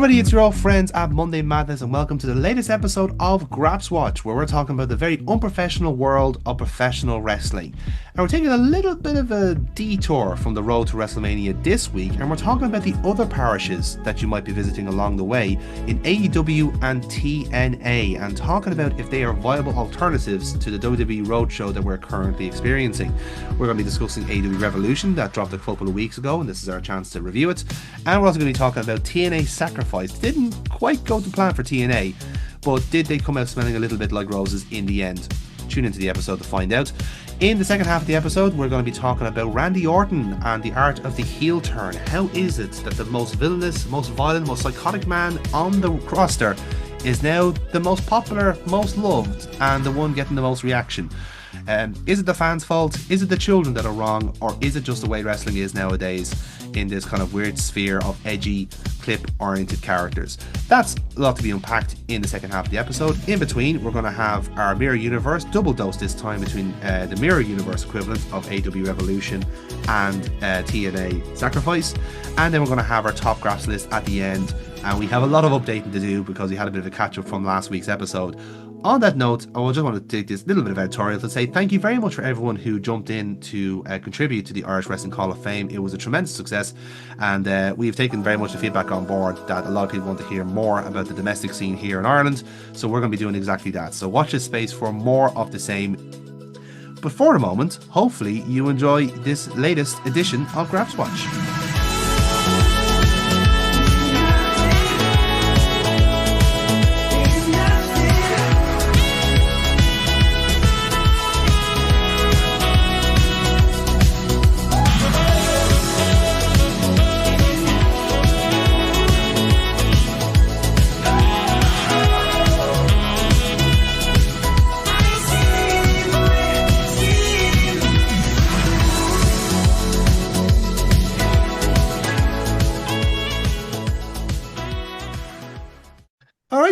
everybody, it's your old friends at Monday Madness, and welcome to the latest episode of GrapsWatch, where we're talking about the very unprofessional world of professional wrestling. And we're taking a little bit of a detour from the road to Wrestlemania this week, and we're talking about the other parishes that you might be visiting along the way in AEW and TNA, and talking about if they are viable alternatives to the WWE Roadshow that we're currently experiencing. We're going to be discussing AEW Revolution that dropped a couple of weeks ago, and this is our chance to review it. And we're also going to be talking about TNA Sacrifice. Didn't quite go to plan for TNA, but did they come out smelling a little bit like roses in the end? Tune into the episode to find out. In the second half of the episode, we're going to be talking about Randy Orton and the art of the heel turn. How is it that the most villainous, most violent, most psychotic man on the roster is now the most popular, most loved, and the one getting the most reaction? Is it the fans' fault? Is it the children that are wrong? Or is it just the way wrestling is nowadays in this kind of weird sphere of edgy, clip-oriented characters? That's a lot to be unpacked in the second half of the episode. In between, we're going to have our Mirror Universe, double dose this time between the Mirror Universe equivalent of AEW Revolution and TNA Sacrifice. And then we're going to have our top graphs list at the end. And we have a lot of updating to do because we had a bit of a catch-up from last week's episode. On that note, I just want to take this little bit of editorial to say thank you very much for everyone who jumped in to contribute to the Irish Wrestling Hall of Fame. It was a tremendous success, and we've taken very much the feedback on board that a lot of people want to hear more about the domestic scene here in Ireland, so we're going to be doing exactly that. So watch this space for more of the same. But for the moment, hopefully you enjoy this latest edition of GrapsWatch.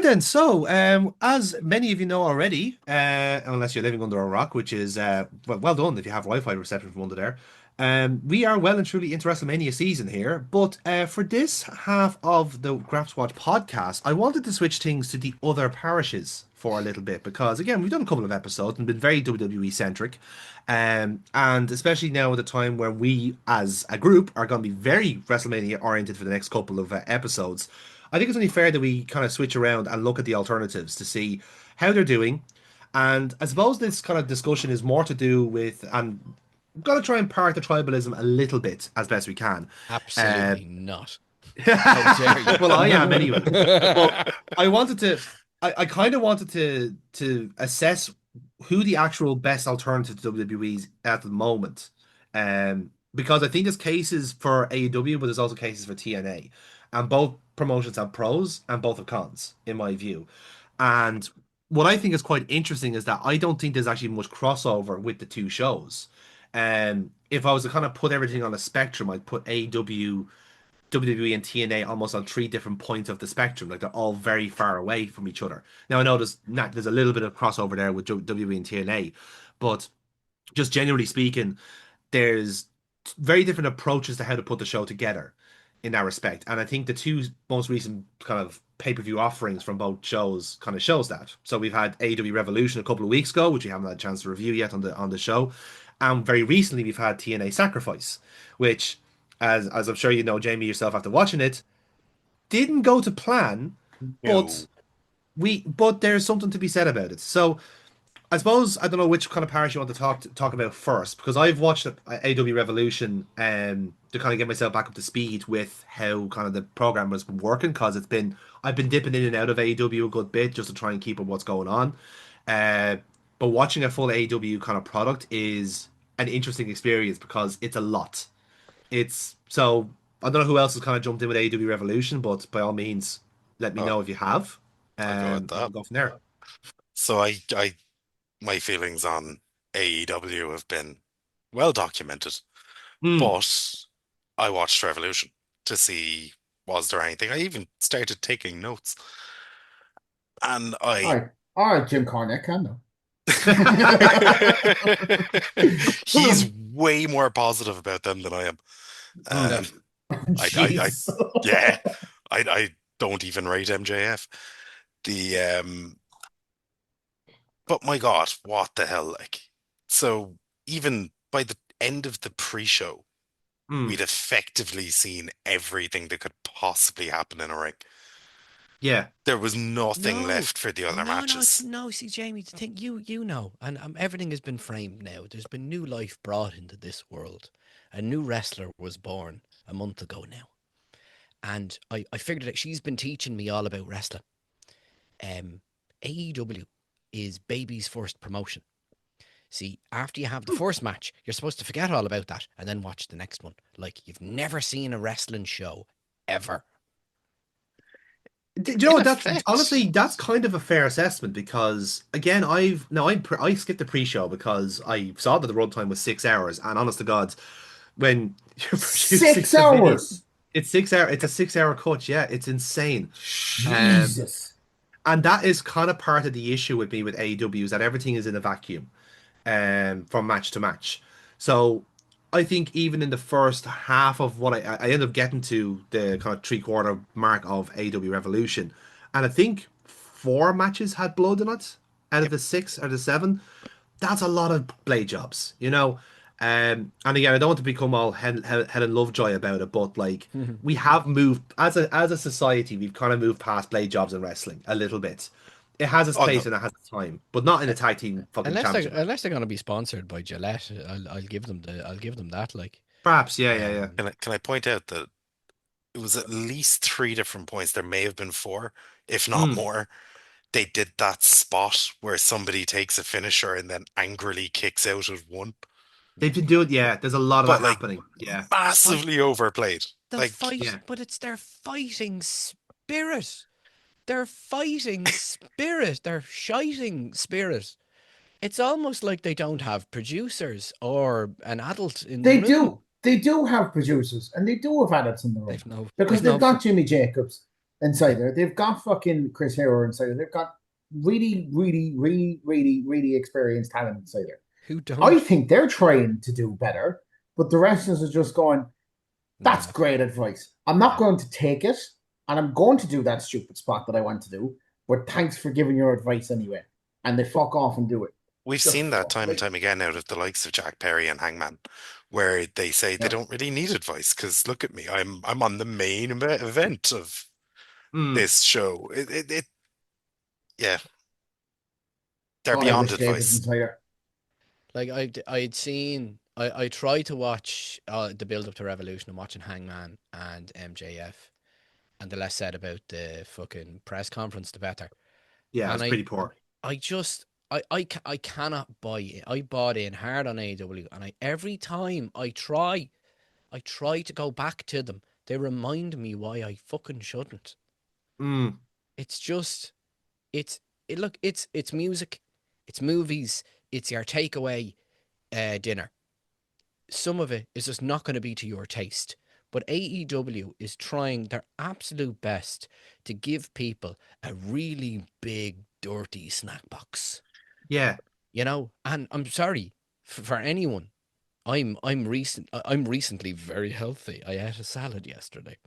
Then, so as many of you know already, unless you're living under a rock, which is well done if you have Wi-Fi reception from under there, we are well and truly into WrestleMania season here. But for this half of the GrapsWatch podcast, I wanted to switch things to the other parishes for a little bit because, again, we've done a couple of episodes and been very WWE centric, and especially now at the time where we as a group are going to be very WrestleMania oriented for the next couple of episodes. I think it's only fair that we kind of switch around and look at the alternatives to see how they're doing. And I suppose this kind of discussion is more to do with, and we've got to try and part the tribalism a little bit as best we can. Absolutely not. How dare you? Well, I am anyway. But I kind of wanted to assess who the actual best alternative to WWE's at the moment. Because I think there's cases for AEW, but there's also cases for TNA. And both promotions have pros and both have cons, in my view. And what I think is quite interesting is that I don't think there's actually much crossover with the two shows. If I was to kind of put everything on a spectrum, I'd put AEW, WWE, and TNA almost on three different points of the spectrum. Like they're all very far away from each other. Now I know there's a little bit of crossover there with WWE and TNA, but just generally speaking, there's very different approaches to how to put the show together in that respect. And I think the two most recent kind of pay-per-view offerings from both shows kind of shows that. So we've had AEW Revolution a couple of weeks ago, which we haven't had a chance to review yet on the show. And very recently we've had TNA Sacrifice, which, as I'm sure you know, Jamie, yourself after watching it, didn't go to plan, No. but there's something to be said about it. So I suppose I don't know which kind of parish you want to talk about first, because I've watched AEW Revolution to kind of get myself back up to speed with how kind of the program was working, because I've been dipping in and out of AEW a good bit just to try and keep up what's going on. But watching a full AEW kind of product is an interesting experience because it's a lot. So I don't know who else has kind of jumped in with AEW Revolution, but by all means, let me know if you have. I'll go from there. So my feelings on AEW have been well documented, but I watched Revolution to see was there anything. I even started taking notes, and All right, Jim Cornette, can though. He's way more positive about them than I am. Jeez. Yeah, I don't even rate MJF. The but my God, what the hell, like? So even by the end of the pre-show, we'd effectively seen everything that could possibly happen in a ring. Yeah. There was nothing No, left for the other no, no, matches. no. See, Jamie, the thing you know, and everything has been framed now. There's been new life brought into this world. A new wrestler was born a month ago now, and I figured out she's been teaching me all about wrestling. AEW is baby's first promotion. See, after you have the first match, you're supposed to forget all about that and then watch the next one. Like you've never seen a wrestling show ever. Do you know In what? That's effect, honestly that's kind of a fair assessment because again, I skipped the pre-show because I saw that the runtime was 6 hours, and honest to God, when you're producing Six a video, hours. it's 6 hour. It's a 6 hour cut. Yeah, it's insane. Um, Jesus. and that is kind of part of the issue with me with AEW is that everything is in a vacuum. From match to match. So I think even in the first half of what I ended up getting to the kind of 3/4 mark of AW Revolution, and I think 4 matches had blood in it out of yep. the 6 or the 7. That's a lot of blade jobs, you know. And again, I don't want to become all head and lovejoy about it, but like we have moved as a society, we've kind of moved past blade jobs in wrestling a little bit. It has its Oh no, place and it has its time, but not in a tag team fucking championship match. Unless they're going to be sponsored by Gillette, I'll give them that. Like, Perhaps, yeah, yeah, yeah. um, can I point out that it was at least 3 different points. There may have been four, if not Mm. more. They did that spot where somebody takes a finisher and then angrily kicks out at one, They've been doing, yeah. There's a lot of that but like happening. Yeah, but massively overplayed. the Like, fight, yeah, but it's their fighting spirit. Their fighting spirit. Their shiting spirit. It's almost like they don't have producers or an adult in the They room. do. They do have producers, and they do have adults in the room because they've got Jimmy Jacobs inside there. They've got fucking Chris Hero inside there. They've got really, really, really, really, really experienced talent inside there. Who I don't. think they're trying to do better, but the wrestlers are just going, that's Nah, great advice. I'm not nah. going to take it, and I'm going to do that stupid spot that I want to do, but thanks for giving your advice anyway. And they fuck off and do it. we've Just seen that fuck, time and like, time again out of the likes of Jack Perry and Hangman, where they say they yeah. don't really need advice because look at me, I'm on the main event of mm. this show. Yeah, they're All out beyond of shape is advice. inside there. Like I'd seen. I tried to watch the build up to Revolution. I'm watching Hangman and MJF, and the less said about the fucking press conference, the better. Yeah, And it's pretty poor. I just I cannot buy it. I bought in hard on AEW, and every time I try to go back to them. They remind me why I fucking shouldn't. Mm. It's just it's look it's music, it's movies, it's your takeaway dinner. Some of it is just not going to be to your taste. But AEW is trying their absolute best to give people a really big, dirty snack box. Yeah, You know, and I'm sorry for anyone. I'm recently very healthy. I ate a salad yesterday.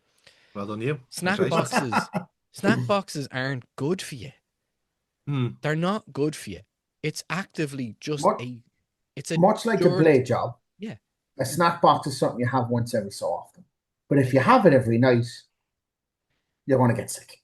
well done you. Snack Congratulations. boxes aren't good for you. Mm. They're not good for you. It's actively just Much, it's a much like a dirt. blade job, Yeah. a snack box is something you have once every so often. But if you have it every night, you're going to get sick.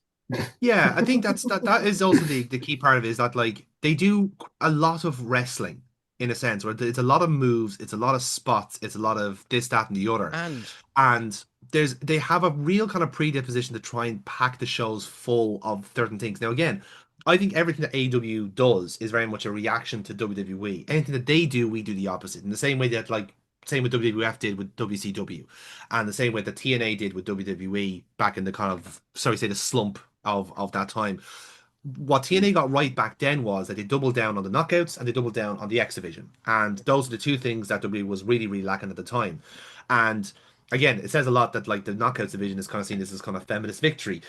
Yeah, I think that is also the key part of it is that like they do a lot of wrestling in a sense where it's a lot of moves, it's a lot of spots, it's a lot of this, that, and the other. And And they have a real kind of predisposition to try and pack the shows full of certain things. Now again, I think everything that AEW does is very much a reaction to WWE. Anything that they do, we do the opposite. In the same way that like same with WWF did with WCW, and the same way that TNA did with WWE back in the kind of sorry say the slump of that time. What TNA got right back then was that they doubled down on the knockouts and they doubled down on the X Division. And those are the two things that WWE was really, really lacking at the time. And again, it says a lot that like the knockouts division is kind of seen as this kind of feminist victory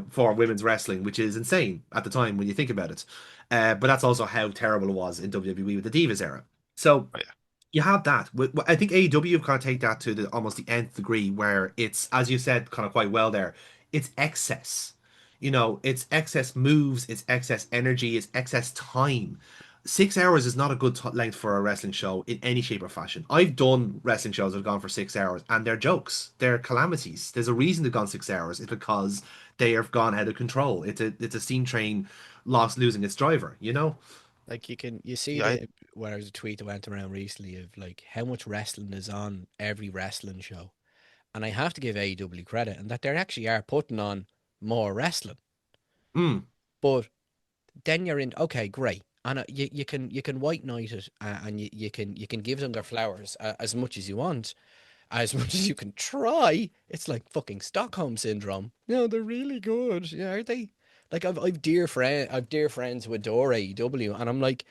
for women's wrestling, which is insane at the time when you think about it. But that's also how terrible it was in WWE with the Divas era. So Oh, yeah. you have that. I think AEW kind of take that to the almost the nth degree, where it's, as you said, kind of quite well there. it's excess. You know, it's excess moves, it's excess energy, it's excess time. 6 hours is not a good length for a wrestling show in any shape or fashion. I've done wrestling shows that have gone for 6 hours, and they're jokes. They're calamities. There's a reason they've gone 6 hours. It's because they have gone out of control. It's a steam train lost losing its driver. You know. Like you see Yeah, the where there's a tweet that went around recently of like how much wrestling is on every wrestling show, and I have to give AEW credit and that they actually are putting on more wrestling. Mm. But then you're in okay, great, and you can white knight it and you can give them their flowers as much as you want, as much as you can try. It's like fucking Stockholm syndrome. No, they're really good. Yeah, are they? Like I've dear friends who adore AEW, and I'm like,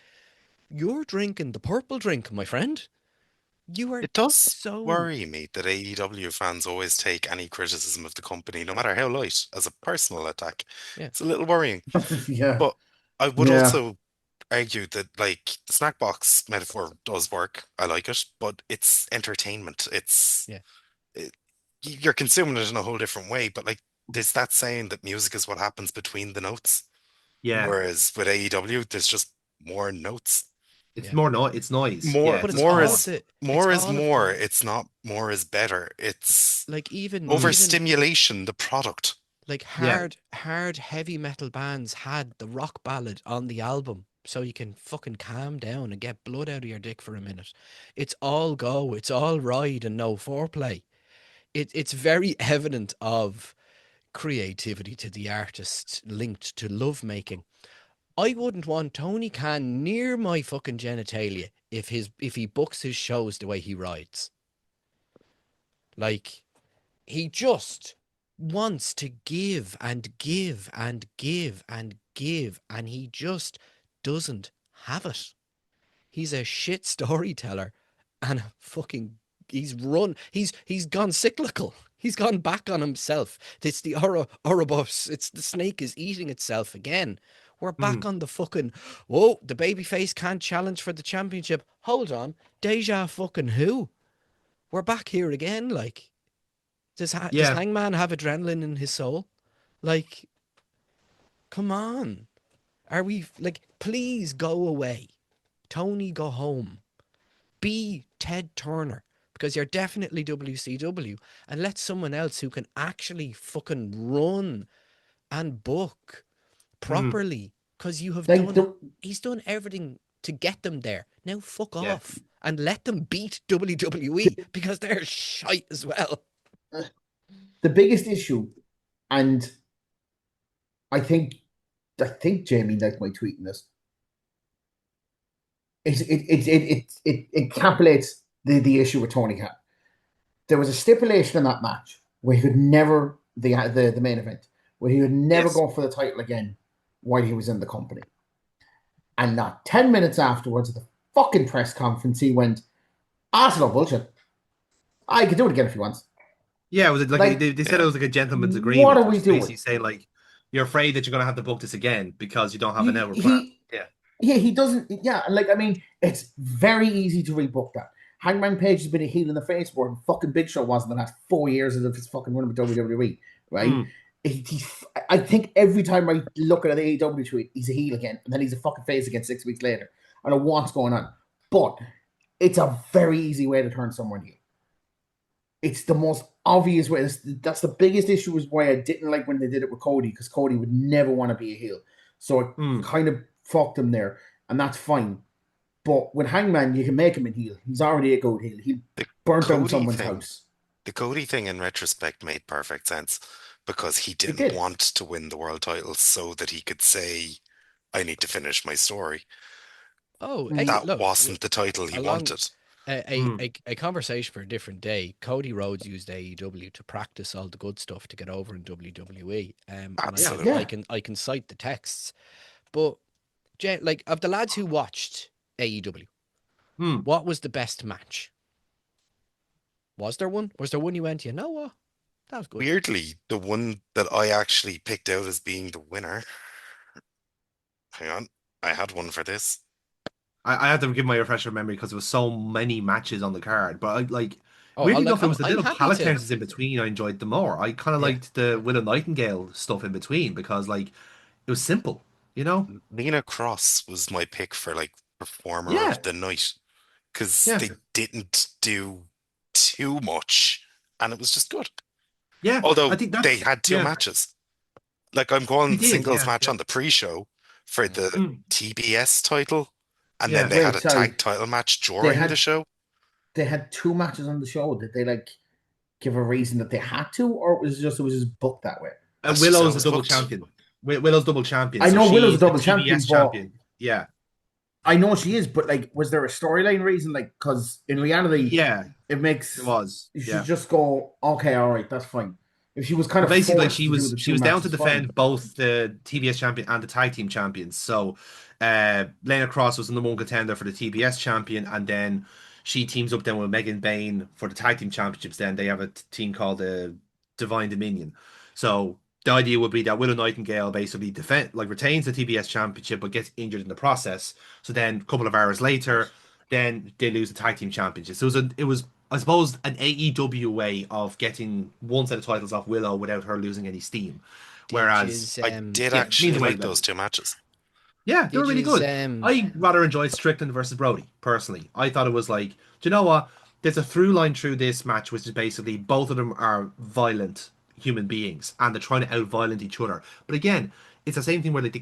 you're drinking the purple drink, my friend. You are it does so worry me that AEW fans always take any criticism of the company, no matter how light, as a personal attack. yeah, It's a little worrying. Yeah. But I would Yeah. also argue that, like, the snack box metaphor does work. I like it, but it's entertainment. yeah, It, you're consuming it in a whole different way. But like, there's that saying that music is what happens between the notes, Yeah. whereas with AEW, there's just more notes. It's yeah. more it's noise. Yeah. More, But It's it's more all of is the it's more is all of more. the It's not more is better. It's like even overstimulation. The product. like yeah. hard heavy metal bands had the rock ballad on the album so you can fucking calm down and get blood out of your dick for a minute. It's all go, it's all ride and no foreplay. It's very evident of creativity to the artist linked to lovemaking. I wouldn't want Tony Khan near my fucking genitalia if he books his shows the way he rides. Like he just wants to give and give and give and give, and he just doesn't have it. He's a shit storyteller, and a fucking he's gone cyclical. He's gone back on himself. It's the Ouroboros. It's the snake is eating itself again. We're back Mm. on the fucking, whoa, the babyface can't challenge for the championship. Hold on. Deja fucking who? We're back here again. Like, does Yeah. Hangman have adrenaline in his soul? Like, come on. Are we, like, please go away. Tony, go home. Be Ted Turner because you're definitely WCW, and let someone else who can actually fucking run and book Mm. properly because Like the he's done everything to get them there. Now fuck Yeah. off and let them beat WWE because they're shite as well. the biggest issue, and I think Jamie liked my tweet in this. It encapsulates the issue with Tony Khan. There was a stipulation in that match where he could never the main event where he would never Yes. go for the title again while he was in the company. And not 10 minutes afterwards at the fucking press conference, he went, "Ah, it's no bullshit. I can do it again if he wants." Yeah. It was like Like, they said Yeah. it was like a gentleman's what agreement, are which we is basically doing? saying like you're afraid that you're gonna have to book this again because you don't have an He hour plan. he Yeah. Yeah, he doesn't. Yeah, like I mean, it's very easy to rebook that. Hangman Page has been a heel in the face for fucking Big Show was in the last 4 years of his fucking run with WWE, right? Mm. I think every time I look at an AEW tweet, he's a heel again, and then he's a fucking face again 6 weeks later. I don't know what's going on, but it's a very easy way to turn someone heel. It's the most obvious way. That's the biggest issue. Is why I didn't like when they did it with Cody, because Cody would never want to be a heel. So it Mm. kind of fucked him there, and that's fine. But with Hangman, you can make him a heel. He's already a good heel. He The burnt down Cody someone's thing, house. the Cody thing in retrospect made perfect sense because he It didn't did. want to win the world title so that he could say, I need to finish my story. Oh, hey, Mm. That look, wasn't the title he along wanted. Mm. a conversation for a different day. Cody Rhodes used AEW to practice all the good stuff to get over in WWE. And Yeah. Absolutely. Yeah. I can cite the texts, but like of the lads who watched AEW, Mm. what was the best match? Was there one? Was there one you went, you know what? That was good. Weirdly, the one that I actually picked out as being the winner. Hang on, I had one for this. I had to give my refresher memory because there was so many matches on the card, but Weirdly enough, it I'm, was the I'm little happy palette to. cleansers in between I enjoyed the more. I kind of Yeah. liked the Willow Nightingale stuff in between because like it was simple, you know? Lena Cross was my pick for like performer Yeah, of the night because yeah, they didn't do too much and it was just good. yeah. I Although think they that's had two yeah. matches. Like I'm They going did, singles yeah, match yeah, on the pre-show for the mm, TBS title, and then yeah. they had Wait, a sorry. tag title match They during the had show. they had two matches on the show. Did they like give a reason that they had to, or it was just booked that way? That's just how it Willow's a was double booked. champion. Willow's double champion, I so know Willow's a she's the double champion, TBS but champion. Yeah, I know she is. But like, was there a storyline reason? Like, because in reality, yeah, it it makes was. you should Yeah. just go, okay, all right, that's fine. If she was kind Well, of basically, like forced to do the she two was down to matches, fine. defend both the TBS champion and the tag team champions. So, Lena Cross was the number one contender for the TBS champion, and then she teams up then with Megan Bain for the tag team championships. Then they have a team called the Divine Dominion. So the idea would be that Willow Nightingale basically defend like retains the TBS championship but gets injured in the process. So then a couple of hours later, then they lose the tag team championship. So it was I suppose an AEW way of getting one set of titles off Willow without her losing any steam. Did Whereas, yous I did yeah, means actually a way like better. those two matches. Yeah, they were did really yous good. I rather enjoyed Strickland versus Brody, personally. I thought it was like, do you know what? There's a through line through this match, which is basically both of them are violent human beings and they're trying to out violent each other. But again, it's the same thing where like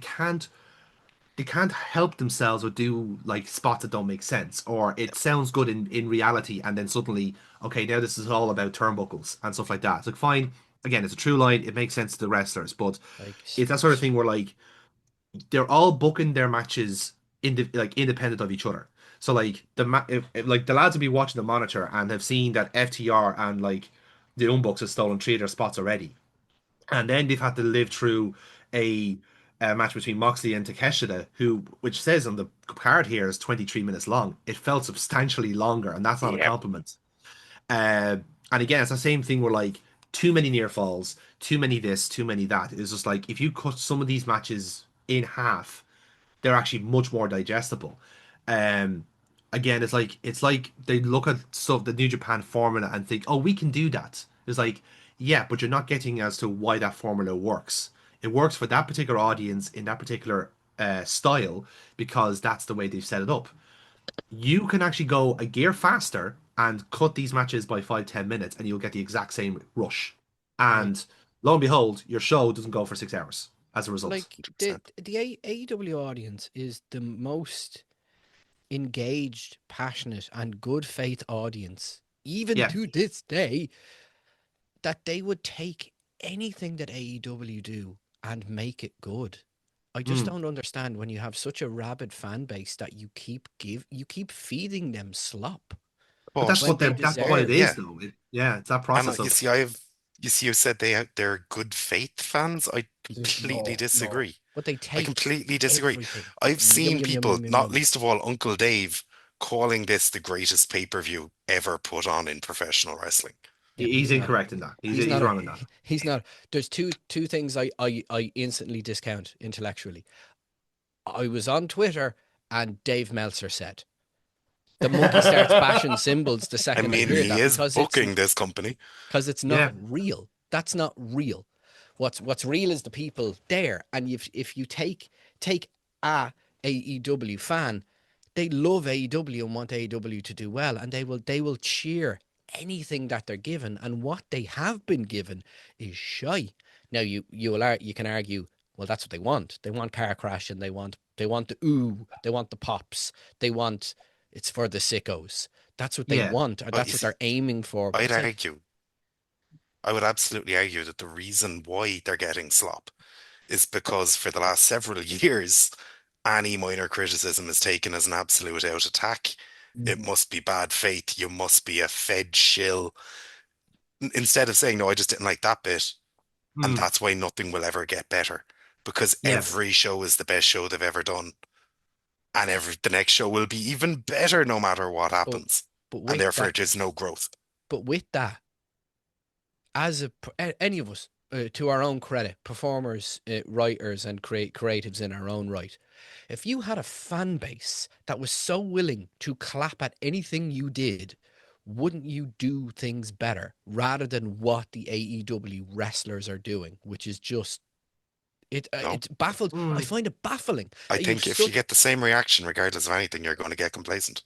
they can't help themselves or do like spots that don't make sense or it sounds good in reality and then suddenly okay now this is all about turnbuckles and stuff like that. It's like fine, again it's a true line, it makes sense to the wrestlers, but like it's that sort of thing where like they're all booking their matches like independent of each other. So like if, like the lads will be watching the monitor and have seen that FTR and like the Young Bucks have stolen three of their spots already, and then they've had to live through a, a match between Moxley and Takeshita, who, which says on the card here, is 23 minutes long. It felt substantially longer, and that's not a Yeah. compliment. And again, it's the same thing where like too many near falls, too many this, too many that. It's just like if you cut some of these matches in half, they're actually much more digestible. Um, Again, it's like they look at stuff the New Japan formula and think, oh, we can do that. It's like, yeah, but you're not getting as to why that formula works. It works for that particular audience in that particular style because that's the way they've set it up. You can actually go a gear faster and cut these matches by 5-10 minutes, and you'll get the exact same rush. like And lo and behold, your show doesn't go for 6 hours as a result. like the AEW audience is the most engaged, passionate, and good faith audience, even Yeah. to this day, that they would take anything that AEW do and make it good. I just Mm. don't understand when you have such a rabid fan base that you keep feeding them slop But But that's when what they that's what it deserve. yeah, is, though. Yeah, it's that and process you of see, you said they're good faith fans. I completely No. disagree. But they I take completely disagree. everything. I've Yum seen yum yum people, yum yum not yum. least of all Uncle Dave, calling this the greatest pay-per-view ever put on in professional wrestling. Yeah, but he's he's not. incorrect in that. He's He's not a. wrong in that. He's not. There's two things I instantly discount intellectually. I was on Twitter and Dave Meltzer said the monkey starts bashing symbols the I second I mean, hear he that is because it's booking this company. not Yeah. real. That's not real. What's real is the people there. And if you take a AEW fan, they love AEW and want AEW to do well, and they will cheer anything that they're given. And what they have been given is shy. Now you can argue, well, that's what they want. They want car crash, and they want the ooh, they want the pops, they want it's for the sickos. That's what they Yeah. want, or But that's you what see, they're aiming for. But I'd it's like, argue, I would absolutely argue that the reason why they're getting slop is because for the last several years, any minor criticism is taken as an absolute out attack. It Mm. must be bad faith. You must be a fed shill. Instead of saying, no, I just didn't like that bit. And Mm. that's why nothing will ever get better. Because Yeah. every show is the best show they've ever done. And the next show will be even better no matter what but happens. but And with therefore, that, there's no growth. as any of us, to our own credit, performers, writers, and creatives in our own right, if you had a fan base that was so willing to clap at anything you did, wouldn't you do things better rather than what the AEW wrestlers are doing, which is just it's baffled. I find it baffling. I think if you get the same reaction regardless of anything, you're going to get complacent.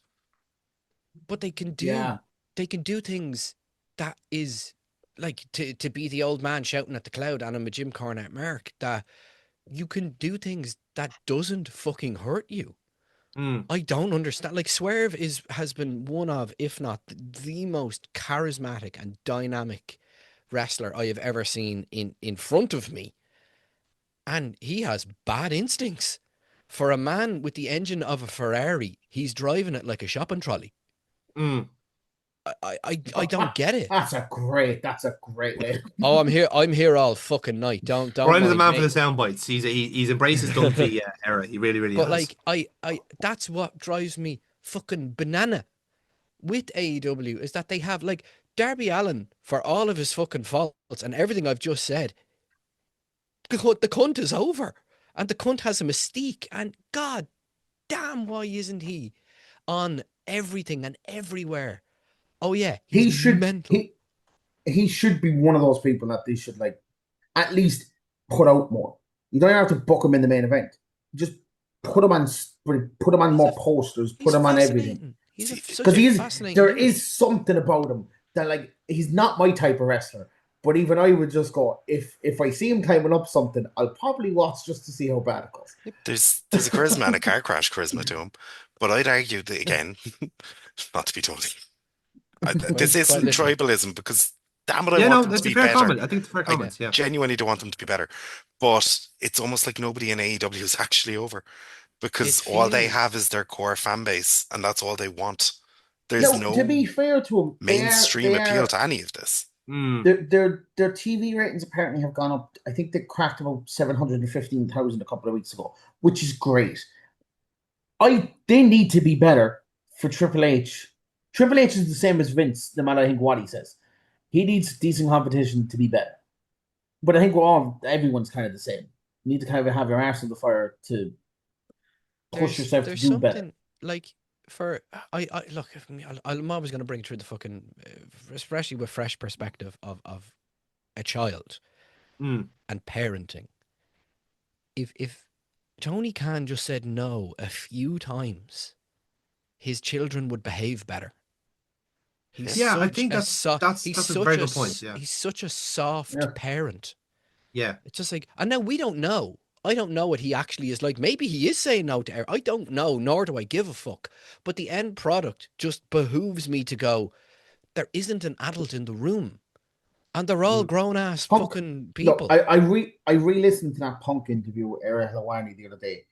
But they can do things that is like to be the old man shouting at the cloud, and I'm a Jim Cornette mark, that you can do things that doesn't fucking hurt you. I don't understand. Like, Swerve has been one of, if not the most charismatic and dynamic wrestler I have ever seen in front of me. And he has bad instincts. For a man with the engine of a Ferrari, he's driving it like a shopping trolley. I don't get it. That's a great way. Oh, I'm here all fucking night. Don't. Brian is a man for the sound bites. He's embraced his Dunphy era. He really but has. Like I that's what drives me fucking banana with AEW, is that they have, like, Darby Allin, for all of his fucking faults and everything I've just said, the cunt is over, and the cunt has a mystique, and god damn, why isn't he on everything and everywhere? Oh yeah, he should mental. He should be one of those people that they should, like, at least put out more. You don't have to book him in the main event. Just put him on more posters. Put him on everything. Because there is something about him that, like, he's not my type of wrestler. But even I would just go, if I see him climbing up something, I'll probably watch just to see how bad it goes. There's a charisma and a car crash charisma to him. But I'd argue that, again, not to be totally... this isn't tribalism, because damn it, I want them to be better. Comment. I think it's a fair comment. I genuinely do want them to be better. But it's almost like nobody in AEW is actually over, because all they have is their core fan base, and that's all they want. There's no to be fair to them, mainstream appeal to any of this. Their TV ratings apparently have gone up. I think they cracked about 715,000 a couple of weeks ago, which is great. They need to be better for Triple H. Triple H is the same as Vince, no matter, I think, what he says. He needs decent competition to be better. But I think everyone's kind of the same. You need to kind of have your arse in the fire to push yourself to do better. Like, I'm always going to bring through the fucking, especially with fresh perspective of a child and parenting. If Tony Khan just said no a few times, his children would behave better. I think that's a very good point. Yeah. He's such a soft parent. Yeah. It's just like, and now we don't know. I don't know what he actually is like. Maybe he is saying no to I don't know, nor do I give a fuck. But the end product just behooves me to go, there isn't an adult in the room. And they're all grown-ass fucking people. Look, I re-listened to that Punk interview with Ariel Helwani the other day.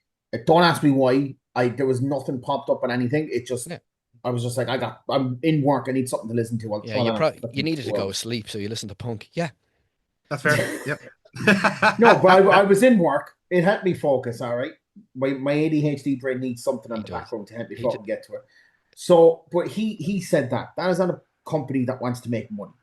Don't ask me why. There was nothing popped up on anything. It just... Yeah. I was just like, I'm in work. I need something to listen to. You needed to go to sleep, so you listen to Punk. Yeah. That's fair. Yep. No, but I was in work. It helped me focus, all right? My ADHD brain needs something on the background to help me fucking get to it. So, but he said that is not a company that wants to make money.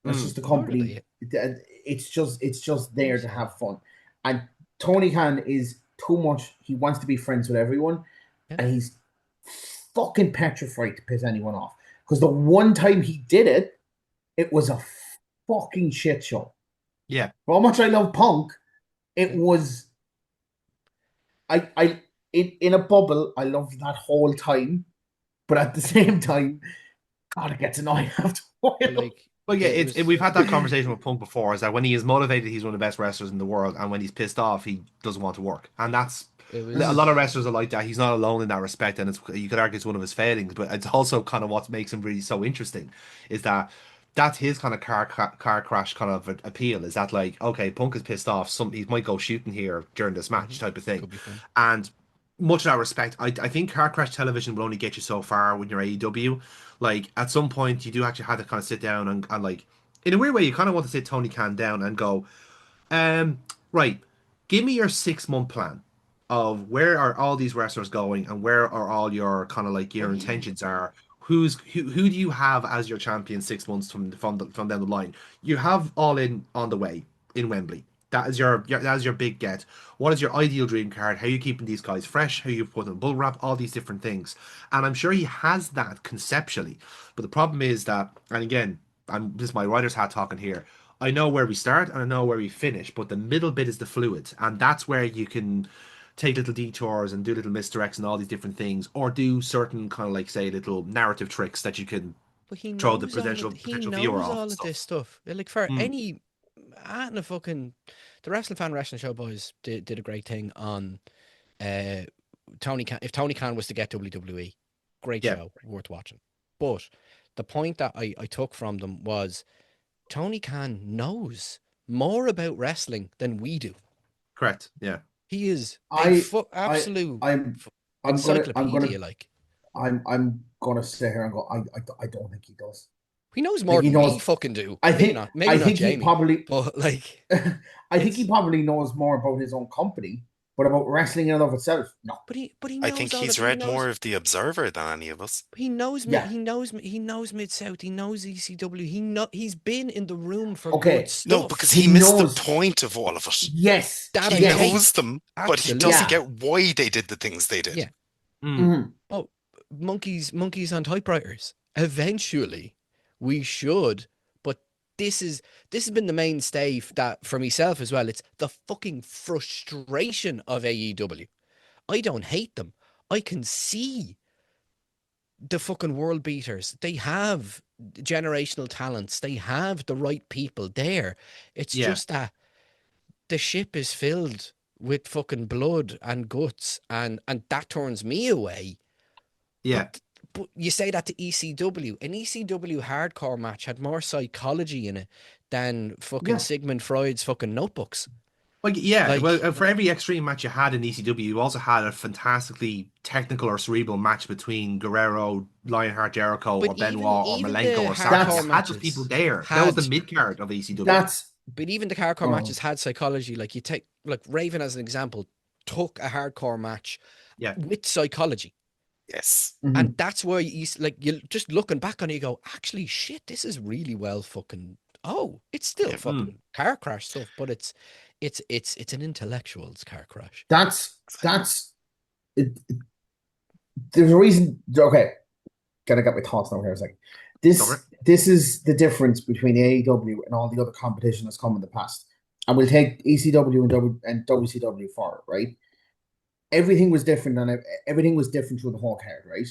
That's just a company. It's just there to have fun. And Tony Khan is too much. He wants to be friends with everyone, and he's fucking petrified to piss anyone off. Because the one time he did it, it was a fucking shit show. Yeah. For how much I love Punk, it was... in a bubble, I love that whole time. But at the same time, God, it gets annoying after a while. We've had that conversation with Punk before, is that when he is motivated, he's one of the best wrestlers in the world, and when he's pissed off, he doesn't want to work. And that's... A lot of wrestlers are like that. He's not alone in that respect, and you could argue it's one of his failings, but it's also kind of what makes him really so interesting, is that that's his kind of car crash kind of appeal, is that, like, okay, Punk is pissed off, he might go shooting here during this match type of thing. And much of that respect, I think car crash television will only get you so far when you're AEW. Like, at some point, you do actually have to kind of sit down and like, in a weird way, you kind of want to sit Tony Khan down and go, right, give me your 6-month plan of where are all these wrestlers going, and where are all your kind of like your intentions are. Who do you have as your champion 6 months from down the line? You have All In on the way in Wembley. That is your big get. What is your ideal dream card? How are you keeping these guys fresh? How you put them in bull wrap? All these different things. And I'm sure he has that conceptually. But the problem is that, and again, this is my writer's hat talking here. I know where we start and I know where we finish, but the middle bit is the fluid, and that's where you can take little detours and do little misdirects and all these different things, or do certain kind of like say little narrative tricks that you can But he throw the knows potential viewer off all and of this stuff. stuff. Like for Mm, any, and the fucking, the Wrestling Show boys did a great thing on uh Tony Khan. If Tony Khan was to get WWE, great yeah, show, worth watching. But the point that I took from them was Tony Khan knows more about wrestling than we do. correct. Yeah. He is a I I absolute I'm I'm gonna I'm gonna encyclopedia. Like I'm gonna sit here and go. I don't think he does. he knows I think more he than we knows. fucking do. I Maybe think not. Maybe I not think he Jamie. probably. But like, I think he it's probably knows more about his own company, but about wrestling in and of itself, no. but he I think knows all he's of read more of The Observer than any of us. he knows me. Yeah. He knows me. He knows Mid South. He knows ECW. He's been in the room for good Okay. No, stuff. because He he missed the knows. point of all of it. Yes. That He I Yes. knows take. them, but he Absolutely. doesn't Yeah. get why they did the things they did. Yeah. Mm, Mhm. Oh, monkeys on typewriters. Eventually, we should. But this has been the mainstay that for myself as well. It's the fucking frustration of AEW. I don't hate them. I can see the fucking world beaters. They have generational talents. They have the right people there. It's yeah. just that the ship is filled with fucking blood and guts, and that turns me away. Yeah. But you say that to ECW. An ECW hardcore match had more psychology in it than fucking Yeah. Sigmund Freud's fucking notebooks. Well, yeah. Well, Like, for every extreme match you had in ECW, you also had a fantastically technical or cerebral match between Guerrero, Lionheart, Jericho, but or Benoit, or even Malenko, the or Sargent. You hardcore That's had those people matches there. That was the had mid card of ECW. that's. but even the hardcore Oh. matches had psychology. Like you take like Raven as an example, took a hardcore match Yeah. with psychology. Yes. Mhm. And that's where you like you just looking back on it, you go, actually shit, this is really well fucking it's still Yeah. fucking car crash stuff, but it's an intellectual's car crash. That's it, there's a reason. Okay, gotta get my thoughts now here a second. This is the difference between AEW and all the other competition that's come in the past. And we'll take ECW and WCW for it, right? Everything was different, and everything was different through the whole card, right?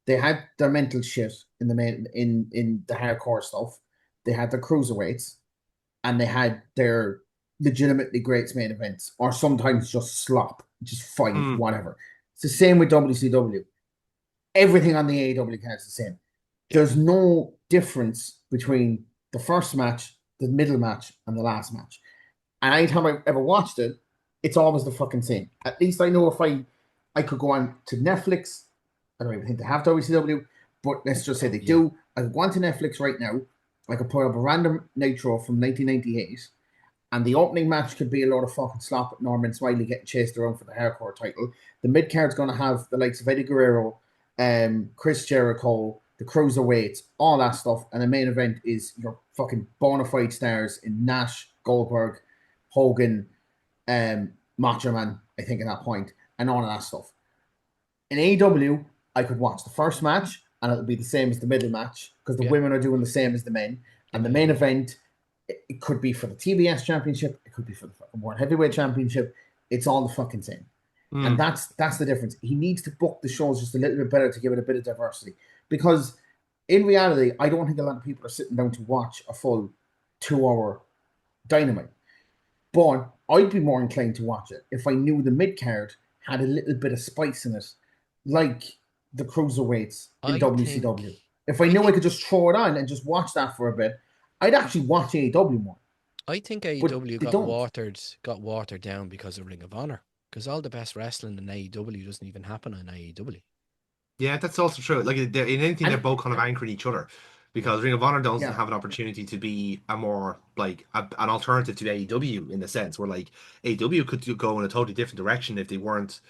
They had their mental shit in the in the hardcore stuff. They had their cruiserweights, and they had their legitimately great main events, or sometimes just slop, just fight, whatever. It's the same with WCW. Everything on the AEW card is the same. There's no difference between the first match, the middle match, and the last match. And anytime I ever watched it, it's always the fucking same. At least I know if I could go on to Netflix. I don't even think they have WCW, but let's just say they do. I could go on to Netflix right now. I could put up a random Nitro from 1998, and the opening match could be a lot of fucking slop at Norman Smiley getting chased around for the hardcore title. The mid card's going to have the likes of Eddie Guerrero, Chris Jericho, the cruiserweights, all that stuff, and the main event is your fucking bona fide stars in Nash, Goldberg, Hogan, Macho Man, I think at that point, and all of that stuff. In AEW, I could watch the first match, and it'll be the same as the middle match, because the women are doing the same as the men. And the main event, it could be for the TBS Championship, it could be for the fucking World Heavyweight Championship. It's all the fucking same. And that's the difference. He needs to book the shows just a little bit better to give it a bit of diversity. Because in reality, I don't think a lot of people are sitting down to watch a full 2-hour Dynamite. But I'd be more inclined to watch it if I knew the mid card had a little bit of spice in it, like the cruiserweights in WCW. If I knew I could just throw it on and just watch that for a bit, I'd actually watch AEW more. I think AEW got watered down because of Ring of Honor. Because all the best wrestling in AEW doesn't even happen on AEW. Yeah, that's also true. Like in anything, they're both kind of anchoring each other, because Ring of Honor doesn't have an opportunity to be a more like an alternative to AEW in the sense where like AEW could go in a totally different direction if they weren't,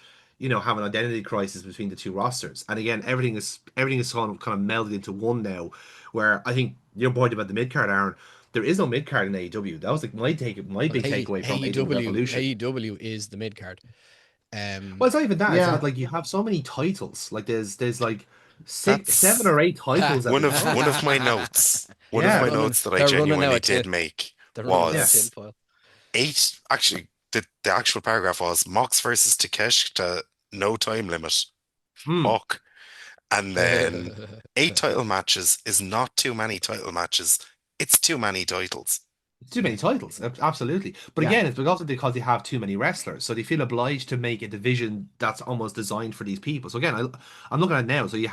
have an identity crisis between the two rosters. And again, everything is kind of melded into one now. Where I think your point about the mid card, Aaron, there is no mid card in AEW. That was like my big takeaway from AEW Revolution. AEW is the mid card. Well, it's not even that. It's that, like, you have so many titles. Like there's like That's 7 or 8 titles at one the of time. one of my notes. One Yeah. of my notes that I They're running genuinely out did of make They're running out of was tinfoil. 8. Actually, the actual paragraph was Mox versus Takeshita, no time limit. Fuck. And then 8 title matches is not too many title matches. It's too many titles. It's too many titles, absolutely. But again, it's also because they have too many wrestlers, so they feel obliged to make a division that's almost designed for these people. So again, I'm looking at it now. So you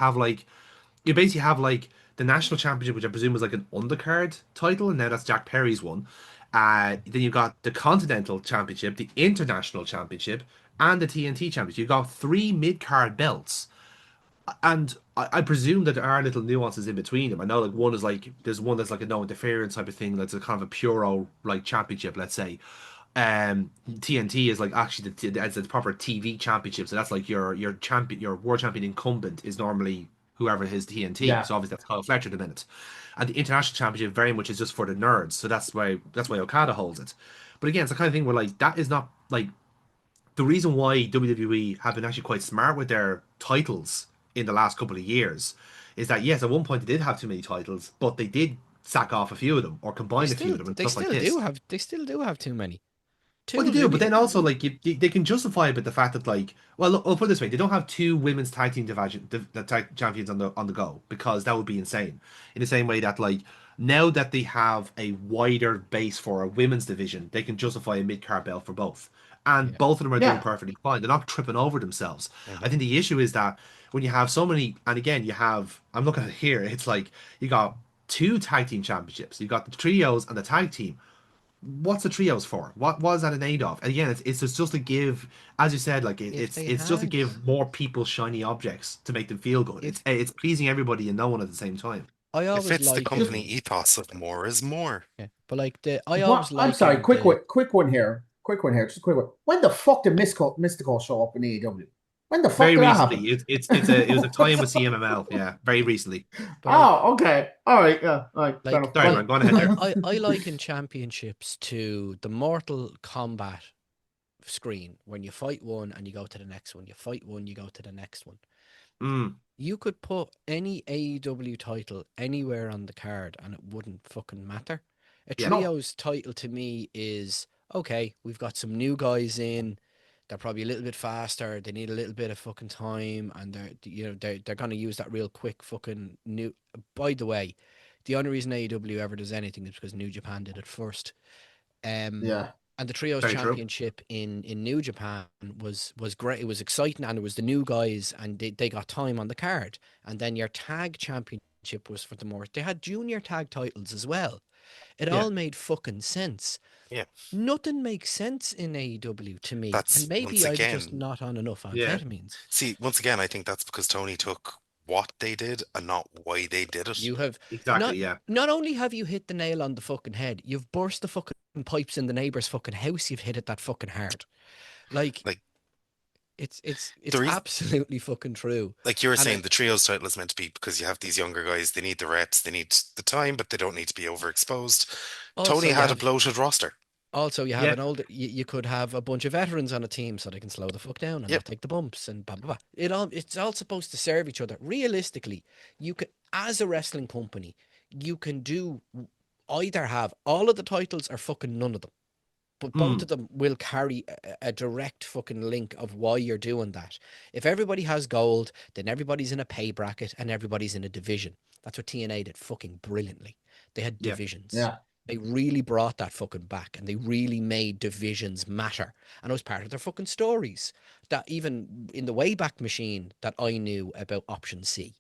basically have like the national championship, which I presume was like an undercard title, and now that's Jack Perry's one. Then you've got the Continental Championship, the International Championship, and the TNT Championship. You've got 3 mid card belts. And I presume that there are little nuances in between them. I know, like, one is like there's one that's like a no interference type of thing. That's a kind of a puro like championship, let's say. TNT is like actually it's a proper TV championship. So that's like your champion, your world champion incumbent is normally whoever his TNT. Yeah. So obviously that's Kyle Fletcher at the minute. And the international championship very much is just for the nerds. So that's why Okada holds it. But again, it's the kind of thing where, like, that is not like the reason why WWE have been actually quite smart with their titles in the last couple of years is that, yes, at one point they did have too many titles, but they did sack off a few of them or combine a few of them and stuff like this. They still do have too many. Well, they do, but then also, like, they can justify it with the fact that, like, well, look, I'll put it this way: they don't have 2 women's tag team division the tag champions on the go, because that would be insane. In the same way that, like, now that they have a wider base for a women's division, they can justify a mid card belt for both, and both of them are doing perfectly fine. They're not tripping over themselves. I think the issue is that when you have so many, and again, I'm looking at it here, it's like you got 2 tag team championships, you got the trios and the tag team. What's the trios for? What was that in aid of? Again, it's just to give, as you said, like, it's just to give more people shiny objects to make them feel good. It's pleasing everybody and no one at the same time. It fits the company ethos of more is more. Yeah, but like I'm sorry, quick one here. Just a quick one. When the fuck did Mystical show up in AEW? When the fuck very did that recently. happen? It was a tie-in with CMML. Yeah, very recently. Okay, all right, yeah, all right. Sorry, man, go on ahead there. I liken championships to the Mortal Kombat screen when you fight one and you go to the next one. You fight one, you go to the next one. You could put any AEW title anywhere on the card and it wouldn't fucking matter. A trios title to me is, okay, we've got some new guys in. They're probably a little bit faster. They need a little bit of fucking time, and they're going to use that real quick fucking new. By the way, the only reason AEW ever does anything is because New Japan did it first. And the trios Very championship in New Japan was great. It was exciting, and it was the new guys, and they got time on the card. And then your tag championship was for the more. They had junior tag titles as well. It all made fucking sense. Yeah. Nothing makes sense in AEW to me. And maybe I'm just not on enough amphetamines. See, once again, I think that's because Tony took what they did and not why they did it. You have exactly, not only have you hit the nail on the fucking head, you've burst the fucking pipes in the neighbor's fucking house. You've hit it that fucking hard. Like it's absolutely fucking true. Like you were saying, the trios title is meant to be because you have these younger guys. They need the reps, they need the time, but they don't need to be overexposed. Tony had a bloated roster. Also, you have an older. You could have a bunch of veterans on a team so they can slow the fuck down and not take the bumps and blah blah blah. It's all supposed to serve each other. Realistically, you can, as a wrestling company, you can do either have all of the titles or fucking none of them. But both of them will carry a direct fucking link of why you're doing that. If everybody has gold, then everybody's in a pay bracket and everybody's in a division. That's what TNA did fucking brilliantly. They had divisions. Yeah. They really brought that fucking back, and they really made divisions matter. And it was part of their fucking stories. That even in the Wayback Machine that I knew about Option C,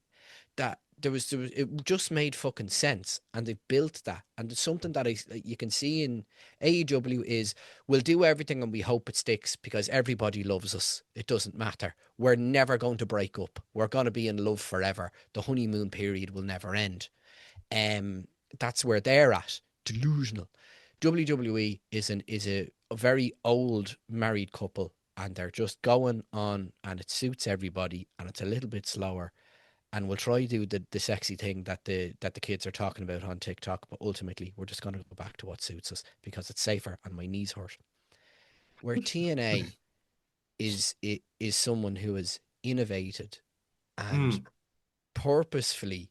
that there was it just made fucking sense, and they built that. And it's something that you can see in AEW is we'll do everything and we hope it sticks because everybody loves us. It doesn't matter. We're never going to break up. We're going to be in love forever. The honeymoon period will never end. That's where they're at. Delusional. WWE is a very old married couple, and they're just going on, and it suits everybody, and it's a little bit slower. and we'll try to do the sexy thing that the kids are talking about on TikTok, but ultimately we're just going to go back to what suits us because it's safer and my knees hurt. Where TNA is someone who has innovated and purposefully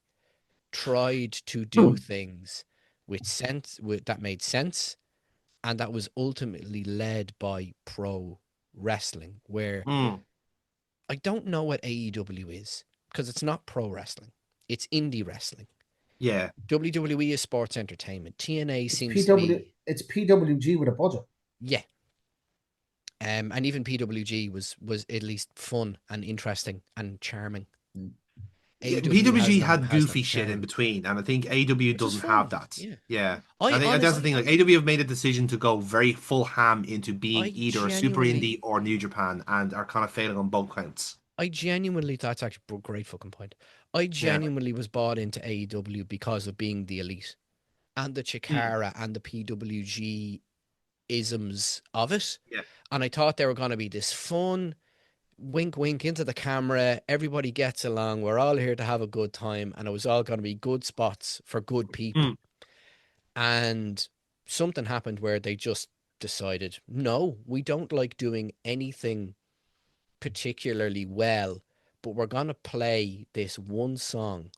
tried to do things with sense, that made sense, and that was ultimately led by pro wrestling, where I don't know what AEW is because it's not pro wrestling. It's indie wrestling. Yeah. WWE is sports entertainment. TNA seems to be... It's PWG with a budget. Yeah. And even PWG was at least fun and interesting and charming. PWG had goofy shit in between, and I think AEW doesn't have that. Yeah. I think that's the thing. Like AEW have made a decision to go very full ham into being either super indie or New Japan, and are kind of failing on both counts. I genuinely, that's actually a great fucking point. I genuinely was bought into AEW because of being the elite and the Chikara and the PWG isms of it. Yeah. And I thought they were going to be this fun, wink, wink into the camera. Everybody gets along. We're all here to have a good time. And it was all going to be good spots for good people. And something happened where they just decided, no, we don't like doing anything particularly well, but we're going to play this one song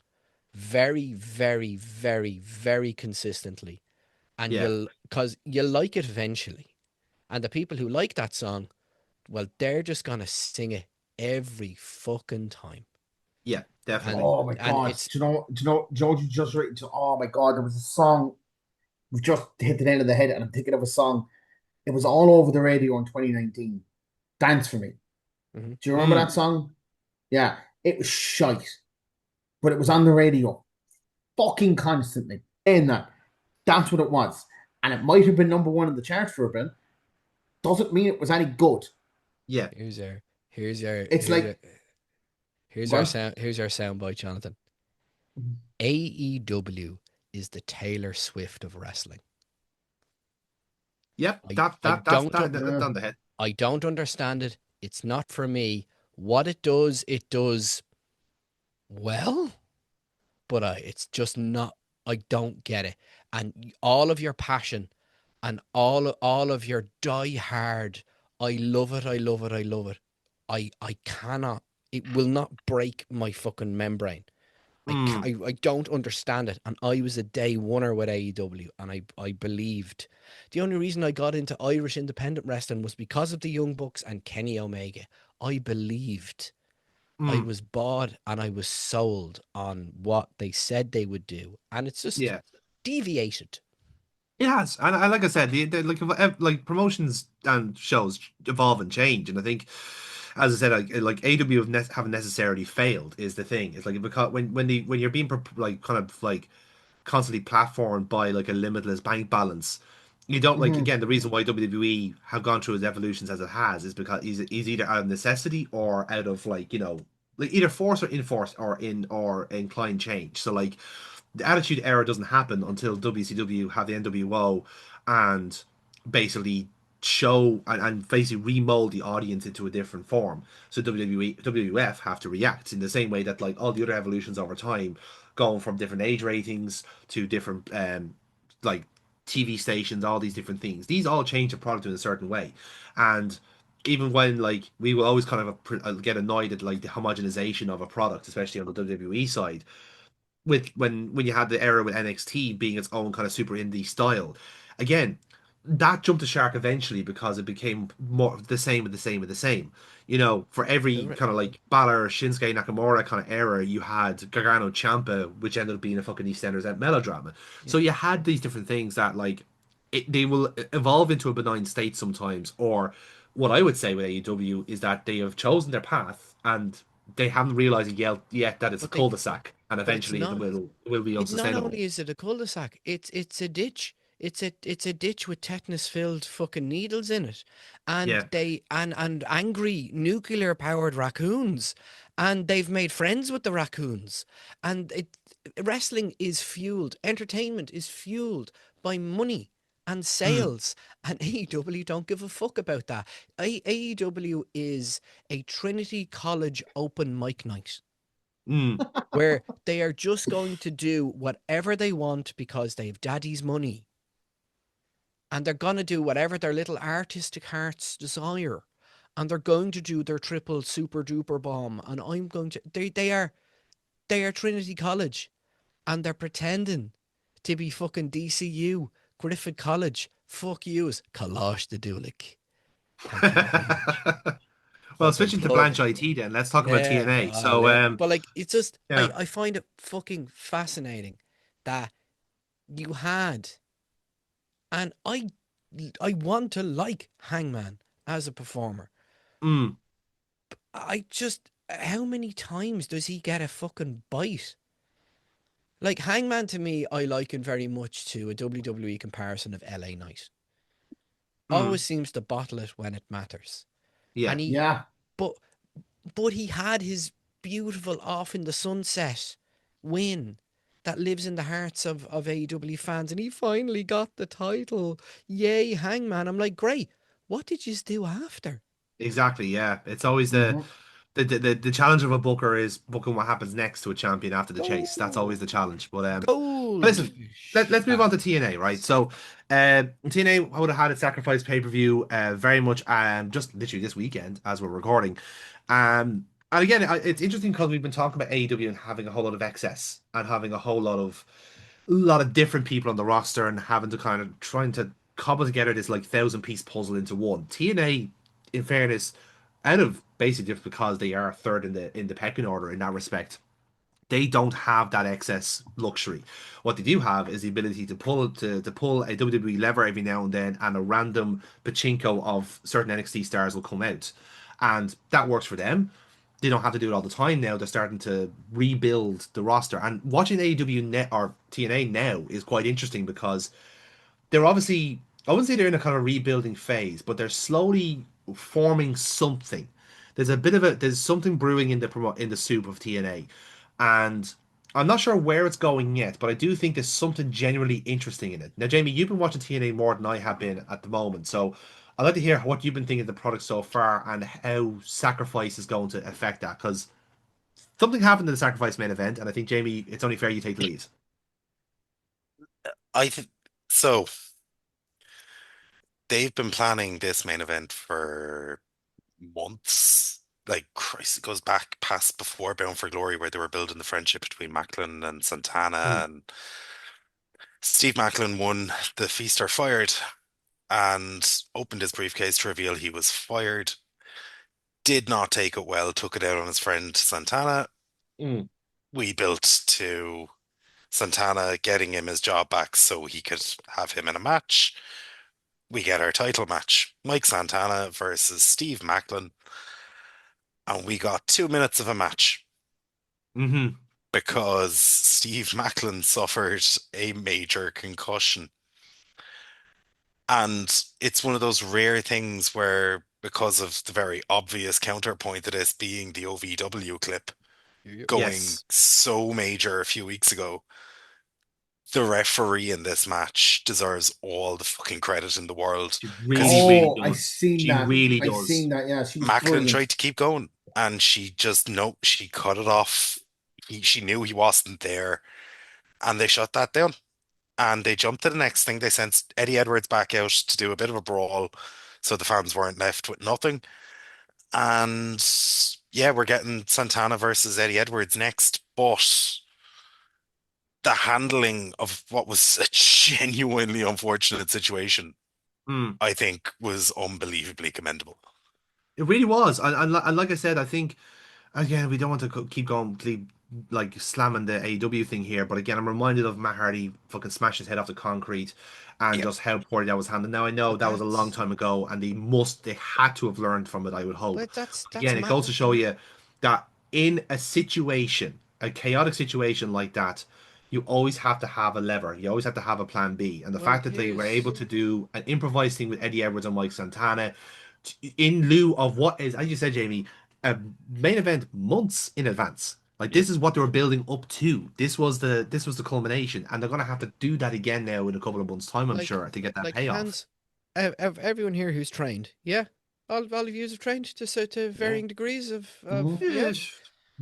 very, very, very, very consistently. And because you'll like it eventually. And the people who like that song, well, they're just going to sing it every fucking time. Yeah, definitely. Oh my God. Do you know, you just right. Oh my God, there was a song. We've just hit the nail on the head, and I'm thinking of a song. It was all over the radio in 2019. Dance for Me. Do you remember that song? Yeah, it was shite, but it was on the radio fucking constantly. And that's what it was. And it might have been number one in the charts for a bit. Doesn't mean it was any good. Yeah. Here's our soundbite, Jonathan. AEW is the Taylor Swift of wrestling. Yep, that's on the head. I don't understand it. It's not for me. What it does well, but it's just not. I don't get it. And all of your passion and all of your die-hard, I love it, I love it, I love it. I cannot. It will not break my fucking membrane. I don't understand it. And I was a day oneer with AEW, and I believed. The only reason I got into Irish independent wrestling was because of the Young Bucks and Kenny Omega. I believed. I was bought and I was sold on what they said they would do. And it's just deviated. It has, and like I said, like promotions and shows evolve and change, and I think, as I said, like AW haven't necessarily failed is the thing. It's like because when you're being like kind of like constantly platformed by like a limitless bank balance, you don't like again the reason why WWE have gone through its evolutions as it has is because is either out of necessity or out of like like either force or enforce or inclined change. So like the Attitude Era doesn't happen until WCW have the NWO and basically show and basically remold the audience into a different form. So WWF have to react in the same way that like all the other evolutions over time, going from different age ratings to different like TV stations, all these different things. These all change the product in a certain way, and even when like we will always kind of get annoyed at like the homogenization of a product, especially on the WWE side with when you had the era with NXT being its own kind of super indie style. Again, that jumped the shark eventually because it became more the same with the same with the same. You know, for every kind of like Balor, Shinsuke Nakamura kind of era, you had Gargano Ciampa, which ended up being a fucking EastEnders melodrama. Yeah. So you had these different things that like they will evolve into a benign state sometimes, or what I would say with AEW is that they have chosen their path and they haven't realized yet that it's a cul-de-sac, and eventually it will be unsustainable. Not only is it a cul-de-sac, it's a ditch. It's a ditch with tetanus-filled fucking needles in it, and they and angry nuclear-powered raccoons, and they've made friends with the raccoons, and wrestling is fueled, entertainment is fueled by money and sales, and AEW don't give a fuck about that. AEW is a Trinity College open mic night. where they are just going to do whatever they want because they have daddy's money. And they're going to do whatever their little artistic hearts desire. And they're going to do their triple super duper bomb. And I'm going to... They are Trinity College. And they're pretending to be fucking DCU, Griffith College. Fuck yous. Kalash the Dulik. Thank you very much. Well, switching to Blanche IT then, let's talk about TNA. So, but like, it's just, yeah. I find it fucking fascinating that you had, and I want to like Hangman as a performer. I just, how many times does he get a fucking bite? Like, Hangman to me, I liken very much to a WWE comparison of LA Knight. Always seems to bottle it when it matters. Yeah. And but he had his beautiful Off in the Sunset win that lives in the hearts of AEW fans, and he finally got the title. Yay, Hangman. I'm like, great. What did you do after? Exactly, yeah. It's always the challenge of a booker is booking what happens next to a champion after the chase. That's always the challenge. But listen, let's move on to TNA, right? So TNA would have had its Sacrifice pay-per-view very much just literally this weekend as we're recording. And again, it's interesting because we've been talking about AEW and having a whole lot of excess and having a whole lot of different people on the roster and having to kind of trying to cobble together this like 1,000-piece puzzle into one. TNA, in fairness, out of basically just because they are third in the pecking order in that respect, they don't have that excess luxury. What they do have is the ability to pull a WWE lever every now and then, and a random pachinko of certain NXT stars will come out, and that works for them. They don't have to do it all the time now. They're starting to rebuild the roster, and watching AEW net or TNA now is quite interesting because they're obviously, I wouldn't say they're in a kind of rebuilding phase, but they're slowly forming something. There's something brewing in the soup of TNA, and I'm not sure where it's going yet, but I do think there's something genuinely interesting in it. Now, Jamie, you've been watching TNA more than I have been at the moment, so I'd like to hear what you've been thinking of the product so far and how Sacrifice is going to affect that, because something happened in the Sacrifice main event, and I think, Jamie, it's only fair you take the lead. I think so. They've been planning this main event for months. Like, Christ, it goes back past before Bound for Glory, where they were building the friendship between Macklin and Santana, and Steve Macklin won the Feast or Fired and opened his briefcase to reveal he was fired. Did not take it well, took it out on his friend Santana. We built to Santana getting him his job back so he could have him in a match. We get our title match, Mike Santana versus Steve Macklin, and we got 2 minutes of a match because Steve Macklin suffered a major concussion. And it's one of those rare things where, because of the very obvious counterpoint to this being the OVW clip going so major a few weeks ago, the referee in this match deserves all the fucking credit in the world. She really does. I've seen that. Really I've does. seen that. Yeah, she was Macklin brilliant. tried to keep going, and she just she cut it off. She knew he wasn't there, and they shut that down. And they jumped to the next thing. They sent Eddie Edwards back out to do a bit of a brawl, so the fans weren't left with nothing. And yeah, we're getting Santana versus Eddie Edwards next, but the handling of what was a genuinely unfortunate situation, I think, was unbelievably commendable. It really was. And like I said, I think, again, we don't want to keep going, like slamming the AEW thing here, but again, I'm reminded of Matt Hardy fucking smashed his head off the concrete and just how poorly that was handled. Now, I know that was a long time ago, and they had to have learned from it, I would hope. That's again, it goes to show you that in a chaotic situation like that, you always have to have a lever. You always have to have a plan B. And the fact that they were able to do an improvised thing with Eddie Edwards and Mike Santana in lieu of what is, as you said, Jamie, a main event months in advance. Like, this is what they were building up to. This was the culmination, and they're gonna have to do that again now in a couple of months' time, I'm sure, to get that payoff. Everyone here who's trained, all of you have trained to varying degrees of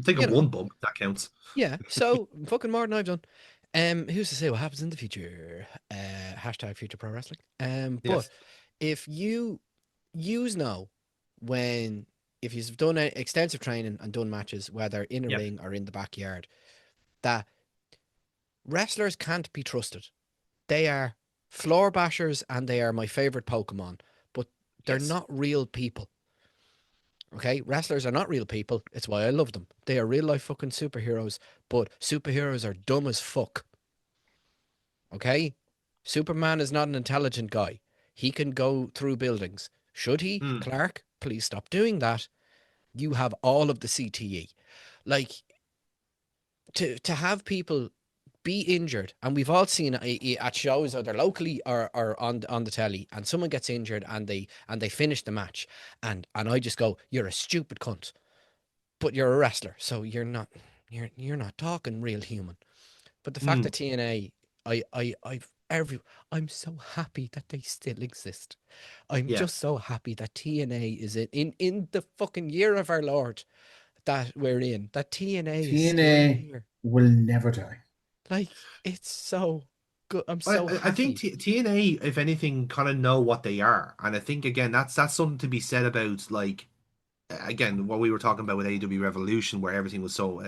Think of one bump, that counts. Yeah, so fucking more than I've done. Who's to say what happens in the future? Hashtag future pro wrestling. But Yes. if you know when if you've done extensive training and done matches, whether in a Yep. ring or in the backyard, that wrestlers can't be trusted. They are floor bashers and they are my favorite Pokemon, but they're Yes. not real people. Okay, wrestlers are not real people. It's why I love them. They are real life fucking superheroes, but superheroes are dumb as fuck. Okay? Superman is not an intelligent guy. He can go through buildings. Should he? Clark, please stop doing that. You have all of the CTE. Like, to have people be injured, and we've all seen it at shows either locally or on the telly, and someone gets injured and they finish the match, and I just go, you're a stupid cunt, but you're a wrestler, so you're not talking real human. But the fact that TNA, I'm so happy that they still exist. I'm just so happy that TNA is in the fucking year of our Lord that we're in. That TNA is still here. Will never die. Like, it's so good. I'm so happy. I think TNA, if anything, kind of know what they are, and I think again that's something to be said about, like, again, what we were talking about with AEW Revolution, where everything was so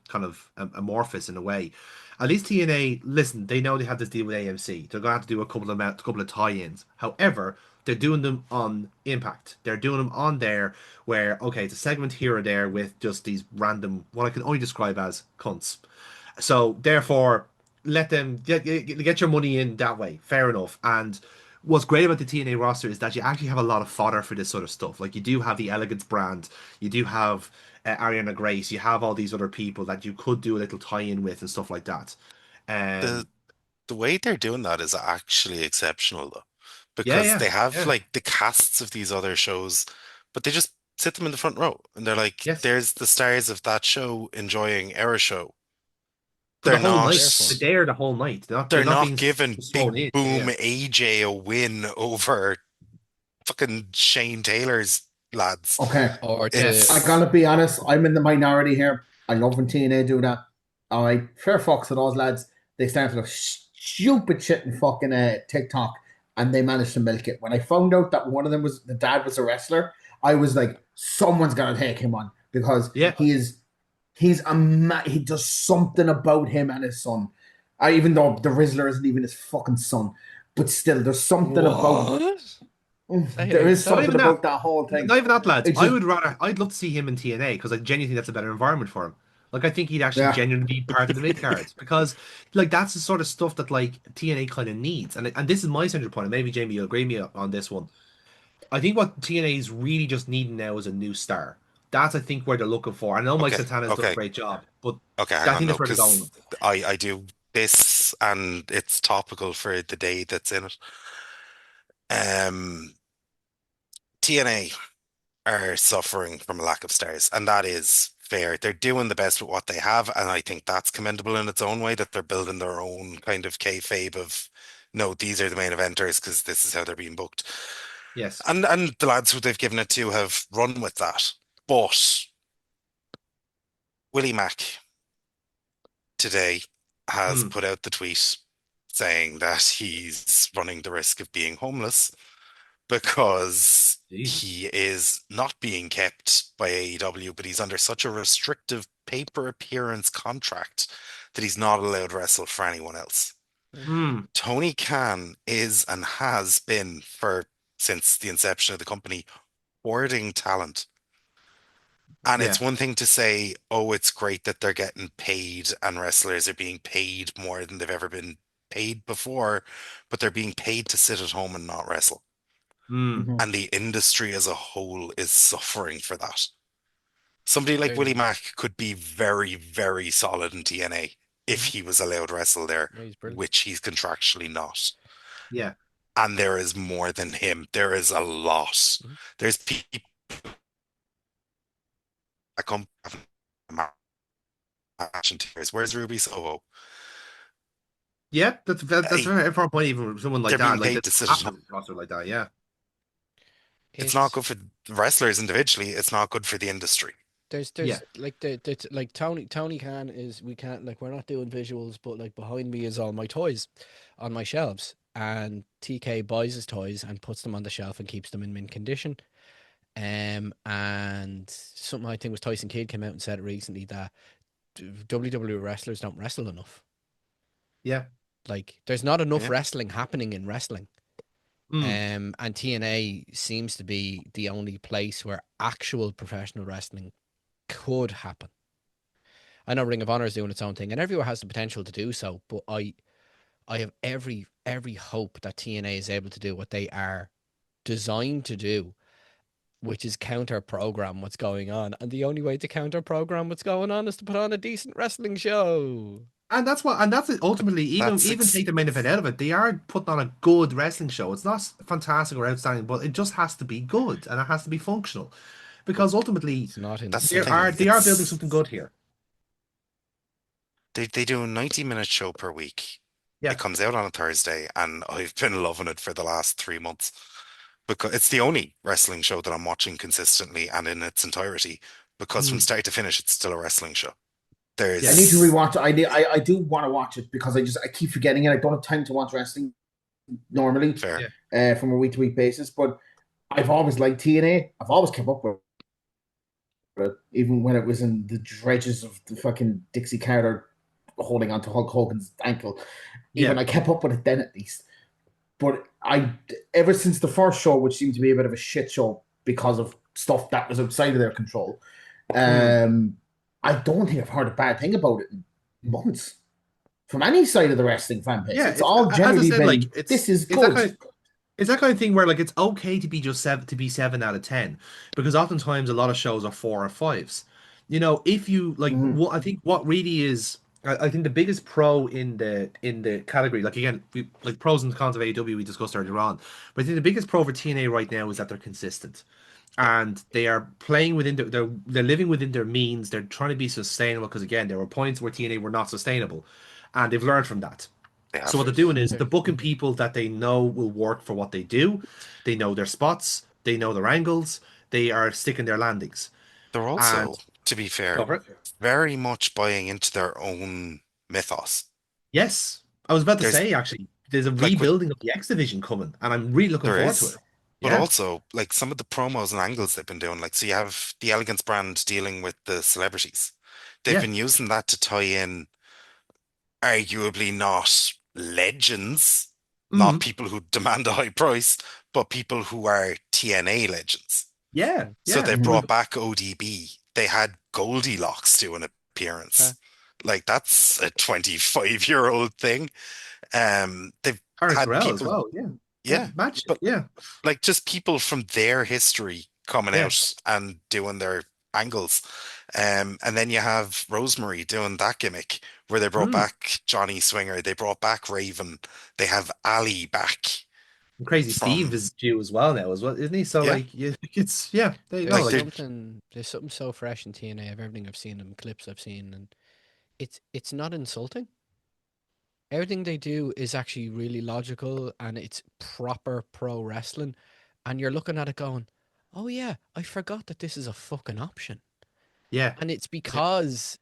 kind of amorphous in a way. At least TNA, listen, they know they have this deal with AMC. They're gonna have to do a couple of tie-ins. However, they're doing them on Impact. They're doing them on there, where okay, it's a segment here or there with just these random, what I can only describe as cunts. So therefore, let them get your money in that way. Fair enough. And what's great about the TNA roster is that you actually have a lot of fodder for this sort of stuff. Like, you do have the Elegance brand, you do have Ariana Grace, you have all these other people that you could do a little tie-in with and stuff like that. The way they're doing that is actually exceptional, though, because Yeah, they have yeah. like the casts of these other shows, but they just sit them in the front row, and they're like, Yes. "There's the stars of that show enjoying our show." For the They're whole not. night. They're there the whole night. They're They're not not being giving thrown Big in. Boom Yeah. AJ a win over fucking Shane Taylor's lads. Okay. Or I It's gotta be honest, I'm in the minority here. I love when TNA do that. All right, fair fucks to those lads. They started a stupid shit in fucking TikTok, and they managed to milk it. When I found out that one of them was the dad was a wrestler, I was like, someone's gotta take him on, because Yeah. he does something about him and his son. Even though the Rizzler isn't even his fucking son, but still, there's something about. There is something about that whole thing. Not even that, lads. It's just, I'd love to see him in TNA, because I genuinely think that's a better environment for him. Like, I think he'd actually yeah. genuinely be part of the mid cards, because like that's the sort of stuff that like TNA kind of needs. And this is my central point. And maybe Jamie, you'll agree with me on this one. I think what TNA is really just needing now is a new star. That's, I think, where they're looking for. I know Mike okay. Satana's done a great job, but Okay, hang I on, think no, that's where they're going because with it. I do this, and it's topical for the day that's in it. TNA are suffering from a lack of stars, and that is fair. They're doing the best with what they have, and I think that's commendable in its own way, that they're building their own kind of kayfabe of, no, these are the main eventers because this is how they're being booked. Yes. And the lads who they've given it to have run with that. But Willie Mack today has put out the tweet saying that he's running the risk of being homeless because he is not being kept by AEW, but he's under such a restrictive pay-per appearance contract that he's not allowed to wrestle for anyone else. Tony Khan is and has been since the inception of the company hoarding talent. And it's one thing to say, oh, it's great that they're getting paid and wrestlers are being paid more than they've ever been paid before, but they're being paid to sit at home and not wrestle. And the industry as a whole is suffering for that. Somebody like Willie Mack could be very, very solid in TNA if he was allowed to wrestle there, which he's contractually not. Yeah. And there is more than him. There is a lot. There's people that come match in tears. Where's Ruby Soho? Yeah, that's a very far point, even with someone like that. Like, that's roster like that, yeah. It's not good for wrestlers individually. It's not good for the industry. There's like like Tony Khan is, we can't, like, we're not doing visuals, but like behind me is all my toys on my shelves, and TK buys his toys and puts them on the shelf and keeps them in mint condition. And something, I think was Tyson Kidd, came out and said it recently that WWE wrestlers don't wrestle enough. Yeah. Like, there's not enough wrestling happening in wrestling. Mm. And TNA seems to be the only place where actual professional wrestling could happen. I know Ring of Honor is doing its own thing, and everywhere has the potential to do so. But I have every hope that TNA is able to do what they are designed to do, which is counter program what's going on. And the only way to counter program what's going on is to put on a decent wrestling show. And that's it. Ultimately, even take the main event out of it, they are putting on a good wrestling show. It's not fantastic or outstanding, but it just has to be good and it has to be functional, because ultimately It's not in That's they the thing. are building something good here. They do a 90-minute show per week. Yeah. It comes out on a Thursday, and I've been loving it for the last 3 months because it's the only wrestling show that I'm watching consistently and in its entirety. Because from start to finish, it's still a wrestling show. I need to rewatch it. I do want to watch it because I keep forgetting it. I don't have time to watch wrestling normally. Fair. From a week-to-week basis. But I've always liked TNA. I've always kept up with it, even when it was in the dredges of the fucking Dixie Carter holding onto Hulk Hogan's ankle. Even I kept up with it then, at least. But ever since the first show, which seemed to be a bit of a shit show because of stuff that was outside of their control, I don't think I've heard a bad thing about it in months from any side of the wrestling fan base. Yeah, it's all generally been, like, this is good. It's that kind of thing where, like, it's okay to be just 7 out of 10, because oftentimes a lot of shows are 4 or 5s. You know, if you like, what I think what really is, I think the biggest pro in the category, like, again, like pros and cons of AEW we discussed earlier on, but I think the biggest pro for TNA right now is that they're consistent, and they are playing within they're living within their means. They're trying to be sustainable, because again, there were points where TNA were not sustainable, and they've learned from that. So what they're doing is they're booking people that they know will work for what they do. They know their spots. They know their angles. They are sticking their landings. They're also, to be fair, very much buying into their own mythos. Yes. I was about to say, actually, there's a rebuilding of the X Division coming, and I'm really looking forward to it. But also, like, some of the promos and angles they've been doing, like, so you have the Elegance brand dealing with the celebrities. They've been using that to tie in arguably not legends, not people who demand a high price, but people who are TNA legends. Yeah. So they brought back ODB. They had Goldilocks do an appearance. Like, that's a 25-year-old thing. They've had people as well. Like, just people from their history coming out and doing their angles. And then you have Rosemary doing that gimmick where they brought back Johnny Swinger, they brought back Raven, they have Ali back. And Crazy Steve is due as well now, isn't he? So like, it's there's something so fresh in TNA of everything I've seen and clips I've seen, and it's not insulting. Everything they do is actually really logical, and it's proper pro wrestling, and you're looking at it going, oh yeah, I forgot that this is a fucking option. Yeah. And it's because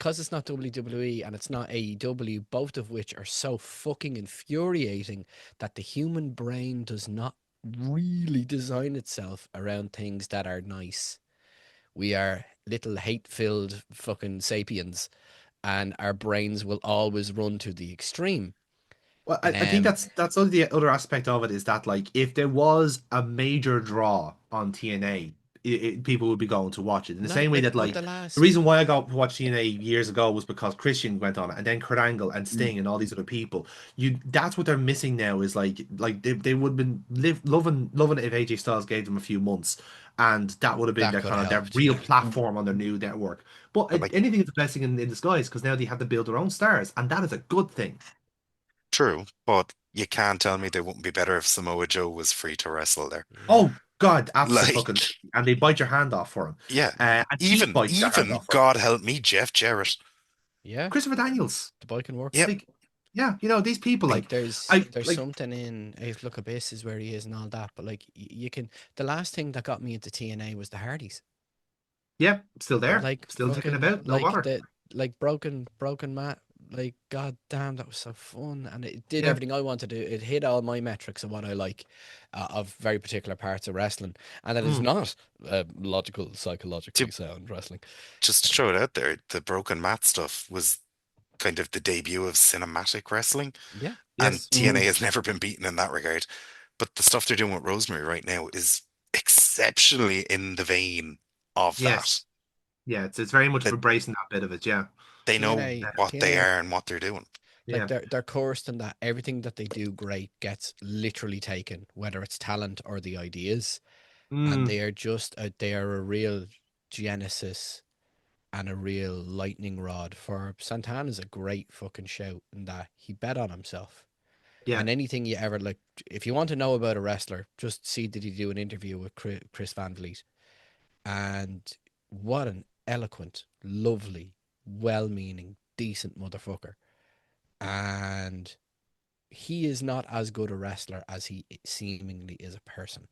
it's not WWE and it's not AEW, both of which are so fucking infuriating that the human brain does not really design itself around things that are nice. We are little hate-filled fucking sapiens, and our brains will always run to the extreme. Well, I think that's the other aspect of it, is that, like, if there was a major draw on TNA, people would be going to watch it in the same way that, like, the reason why I got to watch TNA years ago was because Christian went on it, and then Kurt Angle and Sting and all these other people. That's what they're missing now, is like they would have been loving it if AJ Styles gave them a few months, and that would have been their real platform on their new network. But anything is a blessing in disguise, because now they have to build their own stars, and that is a good thing. True, but you can't tell me they wouldn't be better if Samoa Joe was free to wrestle there. Oh God, absolutely! And they bite your hand off for him. Yeah, and even God help me, Jeff Jarrett. Yeah, Christopher Daniels. The boy can work. Yeah, you know, these people, like there's something in Look Abyss is where he is and all that, but like you can. The last thing that got me into TNA was the Hardys. Yeah, still there, Like still ticking fucking about. No bother. like broken Matt. Like god damn, that was so fun, and it did Yeah. everything I wanted to. It hit all my metrics of what I like of very particular parts of wrestling, and that is not logical, psychologically sound wrestling. Just to throw it out there, the Broken Matt stuff was kind of the debut of cinematic wrestling, Yeah, and Yes. TNA has never been beaten in that regard. But the stuff they're doing with Rosemary right now is exceptionally in the vein of that. Yes. Yeah, it's very much That embracing that bit of it. Yeah. they know what they TNA, are and what they're doing. like Yeah. they're cursed in that everything that they do great gets literally taken, whether it's talent or the ideas, and Mm. they are just they are a real genesis and a real lightning rod for Santana's a great fucking shout in that he bet on himself. Yeah. And anything you ever like, if you want to know about a wrestler, just see did he do an interview with Chris Van Vliet, and what an eloquent, lovely, well-meaning, decent motherfucker. And he is not as good a wrestler as he seemingly is a person.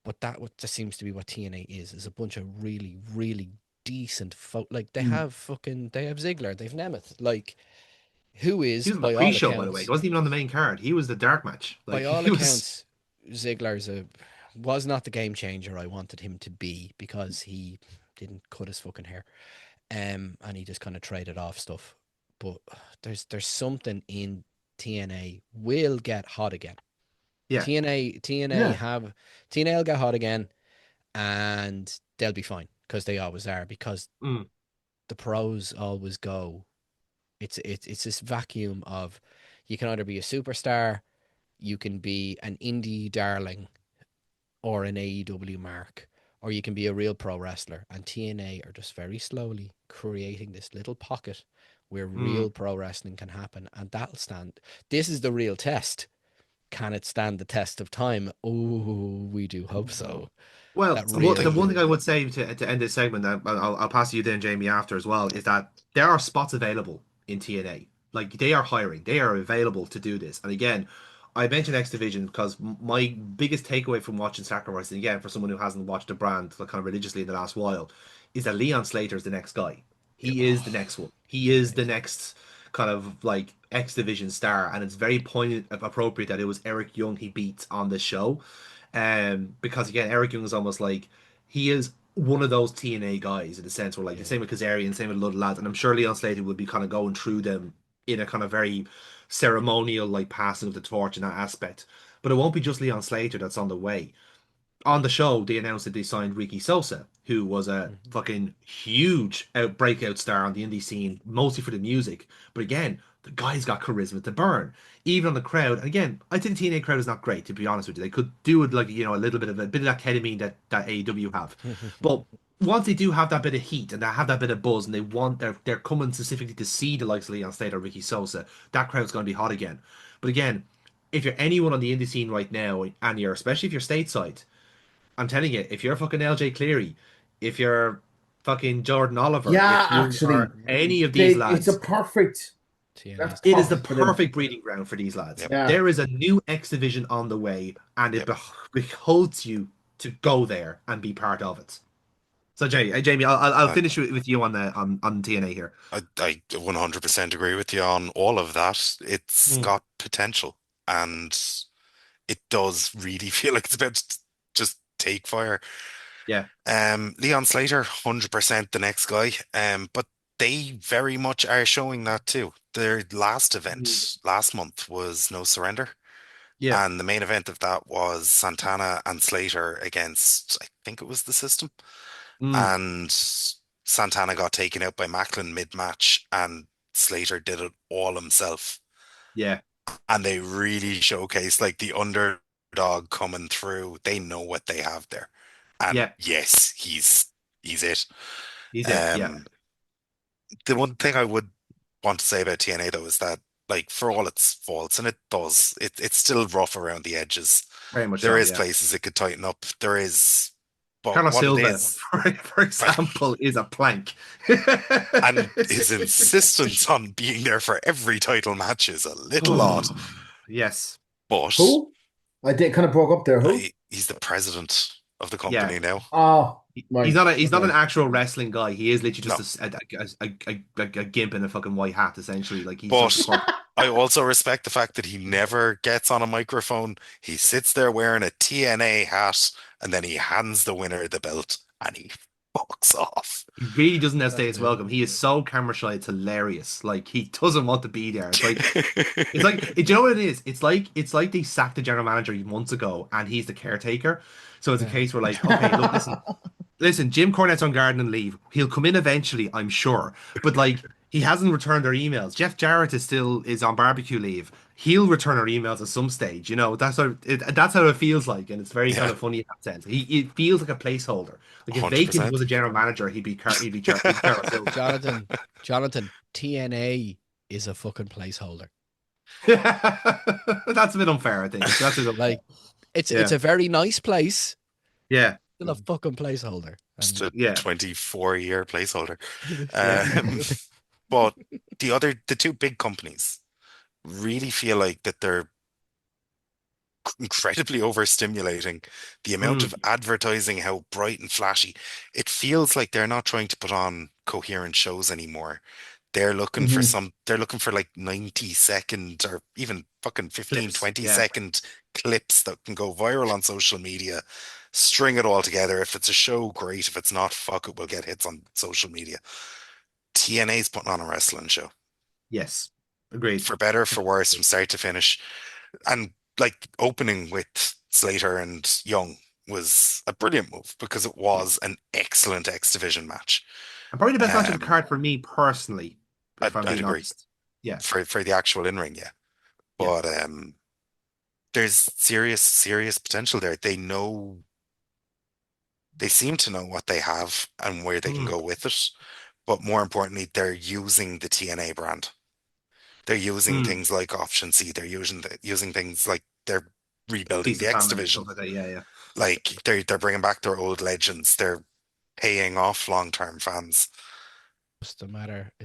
But that what just seems to be what TNA is a bunch of really, really decent folk. Like they have Ziggler, they've Nemeth, like who He is was on the by all pre-show, by the way. He accounts, wasn't even on the main card. He was the dark match. Like by all he was. accounts, Ziggler's was not the game changer I wanted him to be because he didn't cut his fucking hair, and he just kind of traded off stuff. But there's something in TNA will get hot again. Yeah. TNA will get hot again, and they'll be fine because they always are. Because the pros always go. It's this vacuum of you can either be a superstar, you can be an indie darling, or an AEW mark, or you can be a real pro wrestler. And TNA are just very slowly creating this little pocket where real pro wrestling can happen, and that'll stand. This is the real test. Can it stand the test of time? Oh, we do hope so. Well, That the one real, thing I would say to end this segment, I'll pass you then, Jamie, after as well, is that there are spots available in TNA. Like they are hiring, they are available to do this. And again, I mentioned X Division because my biggest takeaway from watching Sacrifice, and again, for someone who hasn't watched the brand like, kind of religiously in the last while, is that Leon Slater is the next guy. He is the next one. He is the next kind of like X Division star, and it's very poignant, appropriate that it was Eric Young he beat on the show. Because again, Eric Young is almost like he is one of those TNA guys in the sense where like the same with Kazarian, same with a lot of lads, and I'm sure Leon Slater would be kind of going through them in a kind of very ceremonial like passing of the torch in that aspect. But it won't be just Leon Slater that's on the way. On the show, they announced that they signed Ricky Sosa, who was a fucking huge breakout star on the indie scene, mostly for the music. But again, the guy's got charisma to burn, even on the crowd. And again, I think the TNA crowd is not great, to be honest with you. They could do it like a little bit of that ketamine that AEW have, but once they do have that bit of heat and they have that bit of buzz, and they're coming specifically to see the likes of Leon Slater or Ricky Sosa, that crowd's going to be hot again. But again, if you're anyone on the indie scene right now, and you're especially if you're stateside. I'm telling you, if you're fucking LJ Cleary, if you're fucking Jordan Oliver, Yeah, if you actually, are any of these lads, it's a perfect. TNA's it is the for them. perfect breeding ground for these lads. Yep. Yeah. There is a new X Division on the way, and it beholds you to go there and be part of it. So, Jamie, I'll finish with you on TNA here. I 100% agree with you on all of that. It's got potential, and it does really feel like it's about to just take fire. Yeah. Leon Slater, 100% the next guy. But they very much are showing that too. Their last event last month was No Surrender. Yeah. And the main event of that was Santana and Slater against, I think it was the System. And Santana got taken out by Macklin mid-match, and Slater did it all himself. Yeah. And they really showcased like the underdog coming through. They know what they have there. And yes, he's it. He's it. Yeah. The one thing I would want to say about TNA though is that, like, for all its faults, and it's still rough around the edges. Very much there so, is places it could tighten up. There is, but Carlos what Silva, it is, for example, is a plank. and his insistence on being there for every title match is a little odd. Yes. But who? I did kind of broke up there. Who? he's the president. of the company now. Oh, he's not an actual wrestling guy. He is literally just No. a gimp in a fucking white hat, essentially. Like he's But just I also respect the fact that he never gets on a microphone. He sits there wearing a TNA hat, and then he hands the winner the belt, and he fucks off. he really doesn't outstay his welcome. He is so camera shy. It's hilarious. Like he doesn't want to be there. It's like do you know what it is? It's like they sacked the general manager months ago, and he's the caretaker. So it's a case where like, okay, look, listen, Jim Cornette's on garden leave. He'll come in eventually, I'm sure. But like, he hasn't returned their emails. Jeff Jarrett is on barbecue leave. He'll return our emails at some stage. You know, that's how it feels like, and it's very kind of funny in that sense. It feels like a placeholder. Like if 100%. Bacon was a general manager, he'd be Jonathan, TNA is a fucking placeholder. That's a bit unfair, I think. Like, it's a very nice place. Yeah. Still a fucking placeholder. Just a 24-year placeholder. But the two big companies really feel like that they're incredibly overstimulating. The amount of advertising, how bright and flashy. It feels like they're not trying to put on coherent shows anymore. They're looking for like 90-second or even fucking 15, 20-second clips that can go viral on social media. String it all together. If it's a show, great. If it's not, fuck it, we'll get hits on social media. TNA's putting on a wrestling show. Yes. Agreed. For better, for worse, from start to finish. And like opening with Slater and Young was a brilliant move because it was an excellent X Division match. And probably the best match of the card for me personally. I'd agree. Honest. Yeah. For the actual in-ring, yeah. But there's serious potential there. They seem to know what they have and where they can go with it. But more importantly, they're using the TNA brand. They're using things like Option C. They're using things like they're rebuilding the X Division. Like they're bringing back their old legends. They're paying off long-term fans. It's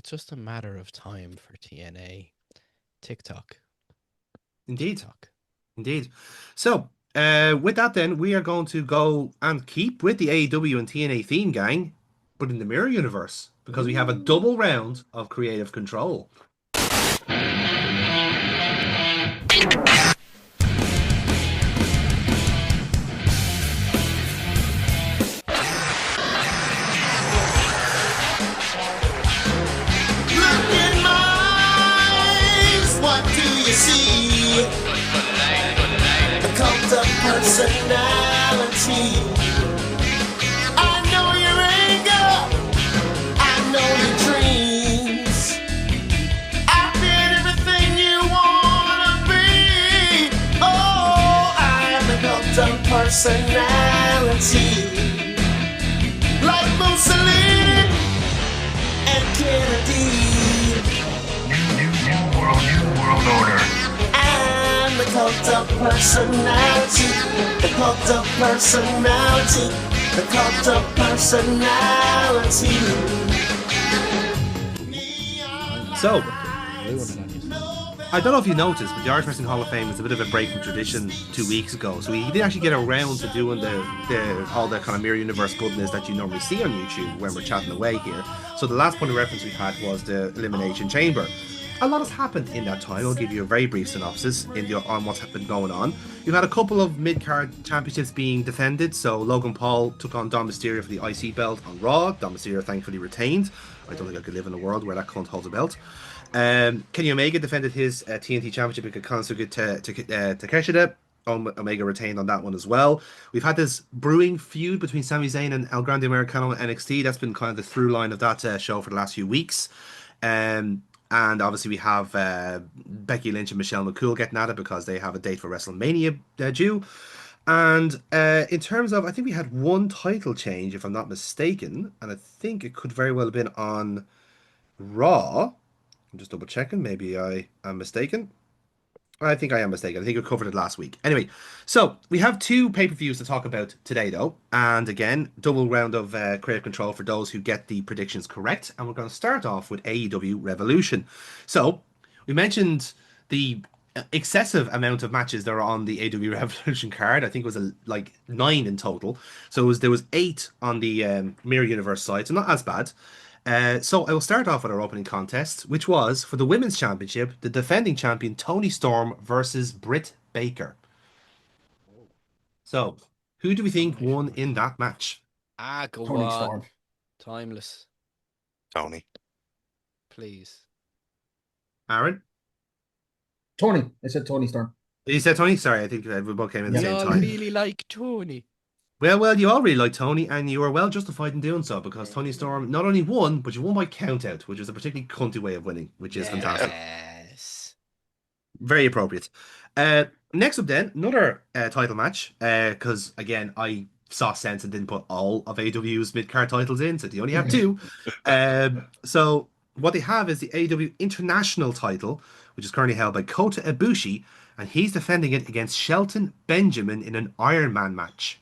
just a matter of time for TNA. TikTok. Indeed. So, with that then, we are going to go and keep with the AEW and TNA theme, gang, but in the Mirror Universe, because we have a double round of creative control. Personality. I know your anger. I know your dreams. I've been everything you wanna be. Oh, I'm a cult of personality. Like Mussolini and Kennedy. New world order. The cult of personality, the cult of personality, the cult of personality. So, I don't know if you noticed, but the Irish Wrestling Hall of Fame was a bit of a break from tradition 2 weeks ago. So we did actually get around to doing all the kind of Mirror Universe goodness that you normally see on YouTube when we're chatting away here. So the last point of reference we had was the Elimination Chamber. A lot has happened in that time. I'll give you a very brief synopsis on what's been going on. You've had a couple of mid-card championships being defended. So Logan Paul took on Dom Mysterio for the IC belt on Raw. Dom Mysterio thankfully retained. I don't think I could live in a world where that cunt holds a belt. Kenny Omega defended his TNT championship against Konosuke Takeshita. Omega retained on that one as well. We've had this brewing feud between Sami Zayn and El Grande Americano and NXT. That's been kind of the through line of that show for the last few weeks. And obviously we have Becky Lynch and Michelle McCool getting at it because they have a date for WrestleMania due. And in terms of, I think we had one title change, if I'm not mistaken. And I think it could very well have been on Raw. I'm just double checking. Maybe I am mistaken. I think I am mistaken. I think we covered it last week. Anyway, so we have two pay-per-views to talk about today, though. And again, double round of creative control for those who get the predictions correct. And we're going to start off with AEW Revolution. So we mentioned the excessive amount of matches that are on the AEW Revolution card. I think it was like 9 in total. So there was 8 on the Mirror Universe side, so not as bad. So I will start off with our opening contest, which was for the Women's Championship, the defending champion Toni Storm versus Britt Baker. So, who do we think won in that match? Go Toni on. Storm. Timeless. Tony. Please. Aaron? Tony. I said Toni Storm. You said Tony? Sorry, I think we both came in at the We same all time. really like Tony. Well, you all really like Tony, and you are well justified in doing so, because Toni Storm not only won, but you won by countout, which is a particularly cunty way of winning, which is fantastic. Yes. Very appropriate. Next up then, another title match, because again, I saw sense and didn't put all of AEW's mid-card titles in, so they only have 2. So what they have is the AEW International title, which is currently held by Kota Ibushi, and he's defending it against Shelton Benjamin in an Iron Man match.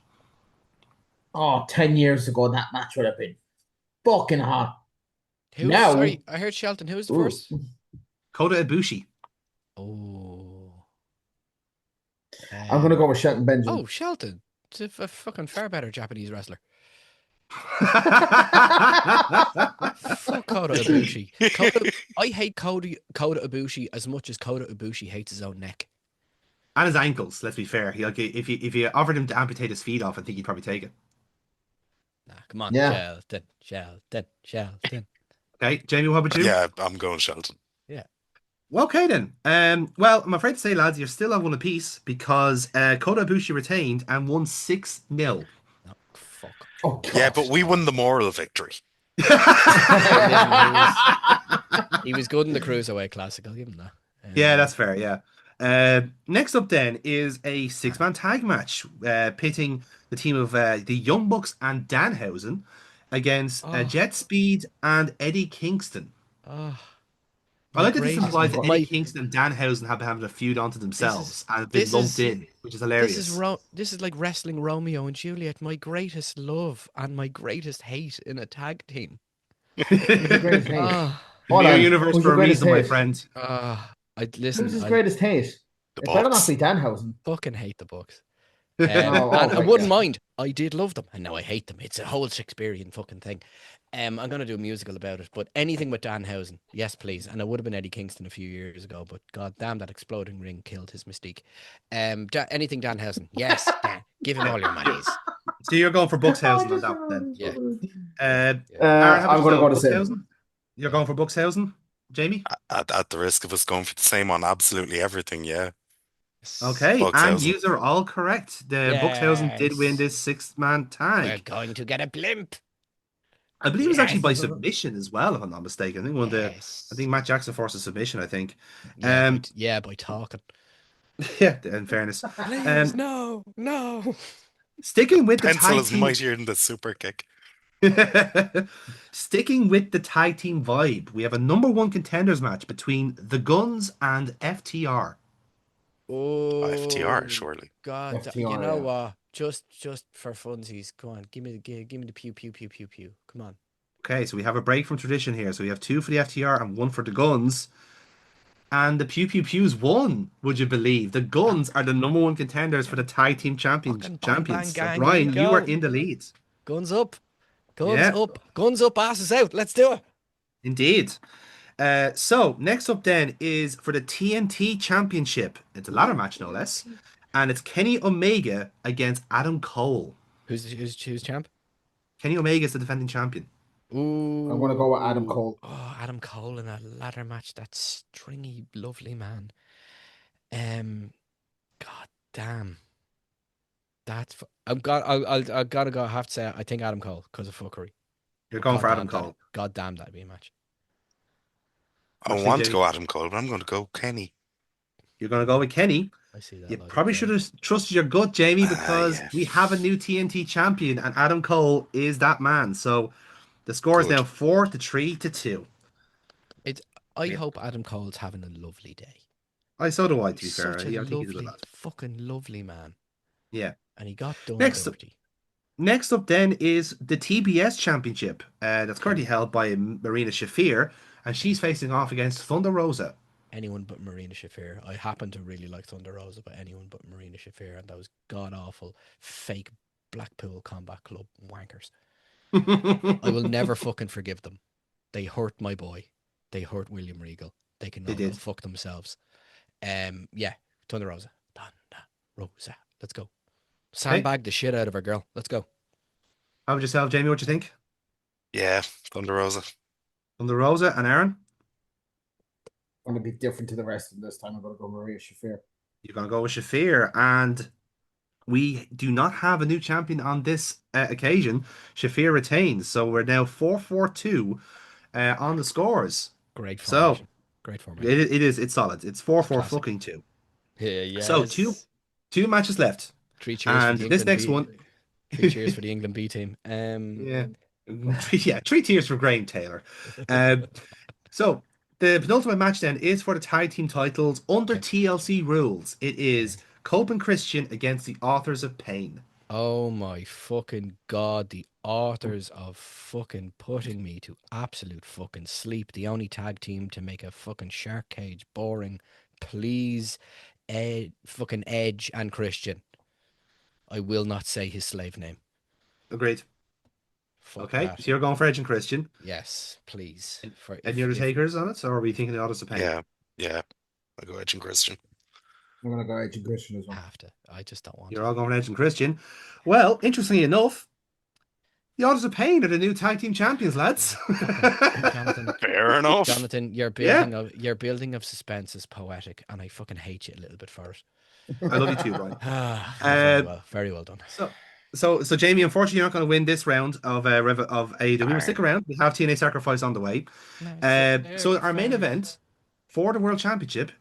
Oh, 10 years ago, that match would have been fucking hot. Sorry, I heard Shelton. Who was the first? Kota Ibushi. Oh. I'm going to go with Shelton Benjamin. Oh, Shelton. It's a fucking far better Japanese wrestler. Fuck Kota Ibushi. I hate Kota Ibushi as much as Kota Ibushi hates his own neck. And his ankles, let's be fair. If you offered him to amputate his feet off, I think he'd probably take it. Nah, come on, Yeah. Shelton. Okay, Jamie, what about you? Yeah, I'm going Shelton. Yeah. Okay then. Well, I'm afraid to say, lads, you're still on one apiece, because Kota Ibushi retained and won 6-0. Oh, fuck. Oh, God. Yeah, but we won the moral victory. He was good in the Cruiserweight Classic. I'll give him that. Yeah, that's fair, yeah. Next up then is a 6-man tag match, pitting the team of the Young Bucks and Danhausen against Jet Speed and Eddie Kingston. I like that this implies that Eddie Kingston and Danhausen have been having a feud onto themselves and have been lumped in, which is hilarious. This is like wrestling Romeo and Juliet, my greatest love and my greatest hate in a tag team. Mirror universe for a reason, my friend. Who's his greatest hate? The It better not Bucks. be Danhausen. Fucking hate the Bucks. Oh, and I right, wouldn't yeah. mind. I did love them, and now I hate them. It's a whole Shakespearean fucking thing. I'm gonna do a musical about it, but anything with Danhausen, yes, please. And I would have been Eddie Kingston a few years ago, but god damn, that exploding ring killed his mystique. Anything Danhausen, yes, give him all your monies. So you're going for Buxhausen on that one then? Yeah. Aaron, I'm going to go to Buxhausen? You're going for Buxhausen, Jamie? At the risk of us going for the same on absolutely everything, yeah. Okay, and Buxhausen. you are all correct. The Buxhausen did win this 6-man tag. We're going to get a blimp. I believe it was actually by submission as well, if I'm not mistaken. I think Yes. I think Matt Jackson forced a submission, I think. By talking. Yeah, in fairness. Please, no. Sticking with the Pencil tag is team. mightier than the super kick. Sticking with the tag team vibe, we have a #1 contenders match between the Guns and FTR. Oh, FTR, surely. God, FTR, you know yeah. what? Just for funsies, come on, give me the pew. Come on. Okay, so we have a break from tradition here. So we have 2 for the FTR and 1 for the Guns. And the Pews won, would you believe? The Guns are the #1 contenders for the tag team champions. Fucking bang, bang, So gang, Brian, here we you go. are in the lead. Guns up, asses out. Let's do it. Indeed. So next up then is for the TNT Championship. It's a ladder match, no less. And it's Kenny Omega against Adam Cole. Who's champ? Kenny Omega is the defending champion. Ooh, I'm going to go with Adam Cole. Oh, Adam Cole in a ladder match. That stringy, lovely man. God damn. I'll gotta go. I have to say, I think Adam Cole because of fuckery. You're going for Adam damn, Cole. God damn, that'd be a match. I What do you want think, to go Adam Cole, but I'm going to go Kenny. You're going to go with Kenny. I see that. You logic probably there. should have trusted your gut, Jamie, because yeah. we have a new TNT champion, and Adam Cole is that man. So the score is Good. now 4-3-2. I hope Adam Cole's having a lovely day. So do I, to be He's fair. such I a think he's a good lovely, lad. fucking lovely man. Yeah. And he got done Next up- dirty. Next up then is the TBS Championship. That's currently held by Marina Shafir, and she's facing off against Thunder Rosa. anyone but Marina Shafir. I happen to really like Thunder Rosa, but anyone but Marina Shafir and those god awful fake Blackpool Combat Club wankers. I will never fucking forgive them. They hurt my boy. They hurt William Regal. They can all go fuck themselves. Yeah, Thunder Rosa. Thunder Rosa. Let's go. Sandbag the shit out of her, girl. Let's go. How about yourself, Jamie? What do you think? Yeah, Thunder Rosa. Thunder Rosa and Aaron? I'm going to be different to the rest of them this time. I'm going to go Maria Shafir. You're going to go with Shafir, and we do not have a new champion on this occasion. Shafir retains, so we're now 4-4-2 on the scores. Great formation. Great formation. It is. It's solid. It's 4-4-2. Yeah, yes. So two matches left. 3 cheers and for the this England next one. 3 cheers for the England B team. Yeah. 3 tears for Graham Taylor. So the penultimate match then is for the tag team titles under TLC rules. It is Cope and Christian against the Authors of Pain. Oh my fucking god, the Authors of fucking putting me to absolute fucking sleep. The only tag team to make a fucking shark cage boring. Please, fucking Edge and Christian. I will not say his slave name. Agreed. Fuck okay, that. so you're going for Edge and Christian. Yes, please. Any other takers on it, or are we thinking the Authors of Pain? Yeah. I'll go Edge and Christian. I'm going to go Edge and Christian as well. I have to. I just don't want You're all going Edge and Christian. Well, interestingly enough, the Authors of Pain are the new tag team champions, lads. Jonathan, Fair enough. Jonathan, your building of suspense is poetic, and I fucking hate you a little bit for it. I love you too, Brian. Very well done. So Jamie, unfortunately, you're not going to win this round of AEW. Stick around. We have TNA Sacrifice on the way. So our main event for the World Championship,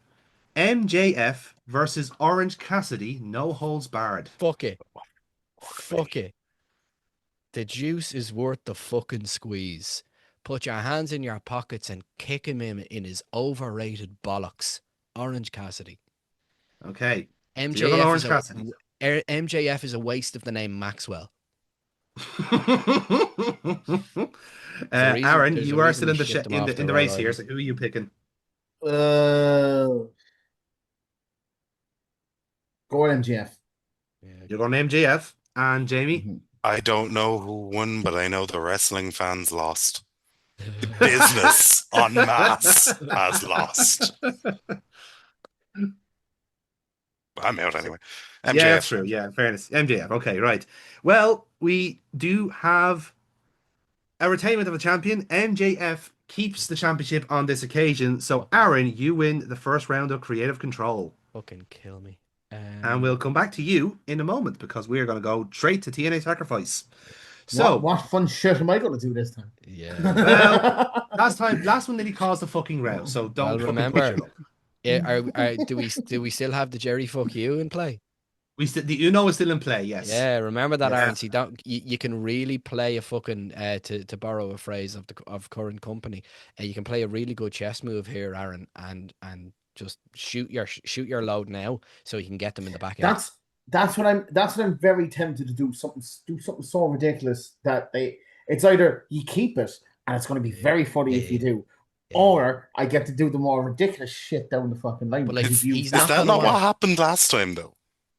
MJF versus Orange Cassidy, no holds barred. Fuck it. Fuck it. The juice is worth the fucking squeeze. Put your hands in your pockets and kick him in his overrated bollocks. Orange Cassidy. Okay. MJF is a waste of the name Maxwell. Aaron, you are still in the race here, so who are you picking? Go MJF. You're going MJF. And Jamie? Mm-hmm. I don't know who won, but I know the wrestling fans lost. Business en masse has lost. I'm out anyway. MJF. Yeah, that's true. Yeah, in fairness. MJF. Okay, right. Well, we do have a retainment of a champion. MJF keeps the championship on this occasion. So, Aaron, you win the first round of Creative Control. Fucking kill me. And we'll come back to you in a moment because we're going to go straight to TNA Sacrifice. So, what fun shit am I going to do this time? Yeah. Well, last one nearly caused a fucking row. So don't remember. Do we still have the Jerry fuck you in play? The Uno is still in play. Yes. Yeah. Remember that, Aaron. See, you can really play a fucking to borrow a phrase of current company. You can play a really good chess move here, Aaron, and just shoot your load now so you can get them in the back end. That's what I'm very tempted to do. Something so ridiculous that it's either you keep it and it's going to be very funny if you do, or I get to do the more ridiculous shit down the fucking line. But is that not what happened last time though?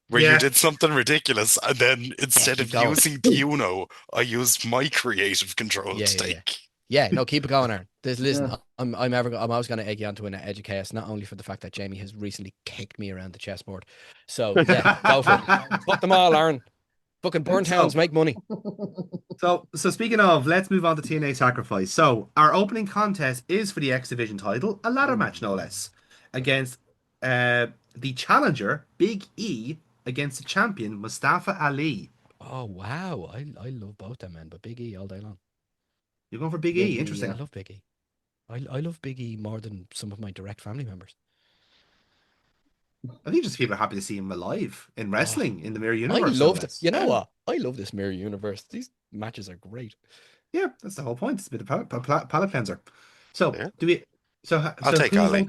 Where you did something ridiculous and then instead of using the Uno, I used my creative control to take. Yeah, no, keep it going, Aaron. Listen, I'm always going to egg you onto an educate, not only for the fact that Jamie has recently kicked me around the chessboard. So, yeah, go for it. Fuck them all, Aaron. Fucking burnt hounds make money. So speaking of, let's move on to TNA Sacrifice. So, our opening contest is for the X Division title, a ladder match, no less, against the challenger, Big E, against the champion, Mustafa Ali. Oh, wow. I love both them, men, but Big E all day long. You're going for Big E? Interesting. I love Big E. I love Big E more than some of my direct family members. I think just people are happy to see him alive in wrestling in the Mirror Universe. I loved it. You know what? I love this Mirror Universe. These matches are great. Yeah, that's the whole point. It's a bit of palate cleanser. So, I'll take Ali.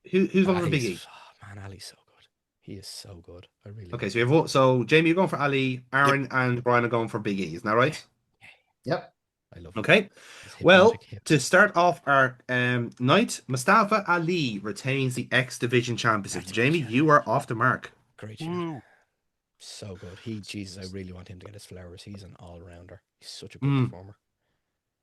Who's voting for Big E? Oh, man, Ali's so good. He is so good. I really. Okay, so Jamie, you're going for Ali. Aaron and Brian are going for Big E. Isn't that right? Yep. I love him. Okay. Well, to start off our night, Mustafa Ali retains the X Division Championship. Jamie, you are off the mark. Great shout. So good. Jesus, I really want him to get his flowers. He's an all-rounder. He's such a good performer.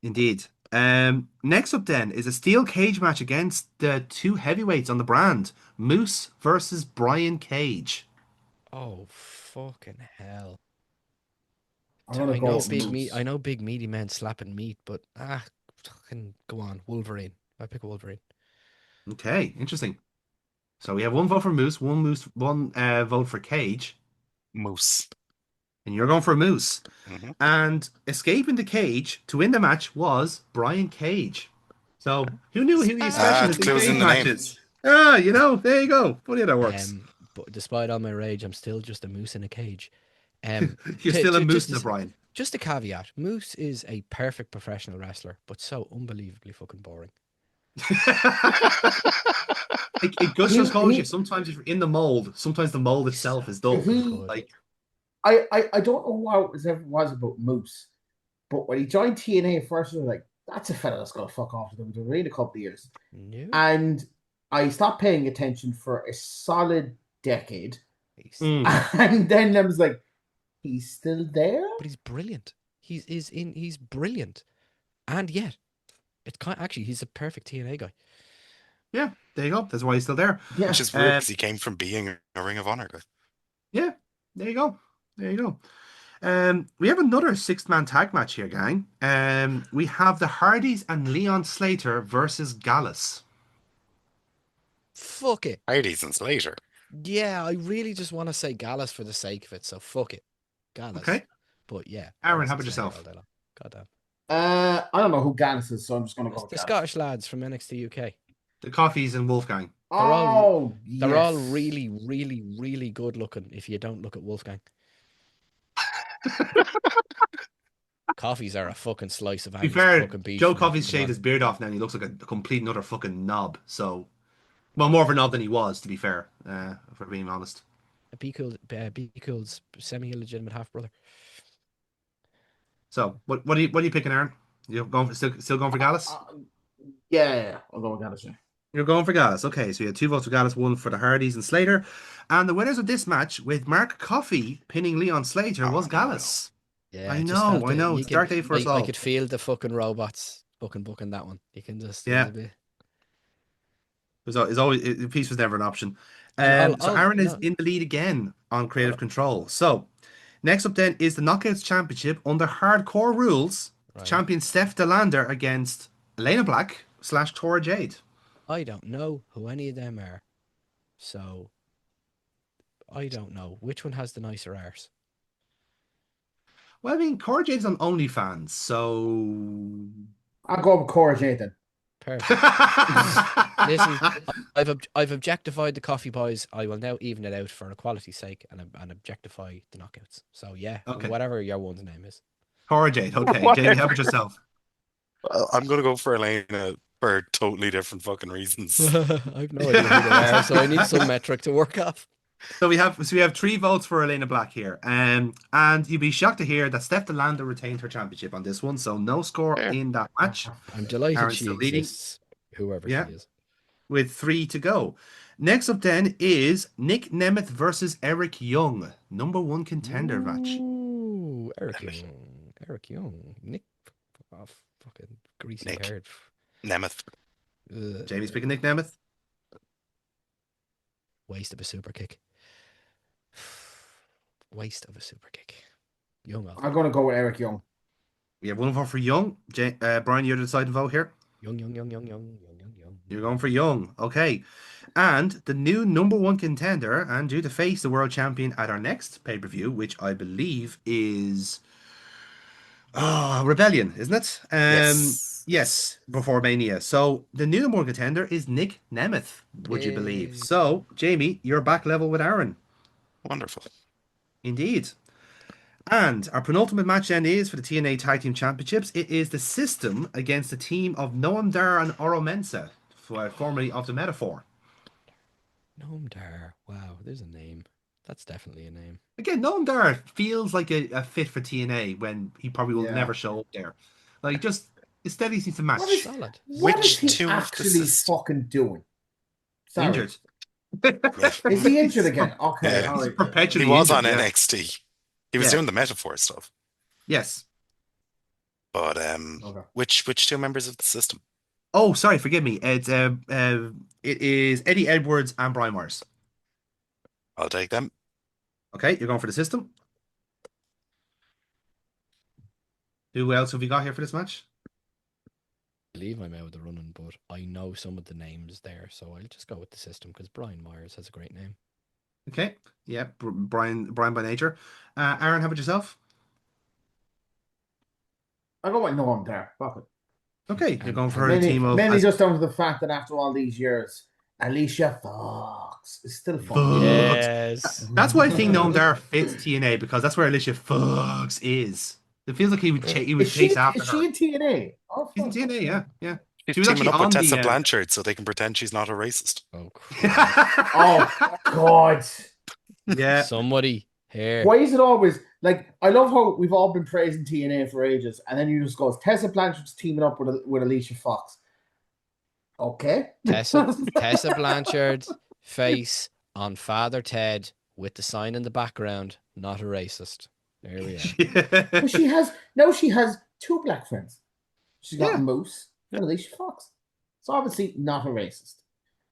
Indeed. Next up then is a steel cage match against the two heavyweights on the brand, Moose versus Brian Cage. Oh, fucking hell. I know big meaty men slapping meat, but fucking go on, Wolverine. I pick Wolverine. Okay, interesting. So we have one vote for Moose, one vote for Cage. Moose. And you're going for Moose. Mm-hmm. And escaping the cage to win the match was Brian Cage. So who knew he was special in cage matches? There you go. Funny how that works. But despite all my rage, I'm still just a moose in a cage. You're still a moose in a Brian. Just a caveat. Moose is a perfect professional wrestler, but so unbelievably fucking boring. It just shows you sometimes if you're in the mold, sometimes the mold itself is dull. I don't know what it was about Moose, but when he joined TNA first, I was like, that's a fella that's going to fuck off to WWE in a couple of years. No. And I stopped paying attention for a solid decade. And then I was like, he's still there? But he's brilliant. He's brilliant. And yet, he's a perfect TNA guy. Yeah, there you go. That's why he's still there. Yeah. Which is weird because he came from being a Ring of Honor guy. Yeah, there you go. We have another six-man tag match here, gang. We have the Hardys and Leon Slater versus Gallus. Fuck it. Hardys and Slater. Yeah, I really just want to say Gallus for the sake of it, so fuck it. Gallus. Okay. But yeah. Aaron, how about yourself? Goddamn. I don't know who Gallus is, so I'm just going to go with the Scottish lads from NXT UK. The Coffees and Wolfgang. They're all really, really, really good looking if you don't look at Wolfgang. Coffees are a fucking slice of fucking beef. Joe Coffey's shaved his beard off now and he looks like a complete another fucking knob. So, well, more of a knob than he was, to be fair, if we're being honest. Be Cool's semi-illegitimate half-brother. So, what are you picking, Aaron? You still going for Gallus? Yeah, I'll go with Gallus. Yeah. You're going for Gallus. Okay, so you had 2 votes for Gallus, 1 for the Hardys and Slater. And the winners of this match, with Mark Coffey pinning Leon Slater, was Gallus. Yeah, I know. It's a dark day for us all. I could feel the fucking robots fucking booking that one. You can just... Yeah. Peace was never an option. So Aaron is in the lead again on Creative Control. So, next up then is the Knockouts Championship under hardcore rules. Right. Champion Steph DeLander against Elena Black / Tora Jade. I don't know who any of them are. So, I don't know. Which one has the nicer arse? Well, I mean, Cora Jade's on OnlyFans, so... I'll go with Cora Jade then. Perfect. Listen, I've objectified the Coffee Boys. I will now even it out for equality's sake and objectify the Knockouts. So, yeah, whatever your one's name is. Cora Jade, okay. Jamie, help yourself. I'm going to go for Elena for totally different fucking reasons. I've no idea who they are, so I need some metric to work off. So we have 3 votes for Elena Black here, and you'd be shocked to hear that Steph DeLander retained her championship on this one, so no score in that match. I'm delighted she exists, whoever she is. With 3 to go. Next up then is Nick Nemeth versus Eric Young, number 1 contender match. Ooh, Eric Young. Nick, fucking greasy haired. Nemeth. Jamie's picking Nick Nemeth. Waste of a super kick. Waste of a super kick. Young. I'm going to go with Eric Young. We have 1 vote for Young. Brian, you're the deciding vote here. Young. You're going for Young. Okay. And the new number 1 contender and due to face the world champion at our next pay-per-view, which I believe is Rebellion, isn't it? Yes, before Mania. So the new number 1 contender is Nick Nemeth, would you believe? So, Jamie, you're back level with Aaron. Wonderful. Indeed. And our penultimate match then is for the TNA Tag Team Championships. It is the System against the team of Noam Dar and Oro Mensah, formerly of the Metaphor. Noam Dar. Wow, there's a name. That's definitely a name. Again, Noam Dar feels like a fit for TNA when he probably will never show up there. Like, just his steady seems to match. Solid. What is Which he two of the actually system? fucking doing? Sorry. Injured. Is he injured again? Okay, Yeah. all He's right. perpetually He was injured, on yeah. NXT. He was Yeah. doing the metaphor stuff. Yes. But Okay. which two members of the system? Oh, sorry, forgive me. It is Eddie Edwards and Brian Myers. I'll take them. Okay, you're going for the system. Who else have we got here for this match? I believe I'm out of the running, but I know some of the names there, so I'll just go with the system because Brian Myers has a great name. Okay, yeah, Brian by nature. Aaron, how about yourself? I go with Norm there. Fuck it. Okay, you're going for a Mainly, team of mainly just down to the fact that after all these years, Alicia Fox is still fucking. Yes. That's why I think Noam Dar fits TNA, because that's where Alicia Fox is. It feels like he would chase after her. Is she in TNA? Oh, She's in fuck. TNA, yeah. She's She was teaming actually up with on Tessa the Blanchard so they can pretend she's not a racist. Oh, crap. Oh God. yeah. Somebody here. Why is it always like? I love how we've all been praising TNA for ages, and then you just go, Tessa Blanchard's teaming up with Alicia Fox. Okay. Tessa Blanchard's face on Father Ted with the sign in the background, not a racist. There we are. But she has two black friends. She's got Moose and Alicia Fox. It's obviously not a racist.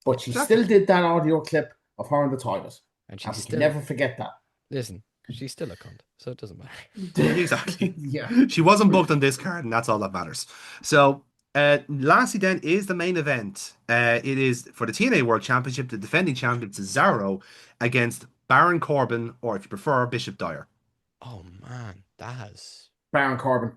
But she still did that audio clip of her in the toilet. And we she's can never forget that. Listen, she's still a cunt, so it doesn't matter. Exactly. Yeah. She wasn't booked on this card, and that's all that matters. So, lastly then is the main event. It is for the TNA World Championship. The defending champion Cesaro against Baron Corbin, or if you prefer, Bishop Dyer. Oh man, Baron Corbin.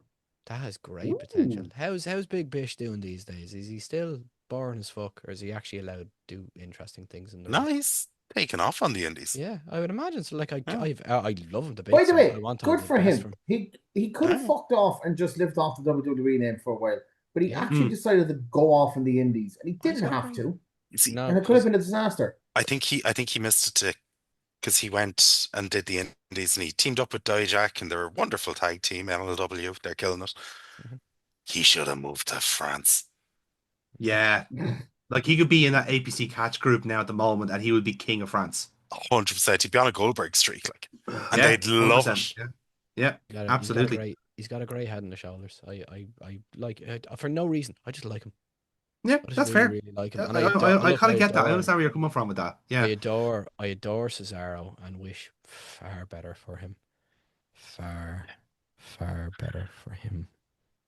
That has great potential. How's Big Bish doing these days? Is he still boring as fuck, or is he actually allowed to do interesting things in the ring? He's taken off on the indies. Yeah, I would imagine. So, like, I love him to bits. By the way, I want good for him. from He could have fucked off and just lived off the WWE name for a while, but he actually decided to go off in the indies, and he didn't have to. You see, and it could have been a disaster. I think he missed it because he went and did the indies, and he teamed up with Dijak, and they're a wonderful tag team. NLW, they're killing it. He should have moved to France. Yeah. Like, he could be in that APC catch group now at the moment, and he would be king of France. 100%. He'd be on a Goldberg streak, like, and they'd love it. Yeah, absolutely. He's got a great head and the shoulders. I like it for no reason. I just like him. Yeah, that's fair. Really like him. And I kind of get that. I understand where you're coming from with that. Yeah, I adore Cesaro and wish far better for him. Far better for him.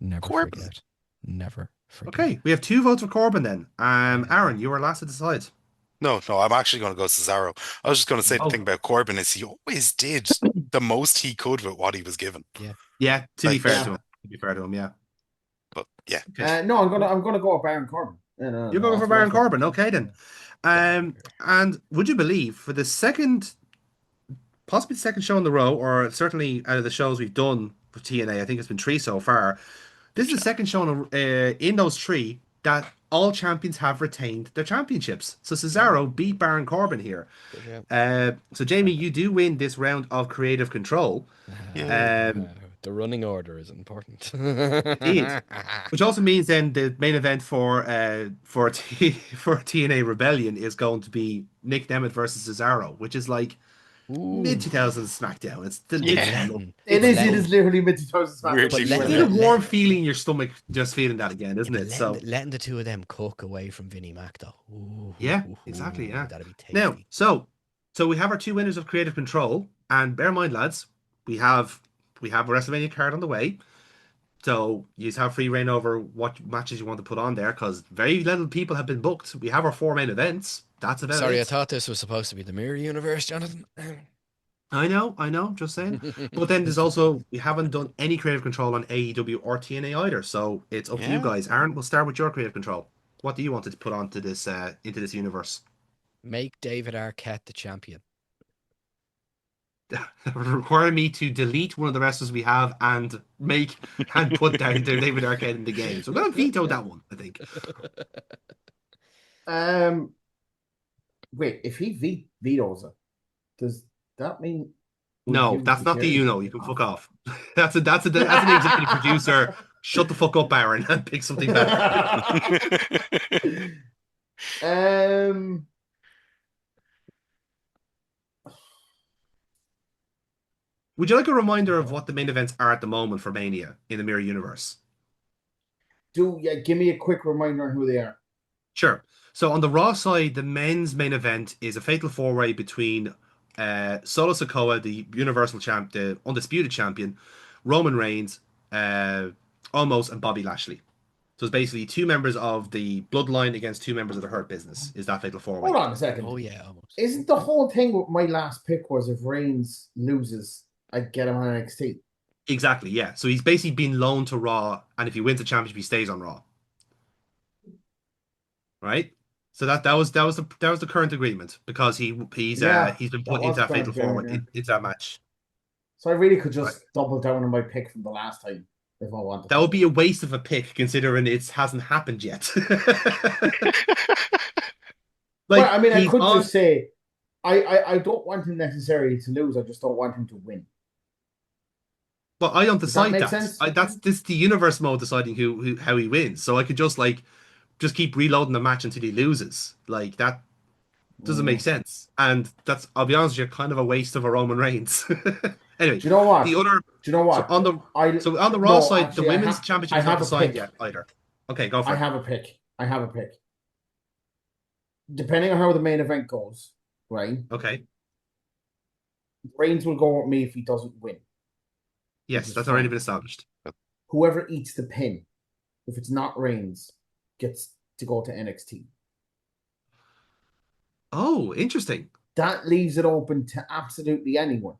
Never forget. Never forget. Okay, we have 2 votes for Corbin then. Aaron, you were last to decide. No, I'm actually going to go Cesaro. I was just going to say the thing about Corbin is he always did the most he could with what he was given. Yeah. To be fair to him, yeah. But yeah. No, I'm gonna go with Baron Corbin. You're going for Baron Corbin, okay then. And would you believe for the possibly second show in the row, or certainly out of the shows we've done for TNA, I think it's been 3 so far. This is the second show in those 3 that all champions have retained their championships. So Cesaro beat Baron Corbin here. So Jamie, you do win this round of creative control. The running order is important. Indeed. Which also means then the main event for TNA Rebellion is going to be Nick Nemeth versus Cesaro, which is like mid-2000s SmackDown. It's the it is literally mid-2000s SmackDown. But it's a warm feeling in your stomach just feeling that again, isn't it? So letting the 2 of them cook away from Vinnie Mac though. Exactly. Yeah. That'd be tasty. Now, so we have our 2 winners of creative control, and bear in mind, lads, we have a WrestleMania card on the way. So you have free reign over what matches you want to put on there, because very little people have been booked. We have our 4 main events. That's about it. Sorry, I thought this was supposed to be the Mirror Universe, Jonathan. I know, just saying. But then there's also, we haven't done any creative control on AEW or TNA either, so it's up to you guys. Aaron, we'll start with your creative control. What do you want to put onto this into this universe? Make David Arquette the champion. Require me to delete one of the wrestlers we have and put down David Arquette in the game. So I'm going to veto that one, I think. Wait, if he vetoes it, does that mean? No, that's not the You can fuck off. That's an executive producer Shut the fuck up, Aaron, and pick something better. Would you like a reminder of what the main events are at the moment for Mania in the Mirror Universe? Give me a quick reminder on who they are. Sure. So on the Raw side, the men's main event is a fatal four-way between Solo Sikoa, the Universal Champ, the undisputed champion, Roman Reigns, Omos, and Bobby Lashley. So it's basically two members of the Bloodline against two members of the Hurt Business. Is that fatal four-way? Hold on a second. Oh yeah, almost. Isn't the whole thing with my last pick was if Reigns loses, I get him on NXT? Exactly. Yeah. So he's basically been loaned to Raw, and if he wins the championship, he stays on Raw. Right. So that was the current agreement because he's been put into that fatal four-way into that match. So I really could just double down on my pick from the last time if I wanted. That would be a waste of a pick considering it hasn't happened yet. Well, I mean, I could just say I don't want him necessarily to lose. I just don't want him to win. But I don't decide that. That's the universe mode deciding how he wins. So I could just keep reloading the match until he loses. Like that doesn't make sense. And that's, I'll be honest with you, kind of a waste of a Roman Reigns. Anyway, do you know what? Do you know what? On the Raw side, the women's championship is not decided yet either. Okay, go for it. I have a pick. Depending on how the main event goes, right? Okay. Reigns will go with me if he doesn't win. Yes, that's already been established. Whoever eats the pin, if it's not Reigns, gets to go to NXT. Oh, interesting. That leaves it open to absolutely anyone.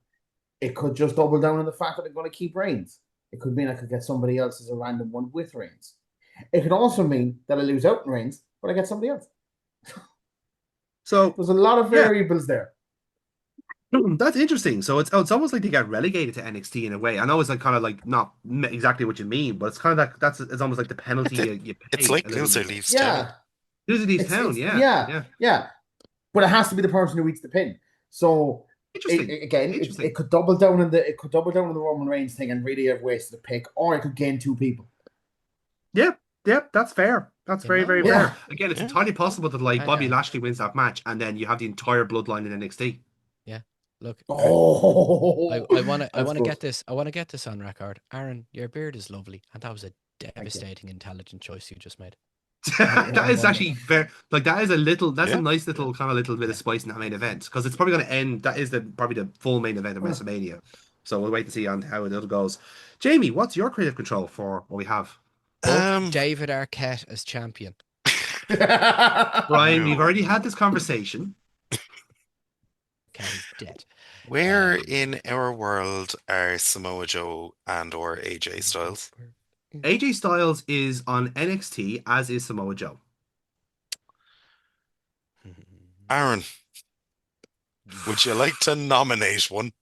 It could just double down on the fact that they're going to keep Reigns. It could mean I could get somebody else as a random one with Reigns. It could also mean that I lose out in Reigns, but I get somebody else. So there's a lot of variables there. That's interesting. So it's almost like they get relegated to NXT in a way. I know it's kind of not exactly what you mean, but it's kind of it's almost like the penalty you pay. It's like loser leaves town. Loser leaves town, yeah. But it has to be the person who eats the pin. So it could double down on the Roman Reigns thing and really have wasted a pick, or it could gain two people. Yeah, that's fair. That's very, very fair. Again, it's entirely possible that Bobby Lashley wins that match, and then you have the entire bloodline in NXT. Yeah. Look. I want to get this. I want to get this on record. Aaron, your beard is lovely, and that was a devastating, intelligent choice you just made. That is actually very that is a nice little kind of little bit of spice in that main event because it's probably going to end. That is probably the full main event of WrestleMania. So we'll wait and see on how it goes. Jamie, what's your creative control for what we have? David Arquette as champion. Brian, we've already had this conversation. He's dead. Where in our world are Samoa Joe and or AJ Styles? AJ Styles is on NXT, as is Samoa Joe. Aaron, would you like to nominate one?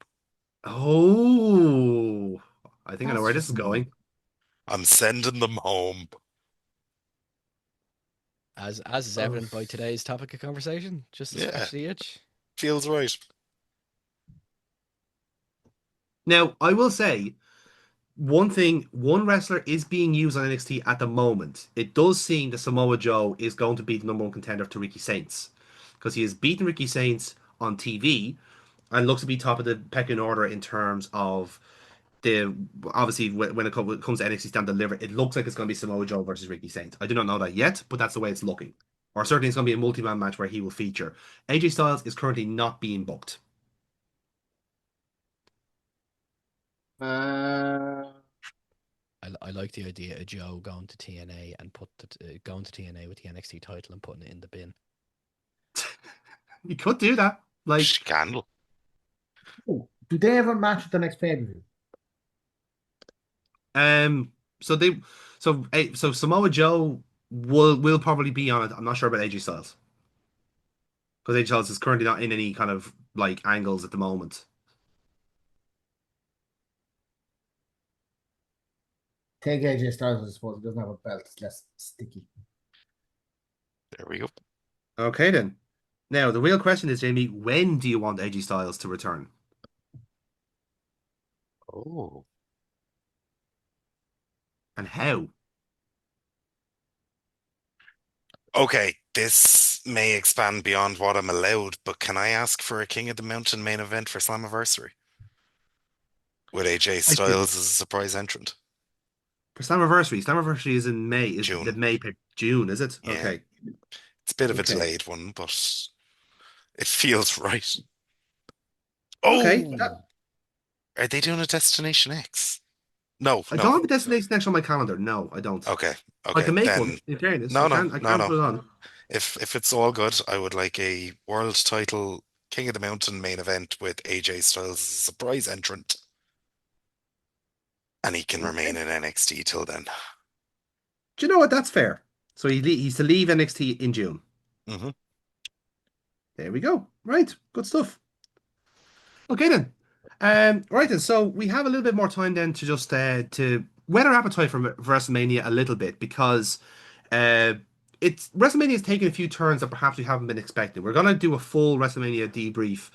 Oh, I think I know where this is going. I'm sending them home. As is evident by today's topic of conversation, just to scratch the itch. Feels right. Now, I will say one wrestler is being used on NXT at the moment. It does seem that Samoa Joe is going to be the number one contender to Ricky Saints because he has beaten Ricky Saints on TV and looks to be top of the pecking order in terms of obviously when it comes to NXT stand deliver, it looks like it's going to be Samoa Joe versus Ricky Saints. I do not know that yet, but that's the way it's looking. Or certainly it's going to be a multi-man match where he will feature. AJ Styles is currently not being booked. I like the idea of Joe going to TNA and going to TNA with the NXT title and putting it in the bin. You could do that. Scandal. Oh, do they have a match at the next pay-per-view? So Samoa Joe will probably be on it. I'm not sure about AJ Styles because AJ Styles is currently not in any kind of angles at the moment. Take AJ Styles, I suppose. He doesn't have a belt. It's less sticky. There we go. Okay, then. Now, the real question is, Jamie, when do you want AJ Styles to return? Oh. and how? Okay, this may expand beyond what I'm allowed, but can I ask for a King of the Mountain main event for Slammiversary? With AJ I do. Styles as a surprise entrant? For Slammiversary. Slammiversary is in May. Is the June. May June? Is it? Yeah. Okay. It's a bit of a Okay. delayed one, but it feels right. Okay. Oh, are they doing a Destination X? No, I no. don't have a destination next on my calendar. No, I don't. Okay, I okay. can make one. Then In fairness, no, I no, can. I no, can no. put it on. If it's all good, I would like a world title King of the Mountain main event with AJ Styles as a surprise entrant, and he can remain Okay. in NXT till then. Do you know what? That's fair. So he's to leave NXT in June. Mm-hmm. There we go. Right. Good stuff. Okay then. Right then. So we have a little bit more time then to just to whet our appetite for WrestleMania a little bit because uh it's WrestleMania has taken a few turns that perhaps we haven't been expecting. We're gonna do a full WrestleMania debrief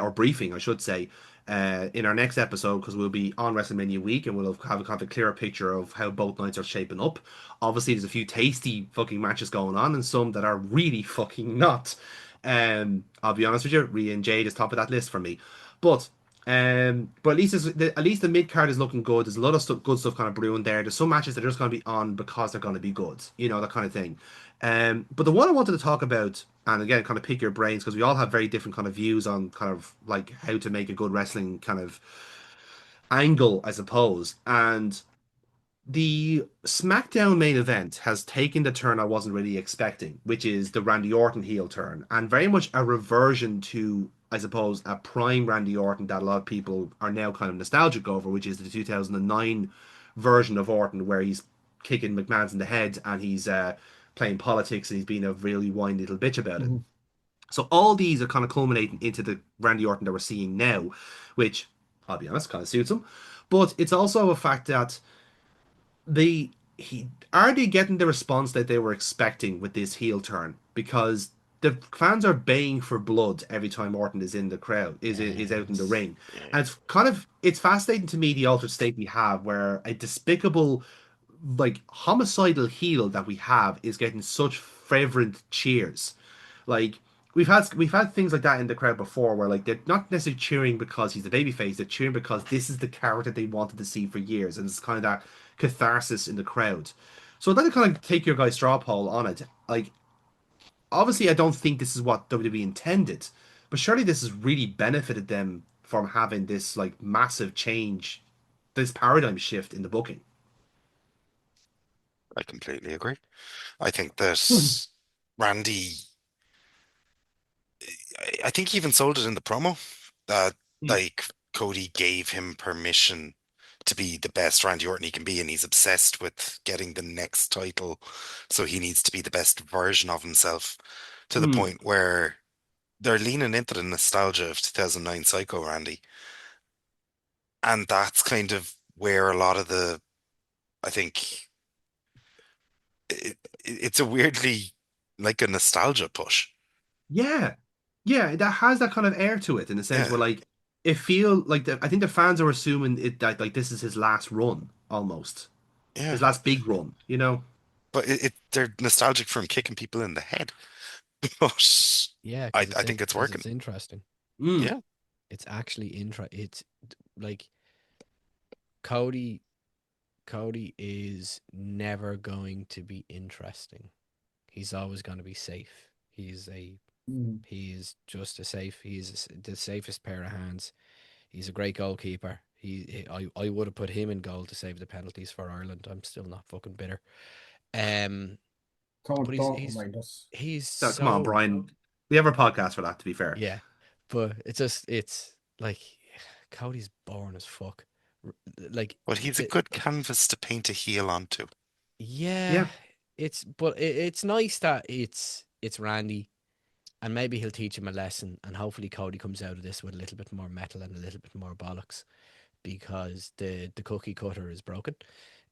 or briefing, I should say, in our next episode because we'll be on WrestleMania week and we'll have a kind of a clearer picture of how both nights are shaping up. Obviously, there's a few tasty fucking matches going on and some that are really fucking not. I'll be honest with you, Rhea and Jade is top of that list for me. But but at least the mid card is looking good. There's a lot of good stuff kind of brewing there. There's some matches that are just going to be on because they're going to be good, you know, that kind of thing. But the one I wanted to talk about, and again, kind of pick your brains because we all have very different kind of views on kind of like how to make a good wrestling kind of angle, I suppose. And the SmackDown main event has taken the turn I wasn't really expecting, which is the Randy Orton heel turn, and very much a reversion to, I suppose, a prime Randy Orton that a lot of people are now kind of nostalgic over, which is the 2009 version of Orton, where he's kicking McMahon's in the head and he's playing politics and he's being a really whiny little bitch about it. So all these are kind of culminating into the Randy Orton that we're seeing now, which, I'll be honest, kind of suits him. But it's also a fact that are they getting the response that they were expecting with this heel turn? Because the fans are baying for blood every time Orton is in the crowd, is out in the ring, and it's fascinating to me the altered state we have, where a despicable, like homicidal heel that we have is getting such fervent cheers. Like we've had things like that in the crowd before, where like they're not necessarily cheering because he's the babyface, they're cheering because this is the character they wanted to see for years, and it's kind of that catharsis in the crowd. So I'd like to kind of take your guys' straw poll on it. Like, obviously, I don't think this is what WWE intended, but surely this has really benefited them from having this like massive change, this paradigm shift in the booking. I completely agree. I think that Randy, I think he even sold it in the promo that like Cody gave him permission to be the best Randy Orton he can be, and he's obsessed with getting the next title, so he needs to be the best version of himself to the point where they're leaning into the nostalgia of 2009 Psycho Randy, and that's kind of where a lot of I think it's a weirdly like a nostalgia push. Yeah, yeah, that has that kind of air to it in a sense Yeah, where like it feel like I think the fans are assuming it that like this is his last run almost, yeah. his last big run, you know? But they're nostalgic for him kicking people in the head. But Yeah, I because think it's working. it's interesting. Mm. Yeah. It's actually it's like Cody Cody is never going to be interesting. He's always going to be safe. He is just a safe. He's the safest pair of hands. He's a great goalkeeper. I would have put him in goal to save the penalties for Ireland. I'm still not fucking bitter. But Don't remind us. he's So, come on, so Brian. We have a podcast for that, to be fair. yeah. But it's like Cody's boring as fuck. Like But he's a good canvas to paint a heel onto. yeah, Yeah. it's nice that it's Randy, and maybe he'll teach him a lesson, and hopefully Cody comes out of this with a little bit more metal and a little bit more bollocks, because the cookie cutter is broken.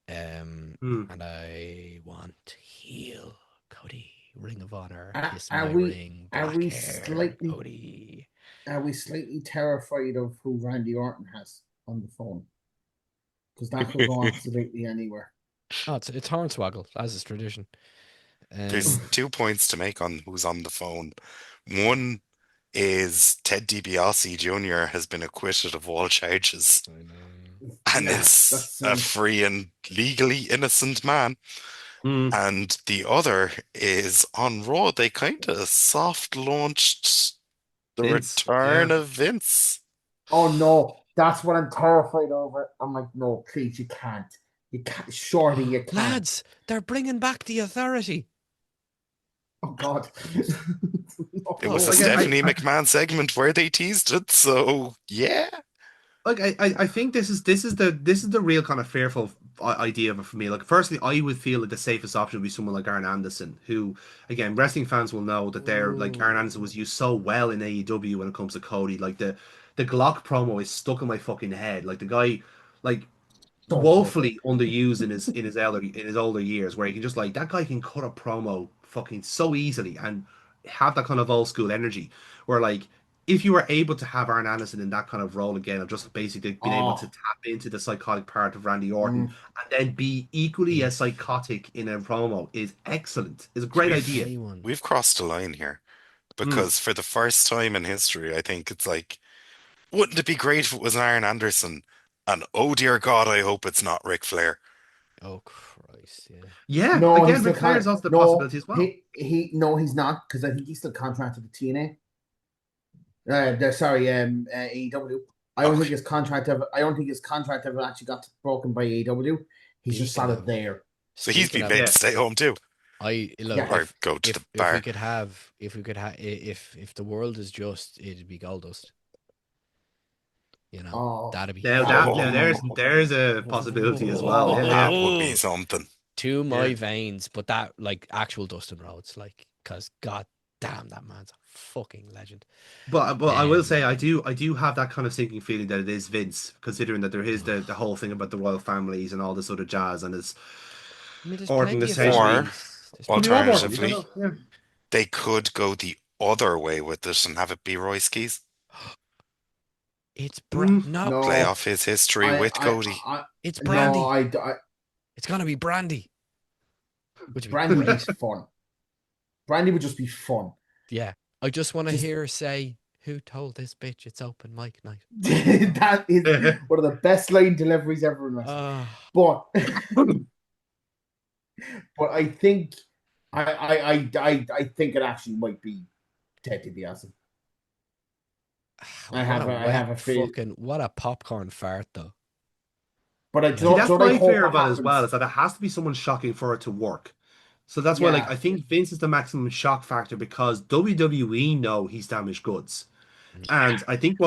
Mm. And I want to heal Cody. Ring of Honor, kiss Are my we ring, are black we hair, slightly Cody. are we slightly terrified of who Randy Orton has on the phone? Because that could go absolutely anywhere. Oh, it's hornswoggle, as is tradition. There's 2 points to make on who's on the phone. One is Ted DiBiase Jr. has been acquitted of all charges I know. and Yeah, is a free and legally innocent man. And the other is on Raw. They kind of soft launched the Vince, return yeah. of Vince. Oh no, that's what I'm terrified over. I'm like, no, please, you can't. You can't. Surely you can't. Lads, they're bringing back the Authority. Oh God. It was a Like, Stephanie McMahon segment where they teased it, so yeah. Like I think this is the real kind of fearful idea of it for me. Like, firstly, I would feel that the safest option would be someone like Arn Anderson, who, again, wrestling fans will know that they're like Arn Anderson was used so well in AEW when it comes to Cody. Like the Glock promo is stuck in my fucking head. Like the guy, like woefully underused in his older years, where he can just like that guy can cut a promo fucking so easily and have that kind of old school energy. Where like if you were able to have Arn Anderson in that kind of role again, of just basically being able to tap into the psychotic part of Randy Orton and then be equally as psychotic in a promo is excellent. It's a great idea. We've crossed a line here because for the first time in history, I think it's like, wouldn't it be great if it was Arn Anderson? And oh dear God, I hope it's not Ric Flair. Oh Christ, yeah. Yeah, no, again, Ric Flair is also the possibility as well. No, he's not, because I think he's still contracted to TNA. AEW. I don't think his contract ever actually got broken by AEW. He's just solid there. So he's been made to stay home too. Or go to the bar. If the world is just, it'd be Goldust. You know, that'd be. There's a possibility as well. That would be something. To my veins, but that like actual Dustin Rhodes, like, because God damn, that man's a fucking legend. But I will say I do have that kind of sinking feeling that it is Vince, considering that there is the whole thing about the royal families and all this other jazz, and it's Orton essentially. Or alternatively, they could go the other way with this and have it be Roy Skis. It's no. Play off his history with Cody. It's Brandy. No, it's gonna be Brandy. Brandy would be fun. Brandy would just be fun. Yeah, I just want to hear her say, "Who told this bitch it's open mic night?" That is one of the best line deliveries ever in wrestling. But I think I think it actually might be Ted DiBiase. I have a feeling. What a popcorn fart, though. But that's my fear about it as well, is that it has to be someone shocking for it to work. So that's why, like, I think Vince is the maximum shock factor, because WWE know he's damaged goods. And I think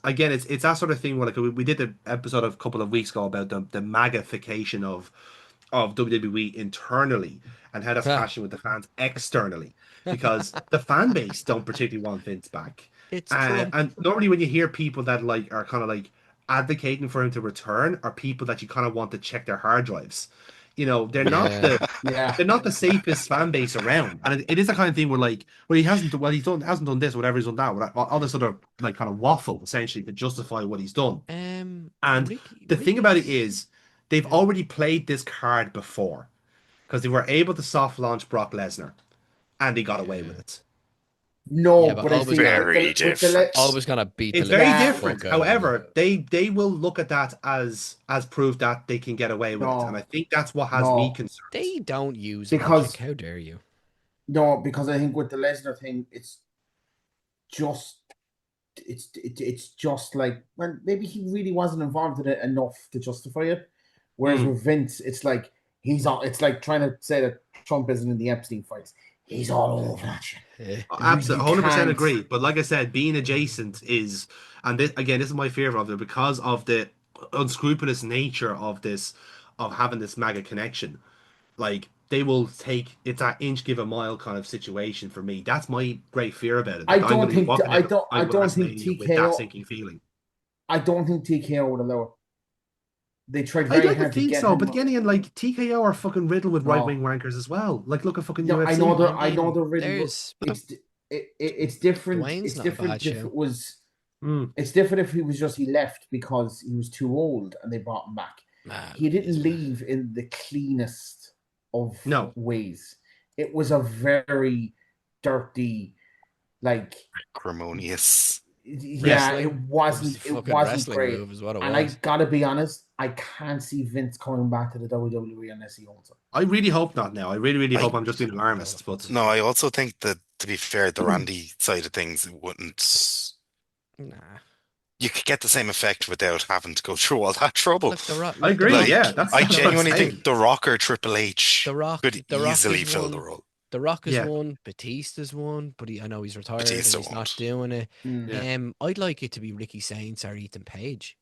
again, it's that sort of thing where, like, we did the episode a couple of weeks ago about the MAGAification of WWE internally and how that's clashing with the fans externally, because the fan base don't particularly want Vince back. And normally when you hear people that like are kind of like advocating for him to return are people that you kind of want to check their hard drives. You know, they're not they're not the safest fan base around, and it is the kind of thing where like, well, he hasn't done this, whatever he's done that, all this other like kind of waffle essentially to justify what he's done. And the thing about it is, they've already played this card before, because they were able to soft launch Brock Lesnar, and they got away with it. No, but it's very different. Always gonna beat. It's very different. However, they will look at that as proof that they can get away with it, and I think that's what has me concerned. They don't use because magic. How dare you? No, because I think with the Lesnar thing, it's just like, well, maybe he really wasn't involved in it enough to justify it. Whereas with Vince, it's like it's like trying to say that Trump isn't in the Epstein files. He's all over that shit. Absolutely, 100% agree. But like I said, being adjacent is, and this is my fear of it, because of the unscrupulous nature of having this MAGA connection. Like, they will take it's that inch give a mile kind of situation for me. That's my great fear about it. I don't think TKO with that sinking feeling. I don't think TKO would allow it. They tried very hard to get him. But again, like, TKO are fucking riddled with right-wing wankers as well. Like, look at fucking UFC. I know they're riddled. It's different. Dwayne's it's different if it was. It's different if he left because he was too old and they brought him back. he didn't leave in the cleanest of ways. It was a very dirty, like acrimonious. Yeah, wrestling. it wasn't. It wasn't great. Move is what it and was. I gotta be honest, I can't see Vince coming back to the WWE unless he owns it. I really hope not. Now, I really hope I'm just being alarmist. But no, I also think that, to be fair, the Randy side of things wouldn't. Nah. You could get the same effect without having to go through all that trouble. Look, I agree. Like, yeah, that's I what I'm genuinely saying. think The Rock or Triple H could easily fill one, the role. The Rock has won, Batista's won, but I know he's retired and he's not doing it. I'd like it to be Ricky Saints or Ethan Page.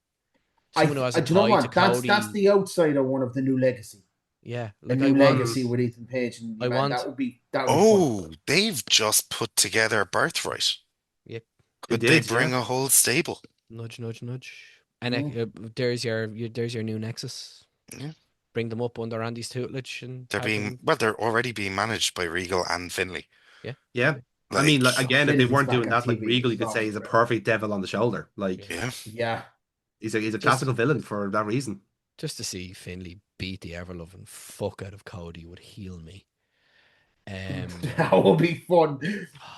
Someone who has a tie to Cody. That's the outsider one of the new legacy. Yeah, like a new legacy with Ethan Page, and that would be fun. They've just put together Birthright. Yep. Could they bring a whole stable? Nudge, nudge, nudge. And there's your new Nexus. Yeah. Bring them up under Randy's tutelage, and they're already being managed by Regal and Finlay. Yeah. Yeah. I mean, like, again, if they weren't doing that, like Regal, you could say he's a perfect devil on the shoulder. Like, yeah. He's a classical villain for that reason. Just to see Finlay beat the ever-loving fuck out of Cody would heal me. That would be fun.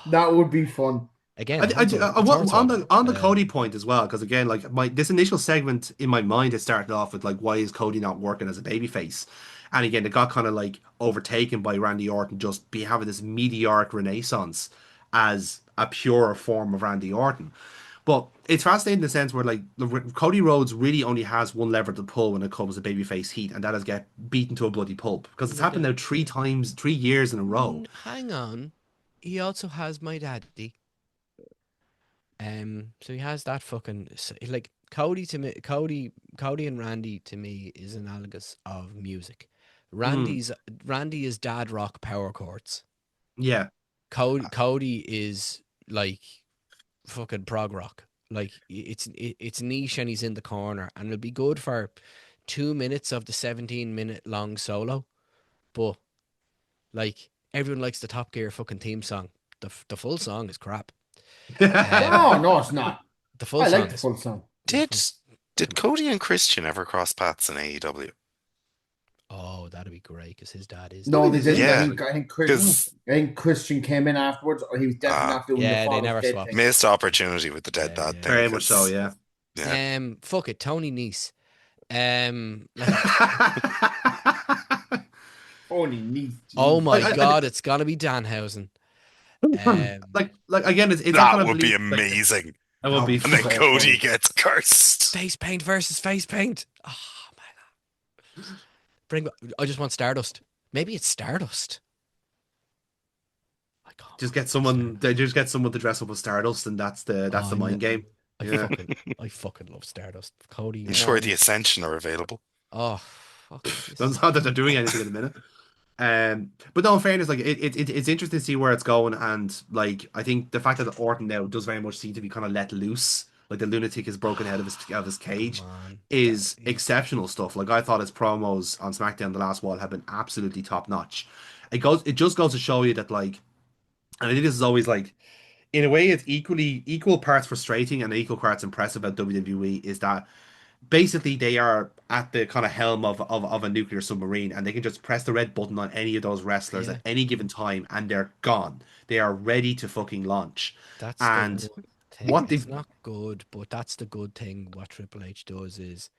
That would be fun. Again, on the Cody point as well, because again, like this initial segment in my mind, it started off with like, why is Cody not working as a babyface? And again, it got kind of like overtaken by Randy Orton just having this meteoric renaissance as a pure form of Randy Orton. But it's fascinating in the sense where like Cody Rhodes really only has one lever to pull when it comes to babyface heat, and that is get beaten to a bloody pulp, because it's happened now 3 years in a row. Hang on, he also has my daddy. So he has that fucking, like, Cody to me. Cody and Randy to me is analogous of music. Randy is dad rock power chords. Yeah. Cody is like fucking prog rock. Like, it's niche and he's in the corner, and it'll be good for 2 minutes of the 17-minute long solo, but like, everyone likes the Top Gear fucking theme song. The full song is crap. No, it's not. The full song. Did Cody and Christian ever cross paths in AEW? Oh, that'd be great, because his dad is. No, they didn't. Yeah. I think Christian came in afterwards, or he was definitely not doing the they never swapped. Missed opportunity with the dead dad thing. Very much so, yeah. Fuck it, Tony Nese. Tony Nese. Oh my god, it's gonna be Danhausen. Like again, it's that would be amazing. That would be. And then Cody gets cursed. Face paint versus face paint. Oh my god! I just want Stardust. Maybe it's Stardust. Just get someone. They just get someone to dress up with Stardust, and that's the mind game. I fucking love Stardust. Cody. I'm sure the Ascension are available. Oh, fuck. That's not that they're doing anything in a minute. But no, in fairness, like it's interesting to see where it's going, and like I think the fact that Orton now does very much seem to be kind of let loose, like the lunatic is broken out of his cage, is exceptional stuff. Like, I thought his promos on SmackDown the last while have been absolutely top notch. It just goes to show you that, like, and I think this is always like, in a way, it's equal parts frustrating and equal parts impressive about WWE, is that basically they are at the kind of helm of a nuclear submarine, and they can just press the red button on any of those wrestlers at any given time, and they're gone. They are ready to fucking launch. That's and it's not good, but that's the good thing. What Triple H does is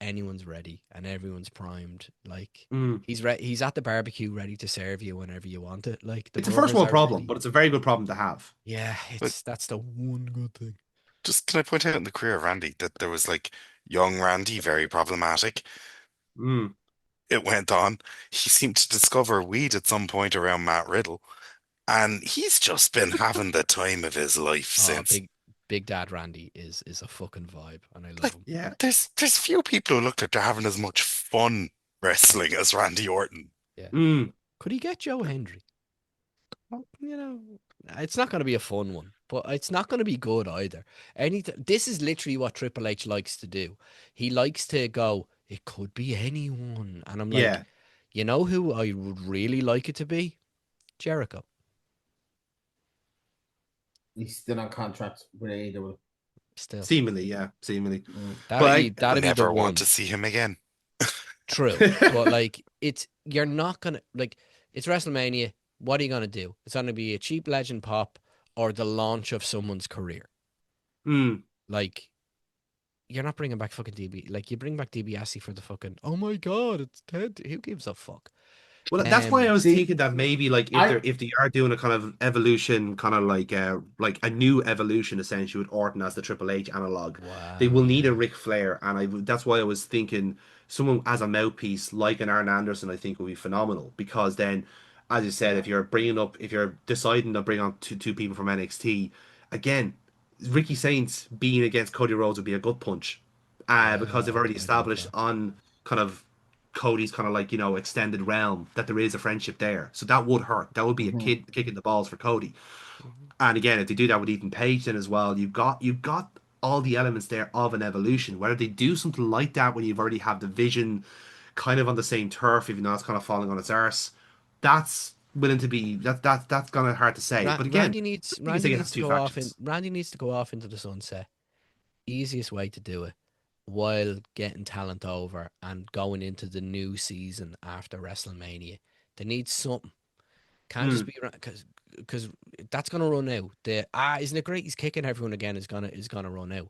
anyone's ready and everyone's primed. Like, he's at the barbecue ready to serve you whenever you want it. Like, it's a first world problem, but it's a very good problem to have. Yeah, that's the one good thing. Just, can I point out in the career of Randy that there was like young Randy, very problematic. It went on. He seemed to discover weed at some point around Matt Riddle, and he's just been having the time of his life since. Big Dad Randy is a fucking vibe, and I love him. Yeah, there's few people who look like they're having as much fun wrestling as Randy Orton. Yeah. Could he get Joe Hendry? You know, it's not going to be a fun one, but it's not going to be good either. This is literally what Triple H likes to do. He likes to go, it could be anyone. And I'm like, you know who I would really like it to be? Jericho. He's still on contract with AEW. Still. Seemingly. That'd be never the one. want to see him again. True, but like you're not gonna like it's WrestleMania. What are you gonna do? It's gonna be a cheap legend pop or the launch of someone's career. Like you're not bringing back fucking DB. Like you bring back DiBiase for the fucking. Oh my god, it's dead. Who gives a fuck? Well, that's why I was thinking that maybe like if they are doing a kind of evolution, kind of like a new evolution essentially with Orton as the Triple H analog, they will need a Ric Flair, and that's why I was thinking someone as a mouthpiece like an Arn Anderson, I think would be phenomenal because then, as you said, if you're deciding to bring on two people from NXT, again, Ricky Saints being against Cody Rhodes would be a gut punch, because they've already established on kind of Cody's kind of like, extended realm that there is a friendship there. So that would hurt. That would be a kick in the balls for Cody. And again, if they do that with Ethan Page then as well, you've got all the elements there of an evolution. Whether they do something like that when you've already have the vision kind of on the same turf, even though it's kind of falling on its arse, that's willing to be that's gonna hard to say. But again, Randy needs to go off into the sunset. Easiest way to do it, while getting talent over and going into the new season after WrestleMania. They need something. Can't just be because that's gonna run out. Isn't it great? He's kicking everyone again. Is gonna run out.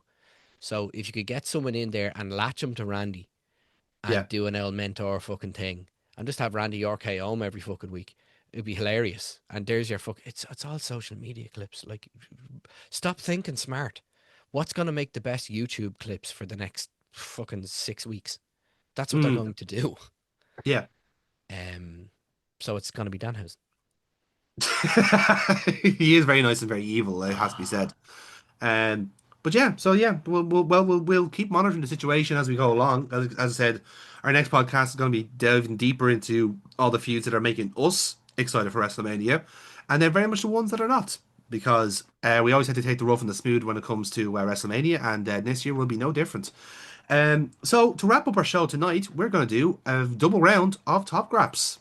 So if you could get someone in there and latch him to Randy, and do an El Mentor fucking thing, and just have Randy RK home every fucking week, it'd be hilarious. And there's your it's all social media clips. Like, stop thinking smart. What's going to make the best YouTube clips for the next fucking 6 weeks? That's what they're going to do. Yeah. So it's going to be Danhausen. He is very nice and very evil, it has to be said. But yeah, so yeah, we'll keep monitoring the situation as we go along. As I said, our next podcast is going to be delving deeper into all the feuds that are making us excited for WrestleMania, and they're very much the ones that are not. Because we always have to take the rough and the smooth when it comes to WrestleMania, and this year will be no different. So to wrap up our show tonight, we're going to do a double round of Top Graps.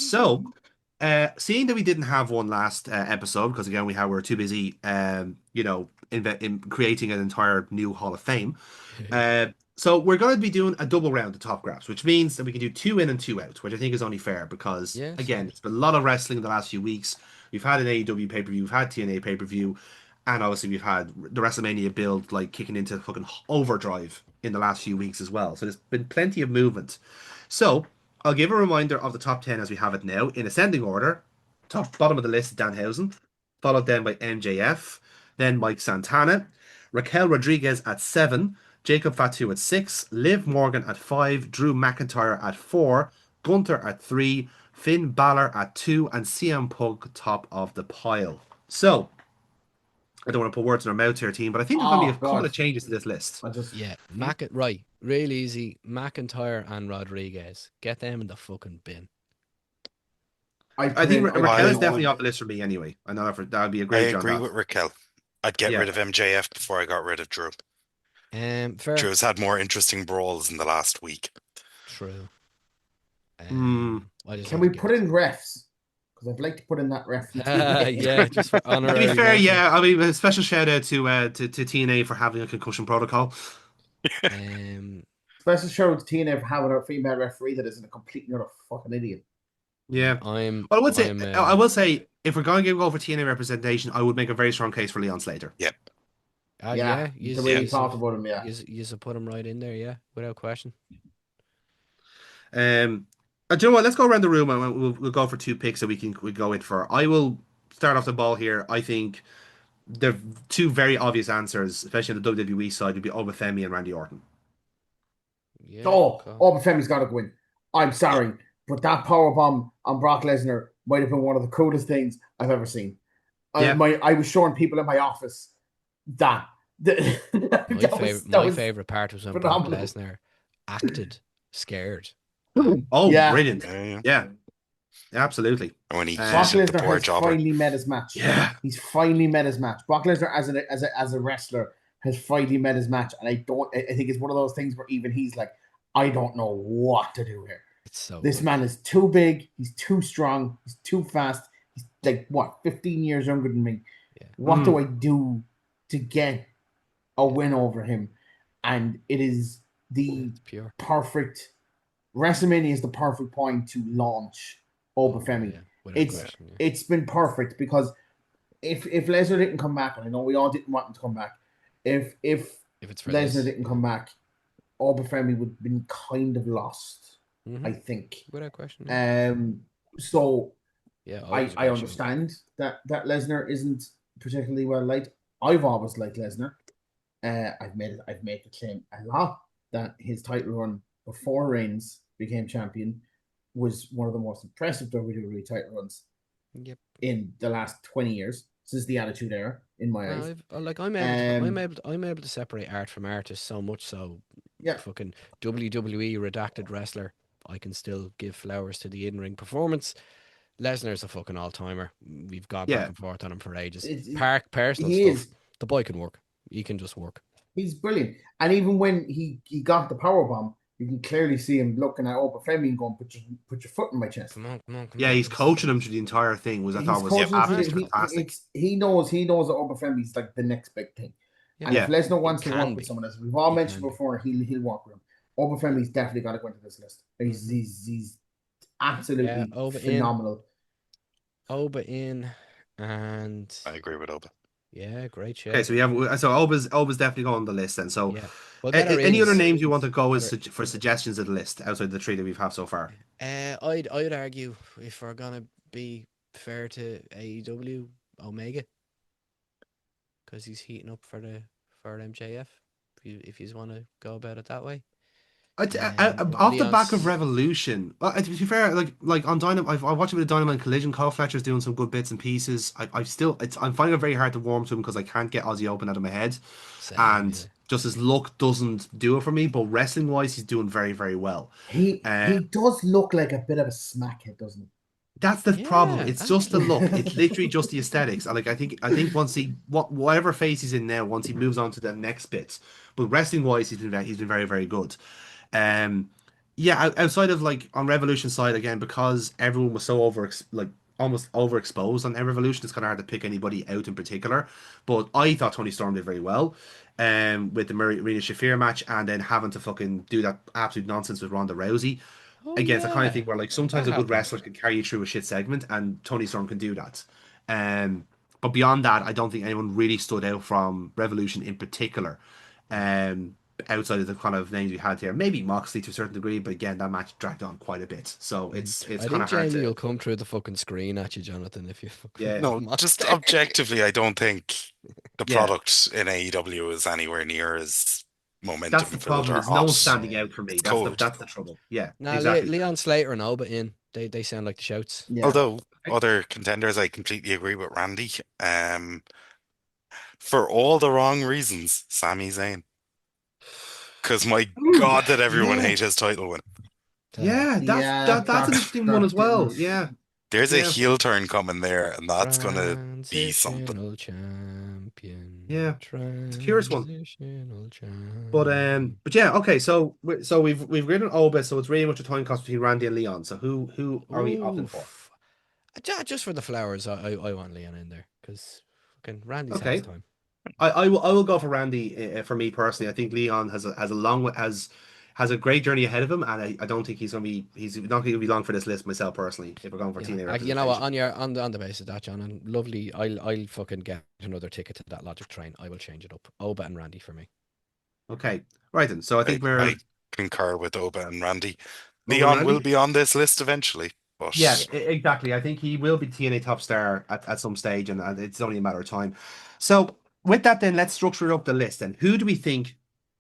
So, seeing that we didn't have one last episode, because again we were too busy, in creating an entire new Hall of Fame. So we're going to be doing a double round of Top Graps, which means that we can do 2 in and 2 out, which I think is only fair because again, it's been a lot of wrestling in the last few weeks. We've had an AEW pay-per-view, we've had TNA pay-per-view, and obviously we've had the WrestleMania build like kicking into fucking overdrive in the last few weeks as well. So there's been plenty of movement. So I'll give a reminder of the top 10 as we have it now in ascending order. Bottom of the list is Danhausen, followed then by MJF, then Mike Santana, Raquel Rodriguez at 7, Jacob Fatu at 6, Liv Morgan at 5, Drew McIntyre at 4, Gunther at 3, Finn Balor at 2, and CM Punk top of the pile. So, I don't want to put words in our mouth here, team, but I think there's going to be a couple of changes to this list. Right, real easy. McIntyre and Rodriguez, get them in the fucking bin. I think Raquel is definitely off the list for me anyway. I know that would be a great job. I agree with Raquel. I'd get rid of MJF before I got rid of Drew. Fair. Drew's had more interesting brawls in the last week. True. Can we put in refs? Because I'd like to put in that ref. Just for honorary. To be fair, I mean, a special shout out to TNA for having a concussion protocol. Special shout out to TNA for having a female referee that isn't a complete and utter fucking idiot. Yeah, I will say, if we're going to go for TNA representation, I would make a very strong case for Leon Slater. Yep. You really thought about him. You put him right in there, without question. Do you know what? Let's go around the room and we'll go for 2 picks that we go in for. I will start off the ball here. I think the 2 very obvious answers, especially on the WWE side, would be Obafemi and Randy Orton. Yeah. Obafemi's got to win. I'm sorry, but that powerbomb on Brock Lesnar might have been one of the coolest things I've ever seen. I was showing people in my office that. My favorite part was when Brock Lesnar acted scared. Brilliant. Yeah. Absolutely. And when he Brock used the Lesnar poor has jobber. finally met his match. Yeah. He's finally met his match. Brock Lesnar as a wrestler has finally met his match, and I think it's one of those things where even he's like, I don't know what to do here. This man is too big. He's too strong. He's too fast. He's like, what, 15 years younger than me. Yeah. What do I do to get a win over him? And it is the perfect... WrestleMania is the perfect point to launch Oba Femi. It's been perfect because if Lesnar didn't come back, and I know we all didn't want him to come back, if Lesnar didn't come back, Oba Femi would have been kind of lost, I think. Without question. So I understand that Lesnar isn't particularly well liked. I've always liked Lesnar. I've made the claim a lot that his title run before Reigns became champion was one of the most impressive WWE title runs in the last 20 years since the Attitude Era, in my eyes. I'm able to separate art from artist so much so. Fucking WWE redacted wrestler, I can still give flowers to the in-ring performance. Lesnar's a fucking all-timer. We've gone back and forth on him for ages. Personal stuff. The boy can work. He can just work. He's brilliant. And even when he got the powerbomb, you can clearly see him looking at Oba Femi and going, put your foot in my chest. Come on. Yeah, he's coaching him through the entire thing, I thought was absolutely fantastic. He knows that Oba Femi's like the next big thing. And if Lesnar wants to work with someone, as we've all mentioned before, he'll work with him. Oba Femi's definitely got to go into this list. He's absolutely phenomenal. Oba in, and I agree with Oba. Yeah, great show. Okay, so Oba's definitely going on the list then. So, any other names you want to go for suggestions of the list outside the three that we've had so far? I'd argue, if we're gonna be fair to AEW, Omega, because he's heating up for MJF. If you want to go about it that way. Off the back of Revolution, to be fair, like on Dynamite, I watched a bit of Dynamite Collision. Kyle Fletcher's doing some good bits and pieces. I'm finding it very hard to warm to him because I can't get Aussie Open out of my head, just his look doesn't do it for me. But wrestling wise, he's doing very, very well. He does look like a bit of a smackhead, doesn't he? That's the problem. It's just the look. It's literally just the aesthetics. I think once whatever phase he's in now, once he moves on to the next bits, but wrestling wise, he's been very, very good. Outside of on Revolution side again, because everyone was so almost overexposed on Revolution, it's kind of hard to pick anybody out in particular. But I thought Tony Storm did very well, with the Marina Shafir match, and then having to fucking do that absolute nonsense with Ronda Rousey. Again, it's the kind of thing where sometimes a good wrestler can carry you through a shit segment, and Tony Storm can do that. But beyond that, I don't think anyone really stood out from Revolution in particular. Outside of the kind of names we had here, maybe Moxley to a certain degree, but again, that match dragged on quite a bit, so it's kind of hard. Jamie will come through the fucking screen at you, Jonathan, if you just objectively, I don't think the product in AEW is anywhere near as momentum. That's the problem. There's no one standing out for me. That's the trouble. Yeah, exactly. Leon Slater and Oba in. They sound like the shouts. Yeah. Although other contenders, I completely agree with Randy. For all the wrong reasons, Sami Zayn. Because my God, did everyone hate his title win? Yeah, that's an interesting one as well. Yeah, there's a heel turn coming there, and that's gonna be something. Champion. Yeah, it's a curious one. But yeah, okay. So we've written Oba, so it's really much a time cost between Randy and Leon. So who are we opting for? Just for the flowers, I want Leon in there because fucking Randy's had his time. I will go for Randy. For me personally, I think Leon has a great journey ahead of him, and I don't think he's not going to be long for this list myself personally. If we're going for TNA, you know what, on the basis of that, John, and lovely, I'll fucking get another ticket to that Logic train. I will change it up. Oba and Randy for me. Okay, right then. So I concur with Oba and Randy. Leon will be on this list eventually. But... Yeah, exactly. I think he will be TNA top star at some stage, and it's only a matter of time. So. With that, then let's structure up the list. And who do we think,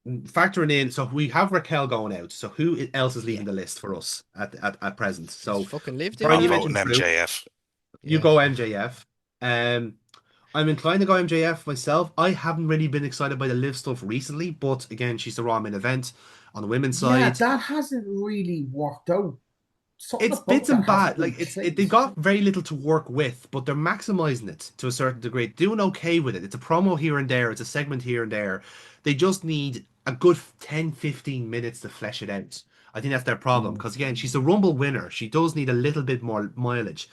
factoring in? So we have Raquel going out. So who else is leading the list for us at present? So fucking lived I'm voting MJF. You go MJF. I'm inclined to go MJF myself. I haven't really been excited by the Liv stuff recently, but again, she's the Raw main event on the women's side. Yeah, that hasn't really worked out something It's about bits and that bad. hasn't really Like they clicked. got very little to work with, but they're maximizing it to a certain degree, doing okay with it. It's a promo here and there, it's a segment here and there. They just need a good 10, 15 minutes to flesh it out. I think that's their problem because again, she's a Rumble winner. She does need a little bit more mileage.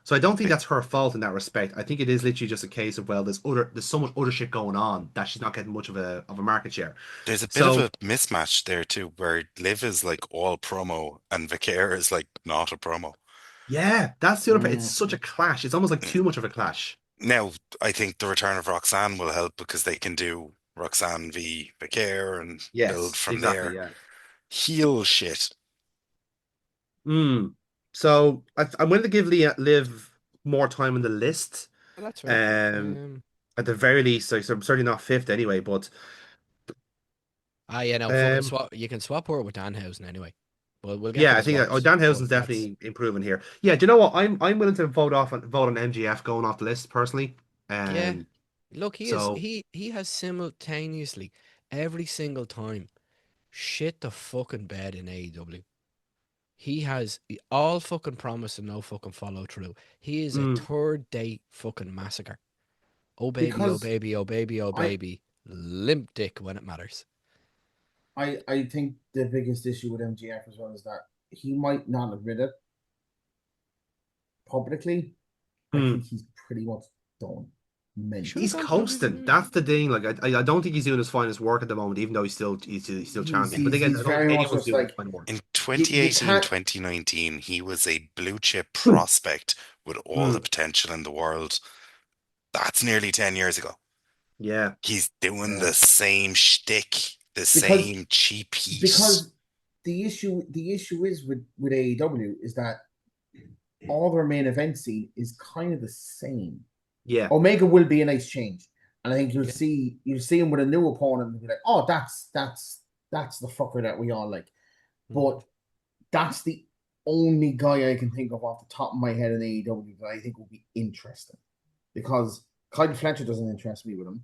So I don't think that's her fault in that respect. I think it is literally just a case of well, there's so much other shit going on that she's not getting much of a market share. There's a bit of So a mismatch there too, where Liv is like all promo and Vicaire is like not a promo. yeah, that's the other part. It's such a clash. It's almost like too much of a clash. Now, I think the return of Roxanne will help because they can do Roxanne v Vicaire and build Yes, from exactly. there. Yeah. Heel shit. So I'm going to give Liv more time on the list. Well, that's fair. Um, at the very least, like, so I'm certainly not fifth anyway. But Yeah, no, fucking swap. You can swap her with Danhausen anyway. Well, we'll get to yeah, I the think swaps. Danhausen's But that's definitely improving here. Yeah, do you know what? I'm willing to vote on MGF going off the list personally. yeah. Look, So he has simultaneously every single time shit the fucking bed in AEW. He has all fucking promise and no fucking follow through. He is a mm, third day fucking massacre. Oh baby, oh Because baby, oh baby, oh I baby. Limp dick when it matters. I think the biggest issue with MGF as well is that he might not admit it publicly. I think mm. he's pretty much done. Should have He's gone to coasting. WWE. That's the thing. Like I don't think he's doing his finest work at the moment, even though he's still champion. But again, He's I don't think very much anyone's just doing like his fine work. In you 2018, can't. 2019, he was a blue chip prospect with all the Mm, potential in the world. That's nearly 10 years ago. yeah. He's doing Yeah. the same shtick, the Because same cheap heat. because the issue is with AEW is that all their main event scene is kind of the same. Yeah. Omega will be a nice change, and I think you'll Yeah. see him with a new opponent and be like, oh, that's the fucker that we all like. But that's the only guy I can think of off the top of my head in AEW that I think will be interesting, because Clyde Fletcher doesn't interest me with him.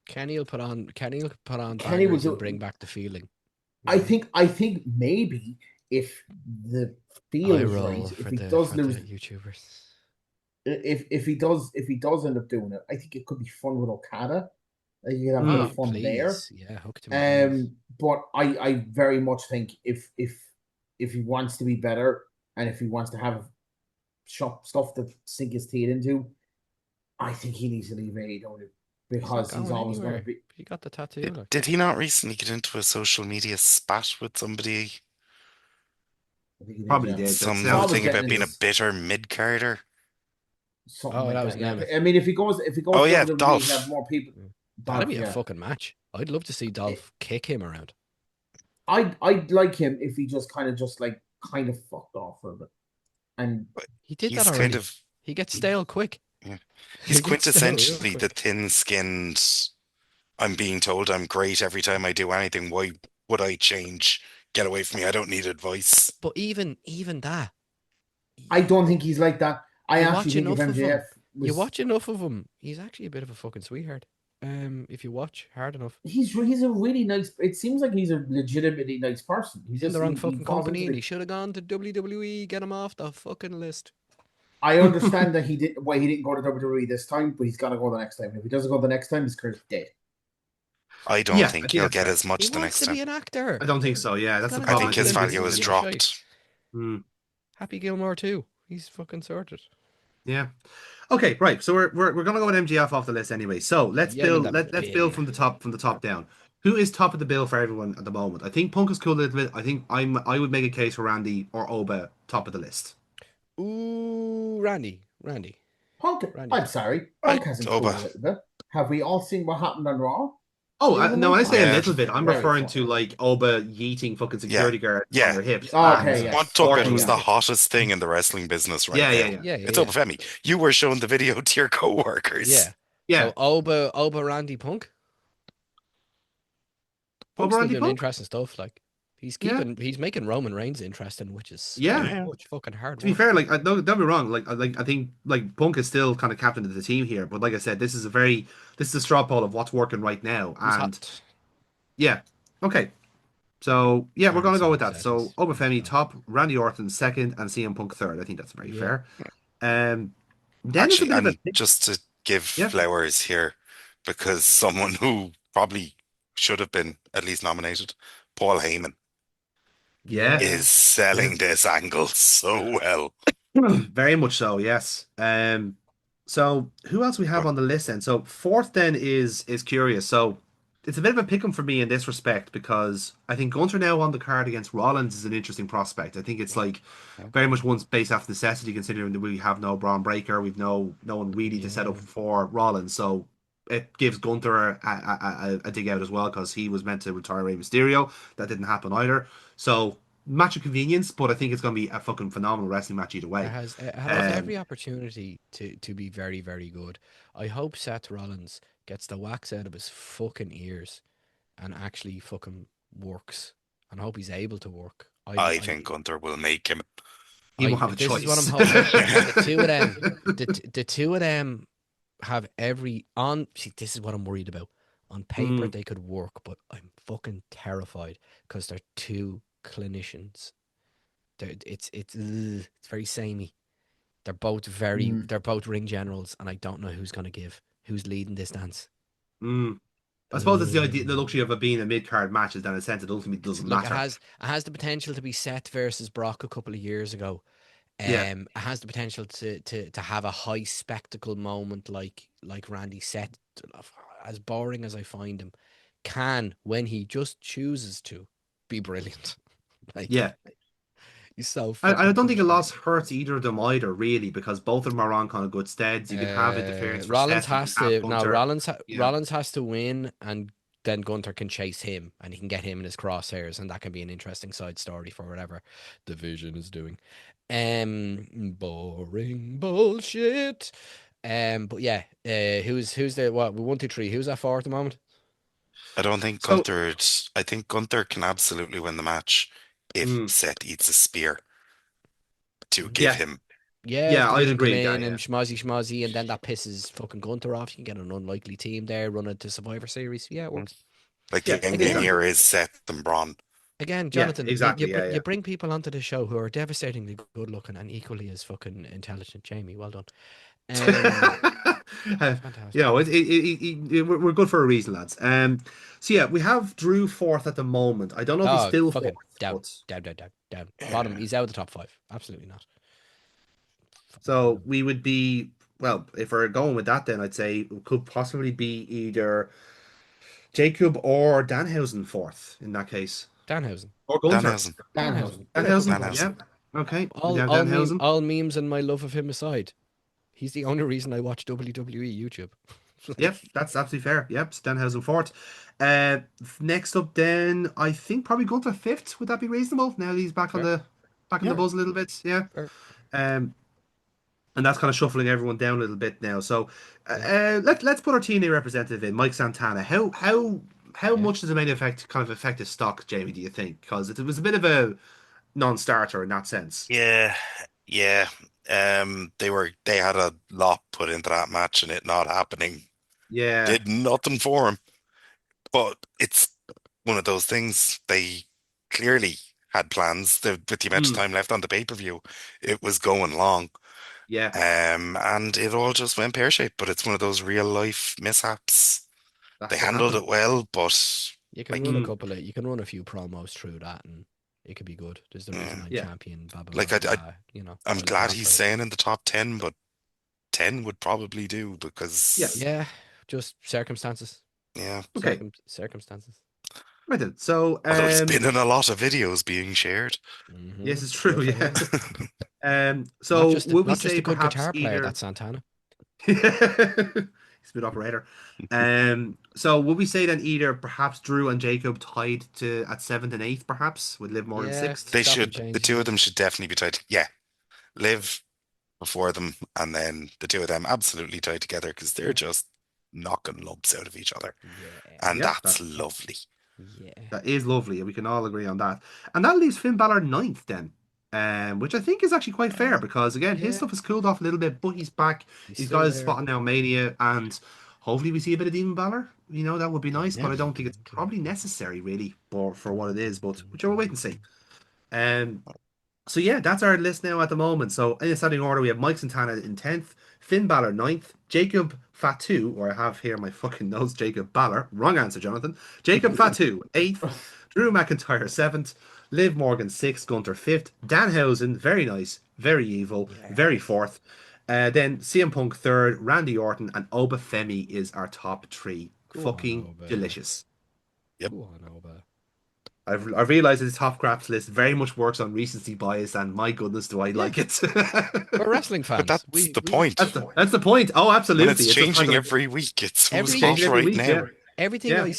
Kenny will put on Kenny will bangers do. and bring back the feeling. I think maybe if the feel I is roll right, if for he the does lose, YouTubers. if he does end up doing it, I think it could be fun with Okada. I think you could have a bit Oh, of fun there. please. Yeah, hook to me. Please. But I very much think if he wants to be better and if he wants to have stuff to sink his teeth into, I think he needs to leave AEW because he's always going to be. He got the tattoo. Did he not recently get into a social media spat with somebody? I think he Probably yeah. did. Something about being a bitter mid-carder? Something Oh, like that that. was Yeah. Nemeth. I mean, if he goes Oh, to yeah, WWE, Dolph. he'll have more people. That'd be a yeah. fucking match. I'd love to see Dolph kick him around. I'd like him if he just kind of fucked off for a bit. And He did He's that already. kind of He gets stale quick. yeah. He's He gets stale real quintessentially quick. the thin-skinned. I'm being told I'm great every time I do anything. Why would I change? Get away from me. I don't need advice. But even that, I don't think he's like that. I You actually watch think if enough of MJF you was, watch enough of him, he's actually a bit of a fucking sweetheart. If you watch hard enough, he's a really nice. It seems like he's a legitimately nice person. he's in the wrong fucking falls company, into and the- he should have gone to WWE. Get him off the fucking list. I understand that he didn't go to WWE this time, but he's gonna go the next time. If he doesn't go the next time, his career's dead. I don't think he'll get as much He the wants next to time. be an actor. I don't think so. Yeah, that's the gonna I problem. think his fucking value is do dropped. shit. Mm, Happy Gilmore too. He's fucking sorted. yeah. Okay, right. So we're gonna go with MGF off the list anyway. So let's Young build and the let's build bin. from the top down. Who is top of the bill for everyone at the moment? I think Punk is cool a little bit. I think I would make a case for Randy or Oba top of the list. Ooh, Randy. Punk. Randy. I'm sorry, Right, Punk hasn't Oba. cooled a little bit. Have we all seen what happened on Raw? Oh, no, when I say a Yeah. little bit, I'm Very referring fun. to like Oba yeeting fucking security guards Yeah. on their hips. Oh, and okay, yes. What talk about Orton was the and- hottest thing in the wrestling business right Yeah, now. yeah, yeah. Yeah, It's Oba Femi. You were showing the video to your co-workers. Yeah. Yeah. So Oba, Randy, Punk. Punk's still Randy doing Punk? interesting stuff. Like he's making Roman Reigns interesting, which is Yeah. much fucking hard. To be work. fair, like don't be wrong. I think like Punk is still kind of captain of the team here, but like I said, this is a straw poll of what's working right now, He's and hot. yeah, okay. So yeah, we're And gonna go some with that. So seconds. Obafemi So, top, Randy Orton second, and CM Punk third. I think that's very yeah. fair. Then there's a Actually, bit of a and just to give yeah, flowers here, because someone who probably should have been at least nominated, Paul Heyman, yeah, Yeah. is selling yes, this angle so well. very much so. Yes. So who else we have But on the list then? So fourth then is curious. So it's a bit of a pick 'em for me in this respect because I think Gunter now on the card against Rollins is an interesting prospect. I think it's like very much one's based off necessity, considering that we have no Braun Breaker, we've no one really to set up Yeah. for Rollins. So it gives Gunter a dig out as well because he was meant to retire Rey Mysterio. That didn't happen either. So match of convenience, but I think it's going to be a fucking phenomenal wrestling match either way. It has Um, every opportunity to be very, very good. I hope Seth Rollins gets the wax out of his fucking ears and actually fucking works. And I hope he's able to work. I think Gunther will make him. he won't have a This is what I'm choice. hoping. The two of them, the two of them have every on. See, this is what I'm worried about. On paper, Mm, they could work, but I'm fucking terrified because they're two clinicians. It's very samey. Mm. They're both ring generals, and I don't know who's gonna give, who's leading this dance. mm. I suppose it's the idea, the Ugh. luxury of it being a mid card match is that in a sense it ultimately doesn't Look, matter. it has the potential to be Seth versus Brock a couple of years ago. Yeah, It has the potential to have a high spectacle moment like Randy Seth. As boring as I find him, can when he just chooses to be brilliant. Like yeah. he's so I fucking don't think a frustrating. loss hurts either of them either, really, because both of them are on kind of good steads. You can have interference for Rollins Seth, you can has have to now. Gunter. Yeah, Rollins has to win, and then Gunter can chase him, and he can get him in his crosshairs, and that can be an interesting side story for whatever Division is doing. Boring bullshit. But yeah, who's the what? 1, 2, 3. Who's that for at the moment? I don't think so Gunther's. I think Gunther can absolutely win the match if mm, Seth eats a spear to give yeah, him. Yeah, if yeah, I'd Division come agree with that. in and Yeah, schmozzy, and then that pisses fucking Gunter off. You can get an unlikely team there, run into Survivor Series. Yeah, it works. Like yeah, the end game Again, here exactly. is Seth and Braun. again, Yeah, Jonathan, exactly. Yeah, you yeah. bring people onto the show who are devastatingly good looking and equally as fucking intelligent. Jamie, well done. You Fantastic. know, we're good for a reason, lads. So yeah, we have Drew fourth at the moment. I don't know if he's Oh, still fucking fourth, down, but down, down, down, down. Bottom. Yeah. He's out of the top 5. Absolutely not. Fucking so bottom. we would be well if we're going with that. Then I'd say it could possibly be either Jacob or Danhausen fourth in that case, Danhausen. or Gunter. Danhausen. Danhausen. Danhausen. Yeah, put Danhausen, Danhausen. yeah. Danhausen. Okay, we have Danhausen. All memes and my love of him aside, he's the only reason I watch WWE YouTube. Yep, that's absolutely fair. Yep, Danhausen fourth. Next up, then I think probably Gunter fifth. Would that be reasonable? Now that he's back on Fair, the Yeah. buzz a little bit. Yeah. fair. Um, and that's kind of shuffling everyone down a little bit now. So, Yeah, let's put our TNA representative in, Mike Santana. How yeah. much does it main effect kind of affect his stock, Jamie? Do you think? Because it was a bit of a non-starter in that sense. Yeah, yeah. They had a lot put into that match, and it not happening Yeah. did nothing for him. But it's one of those things. They clearly had plans. With the amount of Mm, time left on the pay-per-view, it was going long. yeah. And it all just went pear-shaped. But it's one of those real life mishaps. They That's what handled happened. it well, but You can like, run Mm, you can run a few promos through that, and it could be good. There's the reason yeah. I'm yeah. champion. Blah blah Like blah I, blah. You know, I'm all of the glad he's mantra. staying in the top 10, but 10 would probably do Yeah. because Yeah, just circumstances. yeah. Okay. Circumstances. Right then. So, Although there's been in a lot of videos being shared. yes, it's Good true. for Yeah. him. So would we Not just say a good perhaps guitar player. either? That's Santana. Speed operator. So would we say then either perhaps Drew and Jacob tied to at seventh and eighth, perhaps with Liv Morgan Yeah, sixth? They chopping should, the two of changes. them should definitely be tied. Yeah, Liv before them, and then the two of them absolutely tied together because they're just knocking lumps out of each other, Yeah, and Yep, that's lovely. yeah, that is lovely. We can all agree on that. And that leaves Finn Balor ninth then. Which I think is actually quite fair because again his yeah. stuff has cooled off a little bit, but he's back. He's He's still got his there. spot in now Mania, and Hopefully we see a bit of Demon Balor. You know, that would be nice, but I don't think it's Yeah. probably necessary really for what it is. But whichever, wait and see. So yeah, that's our list now at the moment. So in ascending order, we have Mike Santana in 10th, Finn Balor 9th, Jacob Fatu, or I have here my fucking notes, Jacob Balor. Wrong answer, Jonathan. Jacob Fatu, 8th, Drew McIntyre 7th, Liv Morgan 6th, Gunter 5th, Danhausen, very nice, very evil, very 4th. Then CM Punk 3rd, Randy Orton, and Oba Femi is our top 3. Fucking delicious. Yep. Go on, Oba. I've realised that the top craps list very much works on recency bias, and my goodness, do I like it. We're wrestling fans. But that's the point. That's the point. Oh, absolutely. When it's changing every week. It's who's hot right now. Yeah. Everything I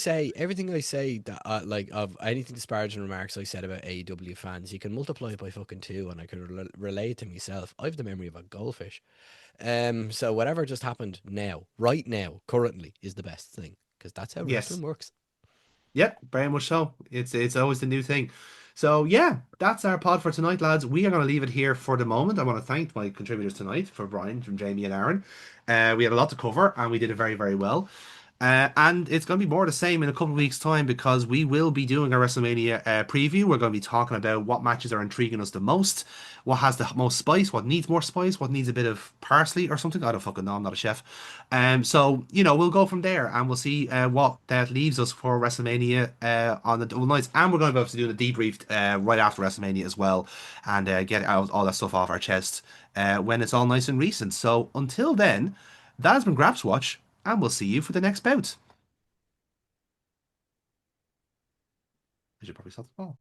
say that like of anything disparaging remarks I said about AEW fans, you can multiply it by fucking 2, and I can relate to myself. I have the memory of a goldfish. So whatever just happened now, right now, currently, is the best thing, because that's how wrestling works. Yep, very much so. It's always the new thing. So yeah, that's our pod for tonight, lads. We are going to leave it here for the moment. I want to thank my contributors tonight, for Brian, from Jamie and Aaron. We had a lot to cover, and we did it very, very well. And it's going to be more the same in a couple of weeks' time, because we will be doing our WrestleMania preview. We're going to be talking about what matches are intriguing us the most, what has the most spice, what needs more spice, what needs a bit of parsley or something. I don't fucking know. I'm not a chef. So, you know, we'll go from there, and we'll see what that leaves us for WrestleMania on the double nights. And we're going to be able to do the debrief right after WrestleMania as well, and get out all that stuff off our chest when it's all nice and recent. So until then, that has been GrapsWatch, and we'll see you for the next bout. I should probably stop the ball.